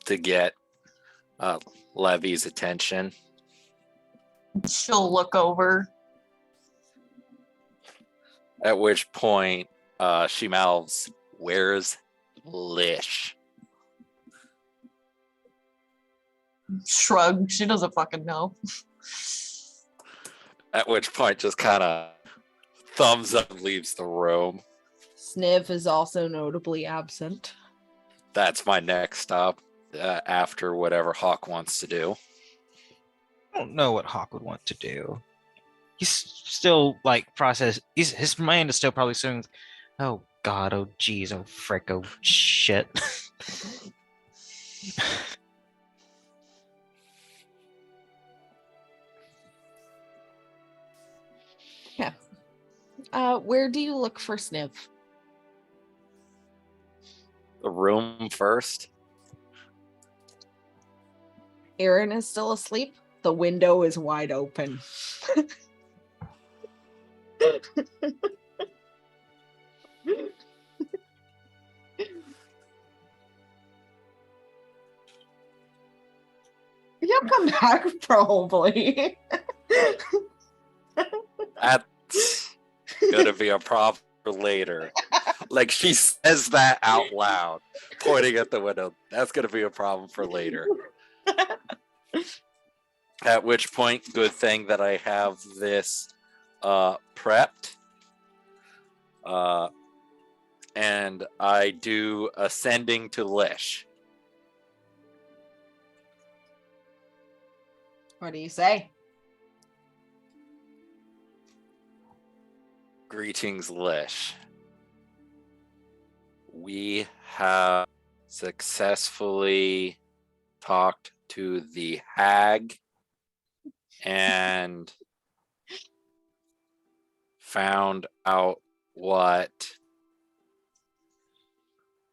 to get Levy's attention. She'll look over. At which point she mouths, "Where's Lish?" Shrug. She doesn't fucking know. At which point just kind of thumbs up, leaves the room. Sniv is also notably absent. That's my next stop after whatever Hawk wants to do. I don't know what Hawk would want to do. He's still like his mind is still probably saying, "Oh God, oh geez, oh frick, oh shit." Yeah. Where do you look for Sniv? The room first. Aaron is still asleep. The window is wide open. He'll come back probably. That's gonna be a problem for later. Like she says that out loud, pointing at the window. That's gonna be a problem for later. At which point, good thing that I have this prepped. And I do ascending to Lish. What do you say? Greetings, Lish. We have successfully talked to the hag and found out what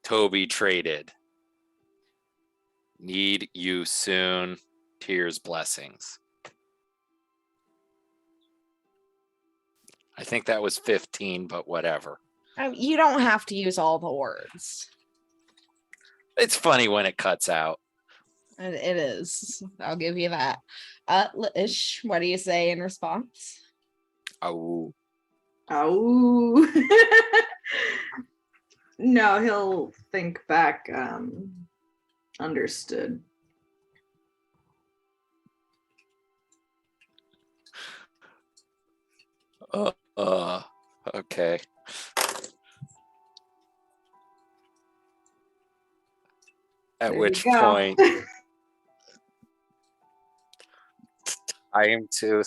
Toby traded. Need you soon. Tears, blessings. I think that was 15, but whatever. You don't have to use all the words. It's funny when it cuts out. It is. I'll give you that. Lish, what do you say in response? Oh. Oh. No, he'll think back. Understood. Okay. At There which you go. point I am to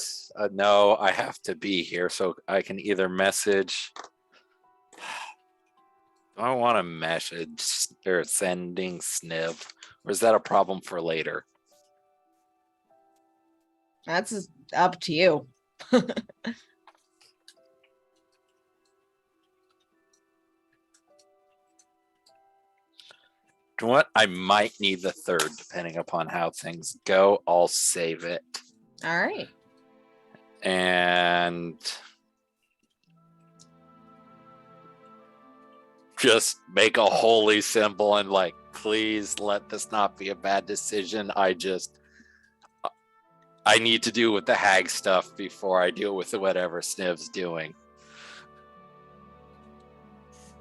no, I have to be here, so I can either message. Do I want to message or sending Sniv, or is that a problem for later? That's up to you. You know what? I might need the third, depending upon how things go. I'll save it. All right. And just make a holy symbol and like, please let this not be a bad decision. I need to deal with the hag stuff before I deal with whatever Sniv's doing.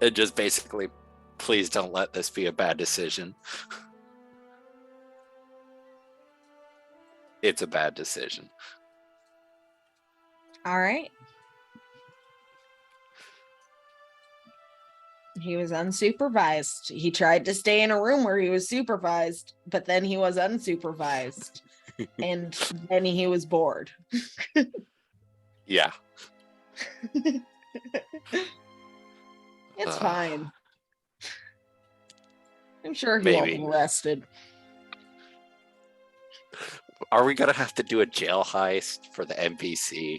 It just basically, please don't let this be a bad decision. It's a bad decision. All right. He was unsupervised. He tried to stay in a room where he was supervised, but then he was unsupervised. And then he was bored. Yeah. It's fine. I'm sure he Maybe. won't be arrested. Are we gonna have to do a jail heist for the NPC?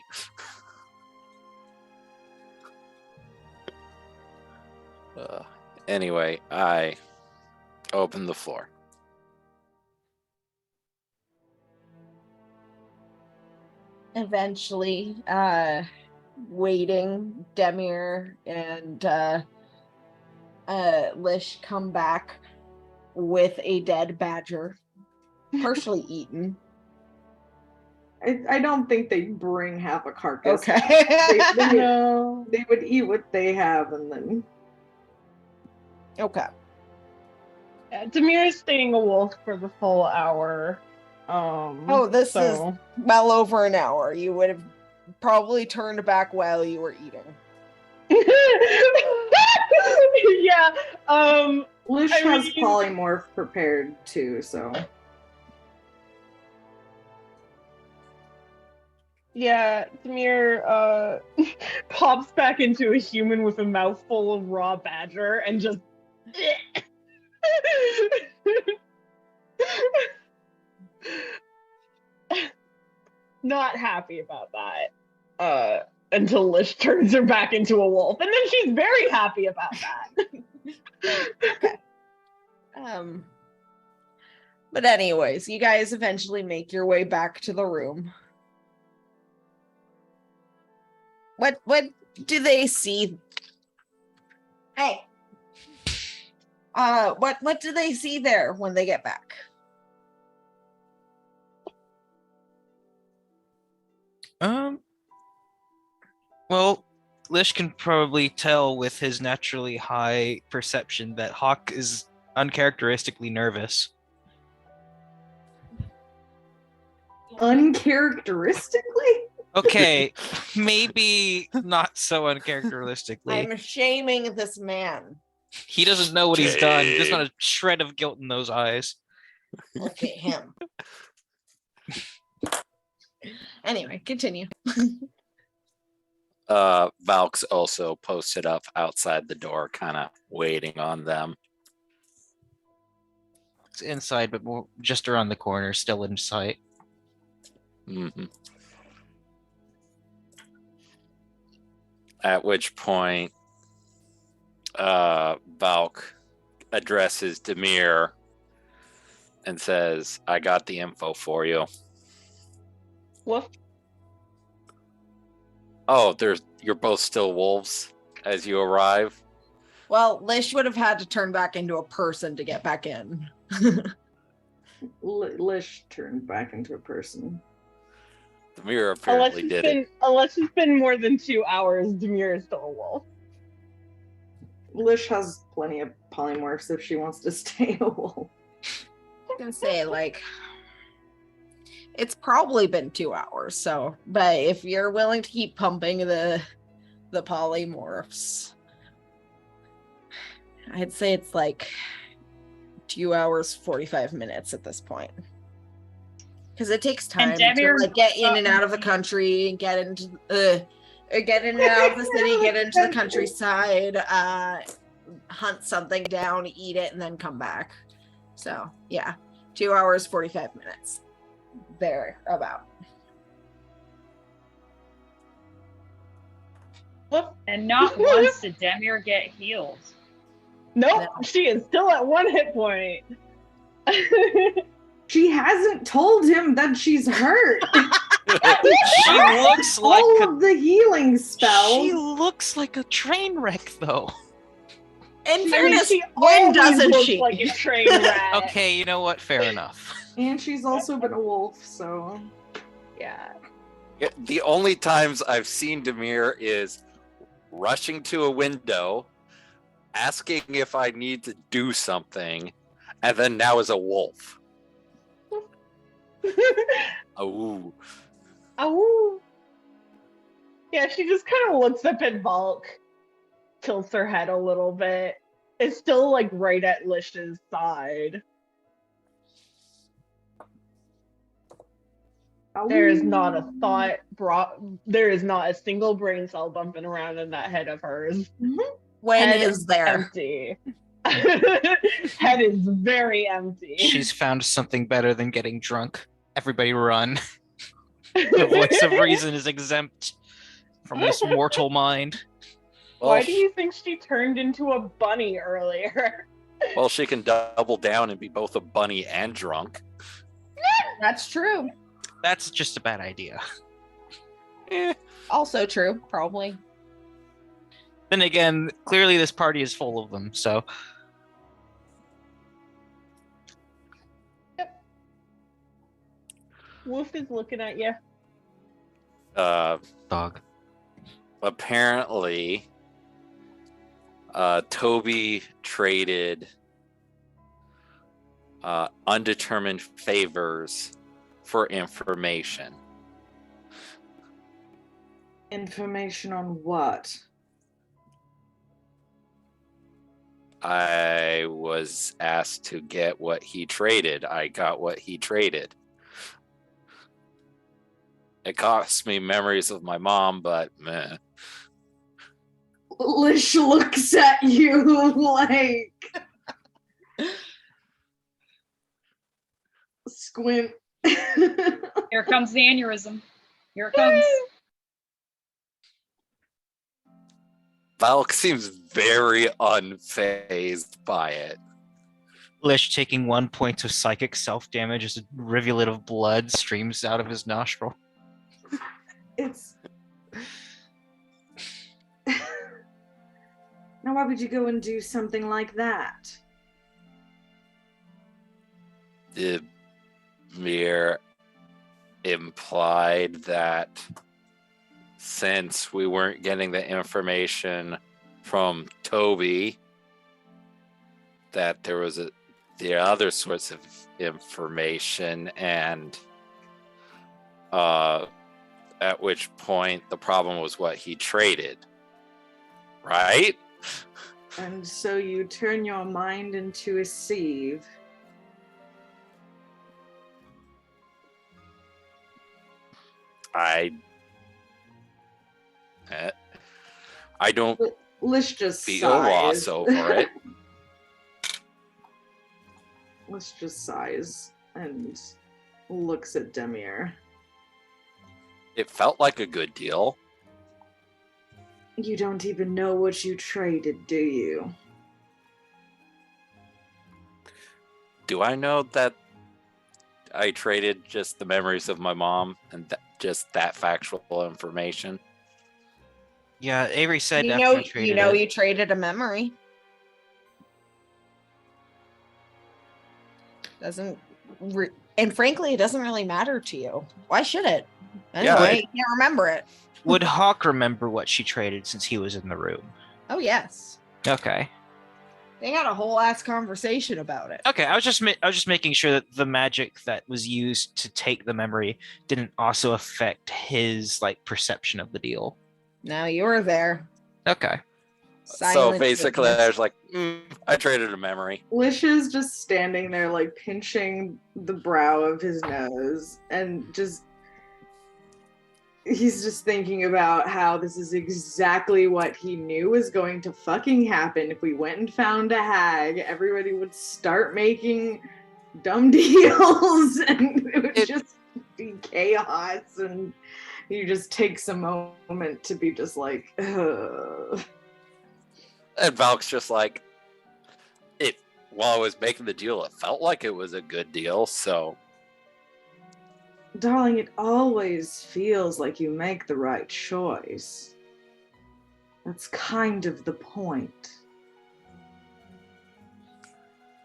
Anyway, I open the floor. Eventually, waiting, Demir and Lish come back with a dead badger, partially eaten. I don't think they bring half a carcass. Okay. They would eat what they have and then. Okay. Demir is staying a wolf for the full hour. This is so well over an hour. You would have probably turned back while you were eating. Yeah. Lish I has mean- polymorph prepared too, so Yeah, Demir pops back into a human with a mouthful of raw badger and just not happy about that. Until Lish turns her back into a wolf, and then she's very happy about that. But anyways, you guys eventually make your way back to the room. What do they see? Hey. What do they see there when they get back? Well, Lish can probably tell with his naturally high perception that Hawk is uncharacteristically nervous. uncharacteristically. Okay, maybe not so uncharacteristically. I'm shaming this man. He doesn't know what he's done. There's not a shred of guilt in those eyes. Look at him. Anyway, continue. Valk's also posted up outside the door, kind of waiting on them. It's inside, but more just around the corner, still in sight. Mm-hmm. At which point, Valk addresses Demir and says, "I got the info for you." What? Oh, you're both still wolves as you arrive. Well, Lish would have had to turn back into a person to get back in. Lish turned back into a person. Demir apparently did it. Unless it's been more than 2 hours, Demir is still a wolf. Lish has plenty of polymorphs if she wants to stay a wolf. I was gonna say, like, it's probably been 2 hours, so but if you're willing to keep pumping the polymorphs, I'd say it's like 2 hours 45 minutes at this point. Because it takes time to Demir- like get in and out of the country and get into get in and out of the city, get into the countryside, hunt something down, eat it, and then come back. So yeah, 2 hours 45 minutes. There about. What? And not once did Demir get healed. Nope, No. she is still at 1 hit point. She hasn't told him that she's hurt. She looks like All a, of the healing spells. she looks like a train wreck, though. In fairness, she when always doesn't looks she? like a train wreck. Okay, you know what? Fair enough. And she's also been a wolf, so Yeah. Yeah, the only times I've seen Demir is rushing to a window, asking if I need to do something, and then now as a wolf. Oh. Oh. Yeah, she just kind of looks up at Valk, tilts her head a little bit. It's still like right at Lish's side. There is not a thought there is not a single brain cell bumping around in that head of hers. When Head is there? empty. Head is very empty. She's found something better than getting drunk. Everybody run. The voice of reason is exempt from this mortal mind. Why do you think she turned into a bunny earlier? Well, she can double down and be both a bunny and drunk. That's true. That's just a bad idea. Also true, probably. Then again, clearly this party is full of them, so Wolf is looking at you. dog. Apparently, Toby traded undetermined favors for information. information on what? I was asked to get what he traded. I got what he traded. It cost me memories of my mom, but meh. Lish looks at you like squint. Here comes the aneurysm. Here it comes. Valk seems very unfazed by it. Lish taking 1 point of psychic self damage as a rivulet of blood streams out of his nostril. It's now why would you go and do something like that? The mere implied that since we weren't getting the information from Toby, that there was the other sorts of information, and at which point the problem was what he traded, right? And so you turn your mind into a sieve. I don't Lish just feel sighs. loss over it. Lish just sighs and looks at Demir. It felt like a good deal. You don't even know what you traded, do you? Do I know that I traded just the memories of my mom and just that factual information? Yeah, Avery said You after know, he traded you know, it. you traded a memory. And frankly, it doesn't really matter to you. Why should it? Anyway, you can't remember it. Would Hawk remember what she traded since he was in the room? Oh yes, Okay. they had a whole ass conversation about it. Okay, I was just making sure that the magic that was used to take the memory didn't also affect his like perception of the deal. Now you were there. Okay. So Silent basically, witness. I was like, I traded a memory. Lish is just standing there, like pinching the brow of his nose, and he's just thinking about how this is exactly what he knew was going to fucking happen. If we went and found a hag, everybody would start making dumb deals, and it would just be chaos. And he just takes a moment to be just like, ugh. And Valk's just like, while I was making the deal, it felt like it was a good deal, so. Darling, it always feels like you make the right choice. That's kind of the point.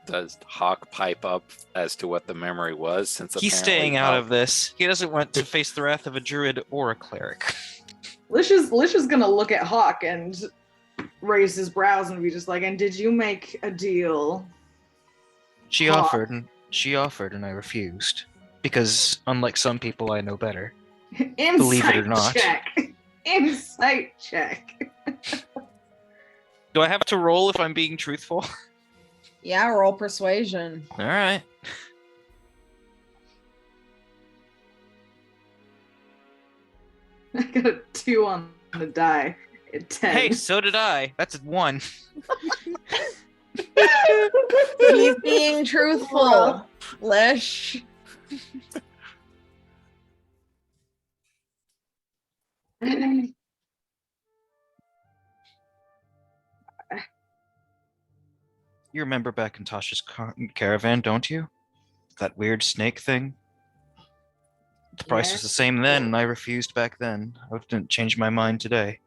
Does Hawk pipe up as to what the memory was? Since He's apparently staying out Valk- of this. He doesn't want to face the wrath of a druid or a cleric. Lish is gonna look at Hawk and raise his brows and be just like, and did you make a deal? She Hawk? offered and I refused. Because unlike some people I know better. Insight Believe it or not. check. Insight check. Do I have to roll if I'm being truthful? Yeah, roll persuasion. Alright. I got a 2 on the die. A 10. Hey, so did I. That's a 1. He's being truthful. Lish. You remember back in Tasha's caravan, don't you? That weird snake thing? The price was the Yes. same then, and I refused back then. I didn't change my mind today.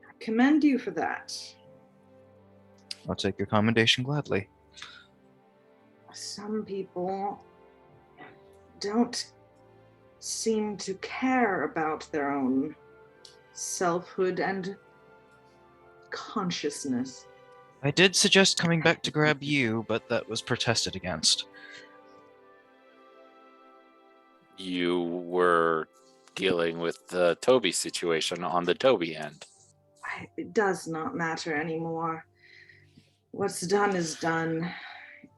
I commend you for that. I'll take your commendation gladly. Some people don't seem to care about their own selfhood and consciousness. I did suggest coming back to grab you, but that was protested against. You were dealing with the Toby situation on the Toby end. I It does not matter anymore. What's done is done.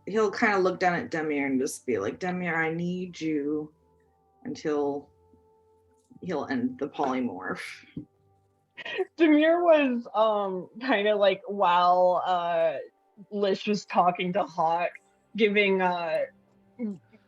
He'll kind of look down at Demir and just be like, Demir, I need you until he'll end the polymorph. Demir was kind of like while Lish was talking to Hawk, giving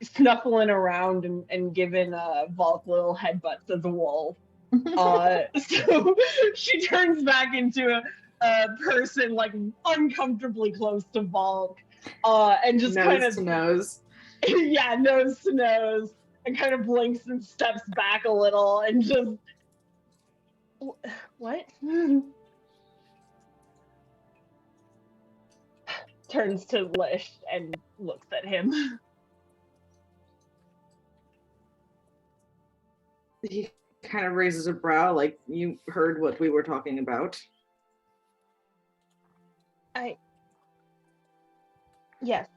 snuffling around and giving Volk little headbutts as a wolf. So she turns back into a person like uncomfortably close to Volk, and just kind of nose. Yeah, nose to nose, and kind of blinks and steps back a little and just what? Turns to Lish and looks at him. He kind of raises a brow, like, you heard what we were talking about. Yes.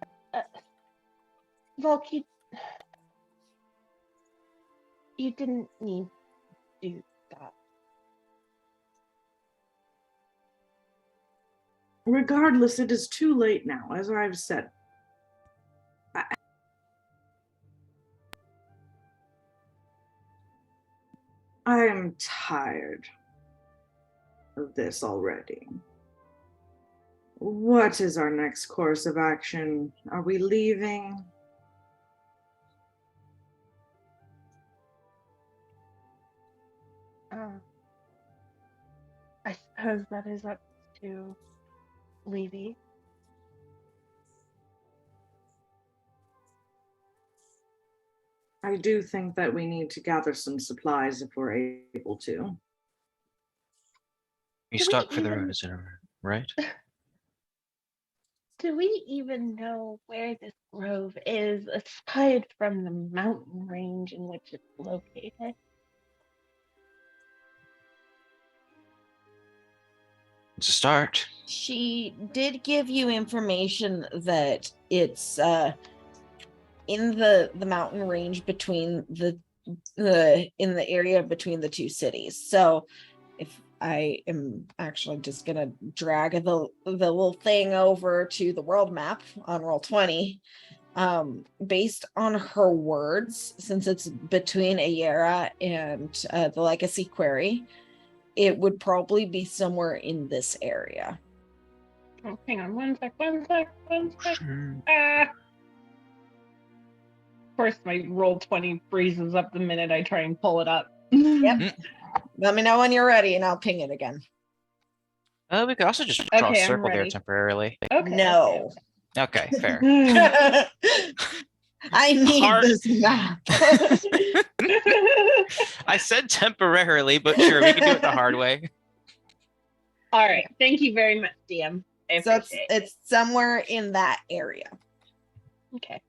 Volk, you didn't need to do that. Regardless, it is too late now, as I've said. I am tired of this already. What is our next course of action? Are we leaving? I suppose that is up to Levy. I do think that we need to gather some supplies if we're able to. You stuck for the road, is it right? Do we even know where this grove is, aside from the mountain range in which it's located? It's a start. She did give you information that it's in the mountain range between the in the area between the two cities. So if I am actually just gonna drag the little thing over to the world map on Roll20, based on her words, since it's between Ayera and the Legacy Quarry, it would probably be somewhere in this area. Oh, hang on, one sec. Of course, my Roll20 freezes up the minute I try and pull it up. Yep. Let me know when you're ready and I'll ping it again. We could also just draw a Okay, I'm circle there ready. temporarily. Okay. No. Okay, fair. I need Heart. this map. I said temporarily, but sure, we can do it the hard way. All right. Thank you very much, DM. I So appreciate it. it's somewhere in that area. Okay.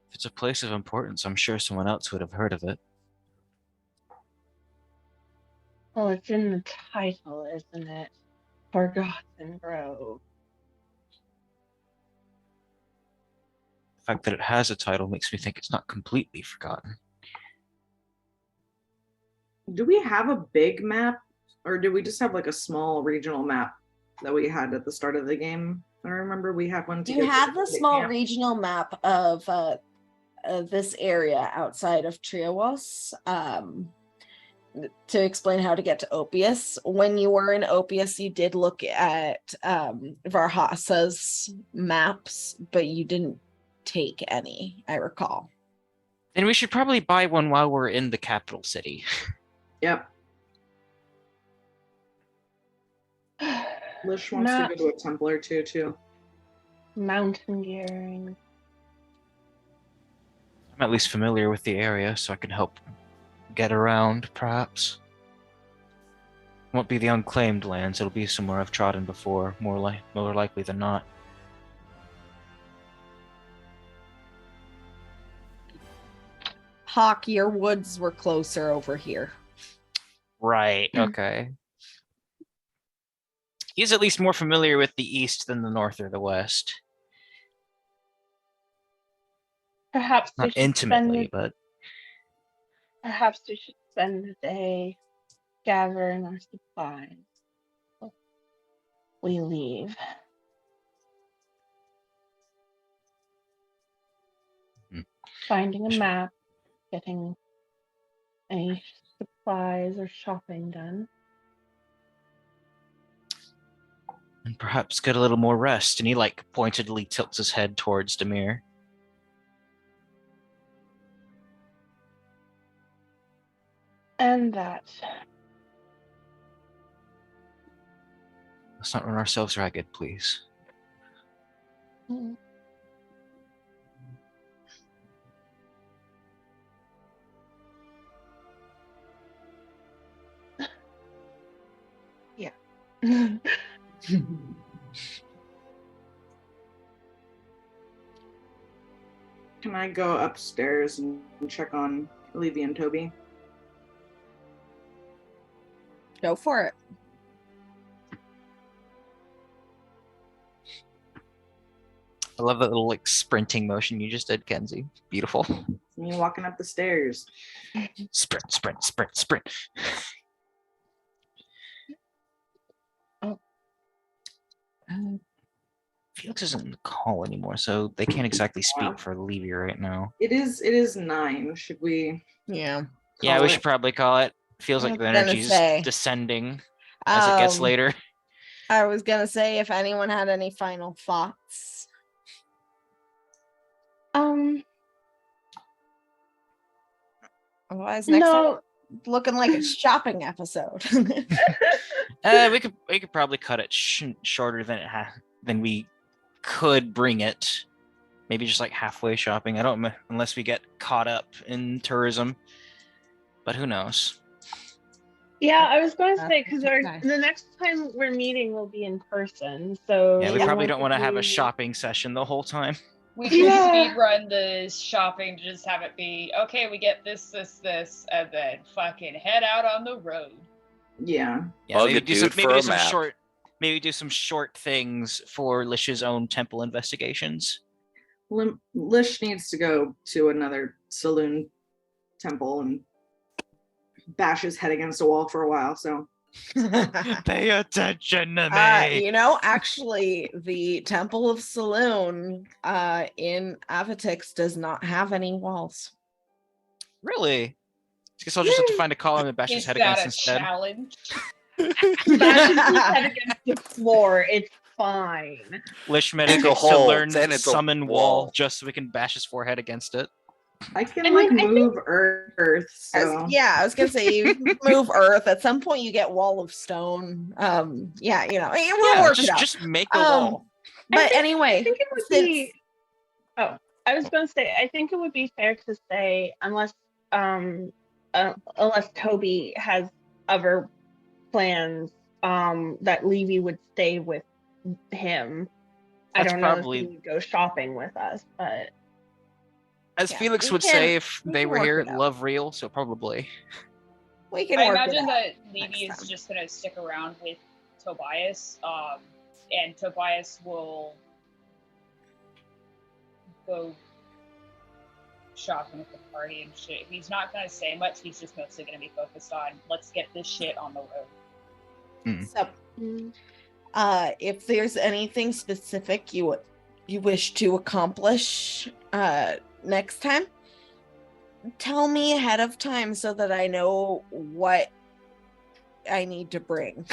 If it's a place of importance, I'm sure someone else would have heard of it. Well, it's in the title, isn't it? Forgotten Grove. The fact that it has a title makes me think it's not completely forgotten. Do we have a big map, or do we just have like a small regional map that we had at the start of the game? I remember we had one. You had the small regional map of this area outside of Triawas, to explain how to get to Opius. When you were in Opius, you did look at Varhasa's maps, but you didn't take any, I recall. Then we should probably buy one while we're in the capital city. Yep. Lish wants to go to a temple or two. Mountain gearing. I'm at least familiar with the area, so I can help get around, perhaps. It won't be the unclaimed lands, it'll be somewhere I've trodden before, more likely than not. Hawk, your woods were closer over here. Right, okay. He's at least more familiar with the east than the north or the west. Perhaps we Not should intimately, but Perhaps we should spend the day gathering our supplies. we leave. Hmm. Finding a map, getting any supplies or shopping done. And perhaps get a little more rest. And he like pointedly tilts his head towards Demir. And that. Let's not run ourselves ragged, please. Mm. Yeah. Can I go upstairs and check on Levy and Toby? Go for it. I love that little like sprinting motion you just did, Kenzie. Beautiful. Me walking up the stairs. Sprint, sprint, sprint, sprint. Felix isn't in the call anymore, so they can't exactly speak for Levy right now. It is 9. Should we? Yeah. Yeah, call we it? should probably call it. Feels I like was the gonna energy's say. descending as it gets later. I was gonna say if anyone had any final thoughts. Otherwise, next time looking like a shopping episode. We could probably cut it shorter than we could bring it. Maybe just like halfway shopping. I don't unless we get caught up in tourism. But who knows? Yeah, I was going to say because Okay. the next time we're meeting will be in person. So Yeah, we probably don't want to have a do- shopping session the whole time. We can Yeah. speed run the shopping to just have it be okay. We get this, and then fucking head out on the road. Yeah. Yeah, Bug maybe a do some, dude maybe for do a some map. short, maybe do some short things for Lish's own temple investigations. Lish needs to go to another saloon temple and bash his head against a wall for a while. So Pay attention to me. You know, actually, the Temple of Saloon in Avatix does not have any walls. Really? I guess I'll just have to find a column to bash his Is head that against a instead. challenge? Bash his head against the floor. It's fine. Lish Dig a meditates to hole, learn then it's a summon wall. wall just so we can bash his forehead against it. I can I like mean, I move Earth. So Yeah, I was gonna say you move Earth. At some point, you get Wall of Stone. Yeah, you know, we'll work it out. Just make a wall. But I anyway, think it would since- be. Oh, I was going to say. I think it would be fair to say unless Toby has other plans, that Levy would stay with him. I That's don't know probably- if he would go shopping with us, but As yeah, Felix we would can- say if we they can were work here it at out. Love Real, so probably. we can I work imagine it out. that Levy next is time. just gonna stick around with Tobias, and Tobias will go shopping with the party and shit. He's not gonna say much. He's just mostly gonna be focused on let's get this shit on the road. So, if there's anything specific you wish to accomplish next time, tell me ahead of time so that I know what I need to bring.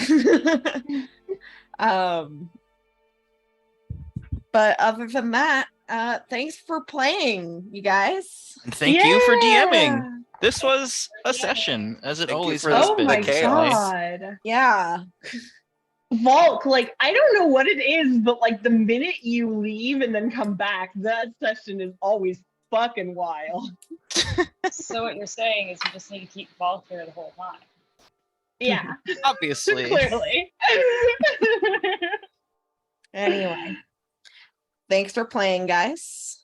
But other than that, thanks for playing, you guys. And thank you for DMing. Yeah. This was a session, as it Thank you always for has Oh been. my chaos. god. Yeah. Volk, like I don't know what it is, but like the minute you leave and then come back, that session is always fucking wild. So what you're saying is you just need to keep Volk here the whole time. Yeah, Obviously. clearly. Anyway, thanks for playing, guys.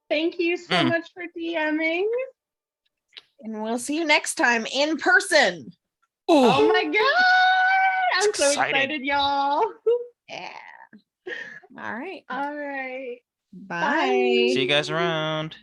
Thank you so much for DMing. And we'll see you next time in person. Oh my god! I'm It's so exciting. excited, y'all. Yeah. All right. All right. Bye. See you guys around.